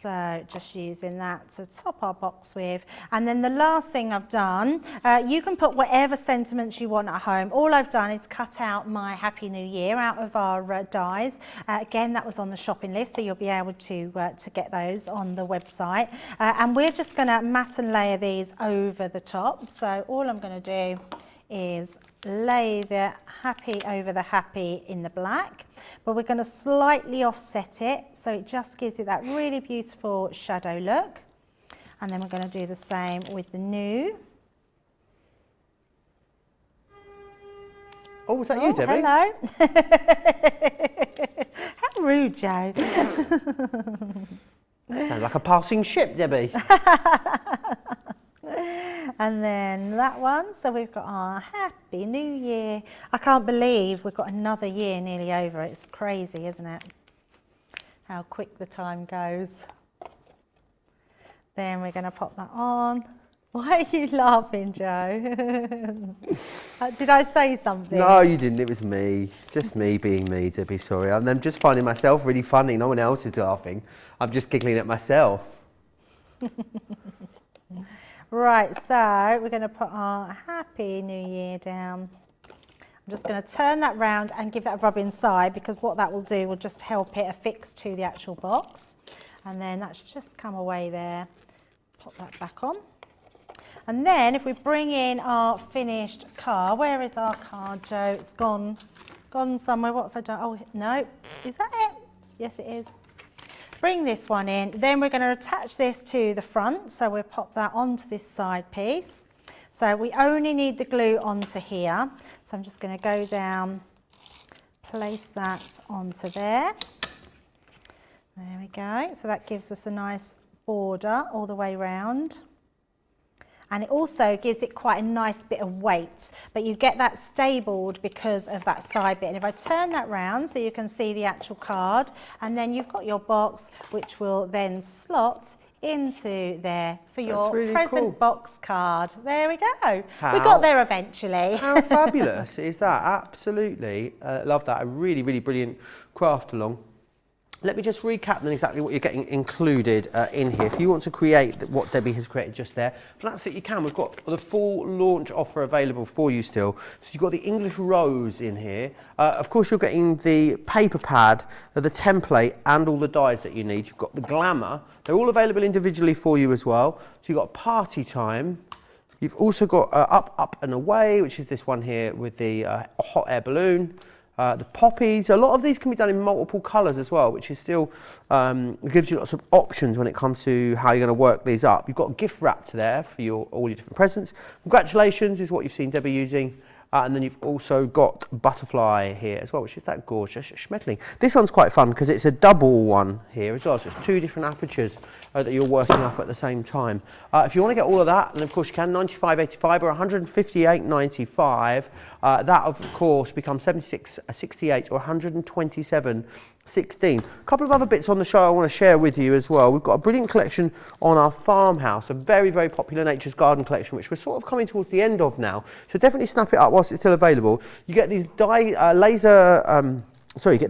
B: So just using that to top our box with. And then the last thing I've done, you can put whatever sentiments you want at home. All I've done is cut out my Happy New Year out of our dies. Again, that was on the shopping list, so you'll be able to get those on the website. And we're just going to mat and layer these over the top. So all I'm going to do is lay the happy over the happy in the black, but we're going to slightly offset it so it just gives it that really beautiful shadow look. And then we're going to do the same with the new.
A: Oh, was that you, Debbie?
B: Hello. How rude, Joe.
A: Sounds like a passing ship, Debbie.
B: And then that one, so we've got our Happy New Year. I can't believe we've got another year nearly over. It's crazy, isn't it? How quick the time goes. Then we're going to pop that on. Why are you laughing, Joe? Did I say something?
A: No, you didn't. It was me. Just me being me, Debbie. Sorry. I'm just finding myself really funny. No one else is laughing. I'm just giggling at myself.
B: Right, so we're going to put our Happy New Year down. I'm just going to turn that round and give that a rub inside, because what that will do will just help it affix to the actual box. And then that's just come away there. Pop that back on. And then if we bring in our finished card, where is our card, Joe? It's gone somewhere. What have I done? Oh, no. Is that it? Yes, it is. Bring this one in. Then we're going to attach this to the front. So we'll pop that onto this side piece. So we only need the glue onto here. So I'm just going to go down, place that onto there. There we go. So that gives us a nice border all the way round. And it also gives it quite a nice bit of weight, but you get that stabled because of that side bit. And if I turn that round so you can see the actual card, and then you've got your box, which will then slot into there for your
A: really
B: present
A: cool.
B: box card. There we go. We got there eventually.
A: How fabulous is that? Absolutely. Love that. A really, really brilliant craft along. Let me just recap then exactly what you're getting included in here. If you want to create what Debbie has created just there, that's it, you can. We've got the full launch offer available for you still. So you've got the English rose in here. Of course, you're getting the paper pad, the template, and all the dies that you need. You've got the glamour. They're all available individually for you as well. So you've got party time. You've also got up, up and away, which is this one here with the hot air balloon. The poppies, a lot of these can be done in multiple colours as well, which is still gives you lots of options when it comes to how you're going to work these up. You've got gift wrapped there for all your different presents. Congratulations is what you've seen Debbie using. And then you've also got butterfly here as well, which is that gorgeous Schmetterling. This one's quite fun because it's a double one here as well. So it's two different apertures that you're working up at the same time. If you want to get all of that, then of course you can, $95.85 or $158.95. That of course becomes $76.68 or $127.16. A couple of other bits on the show I want to share with you as well. We've got a brilliant collection on our farmhouse, a very, very popular Nature's Garden collection, which we're sort of coming towards the end of now. So definitely snap it up whilst it's still available. You get these you get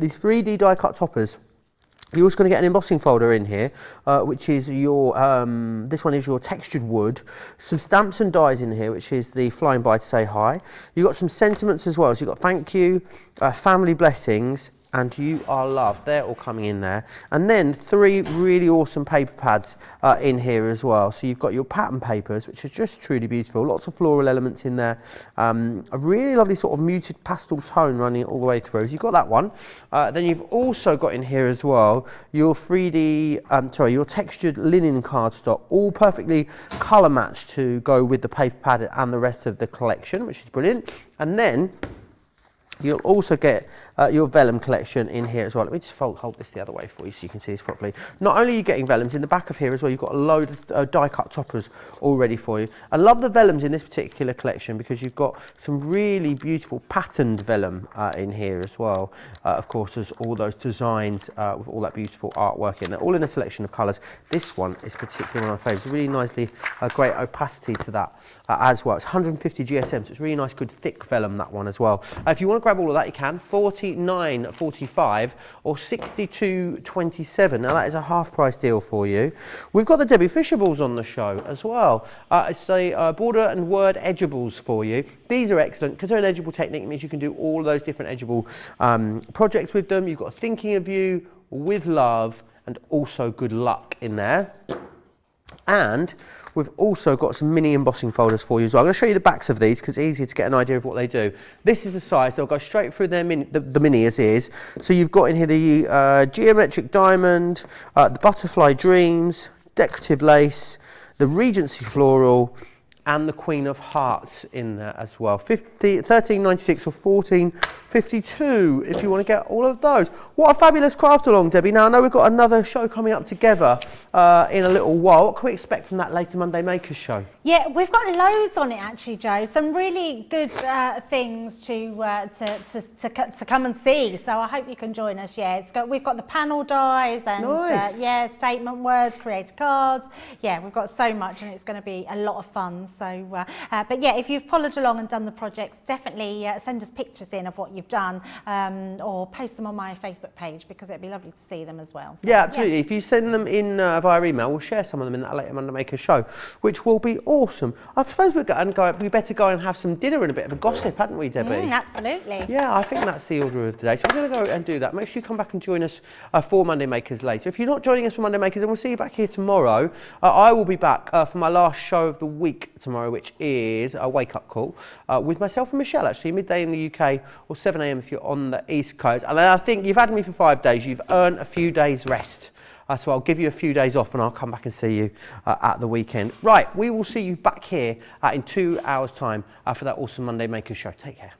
A: these 3D die cut toppers. You're also going to get an embossing folder in here, which is your, this one is your textured wood, some stamps and dies in here, which is the flying by to say hi. You've got some sentiments as well, so you've got thank you, family blessings, and you are loved. They're all coming in there. And then 3 really awesome paper pads in here as well. So you've got your pattern papers, which is just truly beautiful. Lots of floral elements in there. A really lovely sort of muted pastel tone running all the way through. So you've got that one. Then you've also got in here as well your your textured linen cardstock, all perfectly colour matched to go with the paper pad and the rest of the collection, which is brilliant. And then you'll also get your vellum collection in here as well. Let me just hold this the other way for you so you can see this properly. Not only are you getting vellums, in the back of here as well, you've got a load of die cut toppers all ready for you. I love the vellums in this particular collection because you've got some really beautiful patterned vellum in here as well. Of course, there's all those designs with all that beautiful artwork in there, all in a selection of colours. This one is particularly one of my favourites. Really nicely, great opacity to that as well. It's 150 GSM, so it's really nice, good thick vellum, that one as well. If you want to grab all of that, you can. 14 $49.45 or $62.27. Now that is a half price deal for you. We've got the Debbie Fisher balls on the show as well. It's the border and word edgeables for you. These are excellent because they're an edgeable technique. It means you can do all of those different edgeable projects with them. You've got thinking of you, with love, and also good luck in there. And we've also got some mini embossing folders for you as well. I'm going to show you the backs of these because it's easier to get an idea of what they do. This is the size. They'll go straight through their the mini as is. So you've got in here the geometric diamond, the butterfly dreams, decorative lace, the Regency floral, and the Queen of Hearts in there as well. $13.96 or $14.52 if you want to get all of those. What a fabulous craft along, Debbie. Now I know we've got another show coming up together in a little while. What can we expect from that later Monday Makers show?
B: Yeah, we've got loads on it actually, Joe. Some really good things to come and see. So I hope you can join us. Yeah, we've got the panel dies and
A: nice.
B: yeah, statement words, creator cards. Yeah, we've got so much, and it's going to be a lot of fun. So, but yeah, if you've followed along and done the projects, definitely send us pictures in of what you've done, or post them on my Facebook page because it'd be lovely to see them as well. So,
A: yeah, absolutely. Yeah. If you send them in via email, we'll share some of them in that later Monday Maker show, which will be awesome. I suppose we better go and have some dinner and a bit of a gossip, hadn't we, Debbie?
B: Absolutely.
A: Yeah, I think that's the order of the day. So we're going to go and do that. Make sure you come back and join us for Monday Makers later. If you're not joining us for Monday Makers, then we'll see you back here tomorrow. I will be back for my last show of the week tomorrow, which is a wake-up call with myself and Michelle, actually, midday in the UK or 7 a.m. if you're on the East Coast. And I think you've had me for 5 days. You've earned a few days rest. So I'll give you a few days off and I'll come back and see you at the weekend. Right, we will see you back here in 2 hours' time for that awesome Monday Maker show. Take care.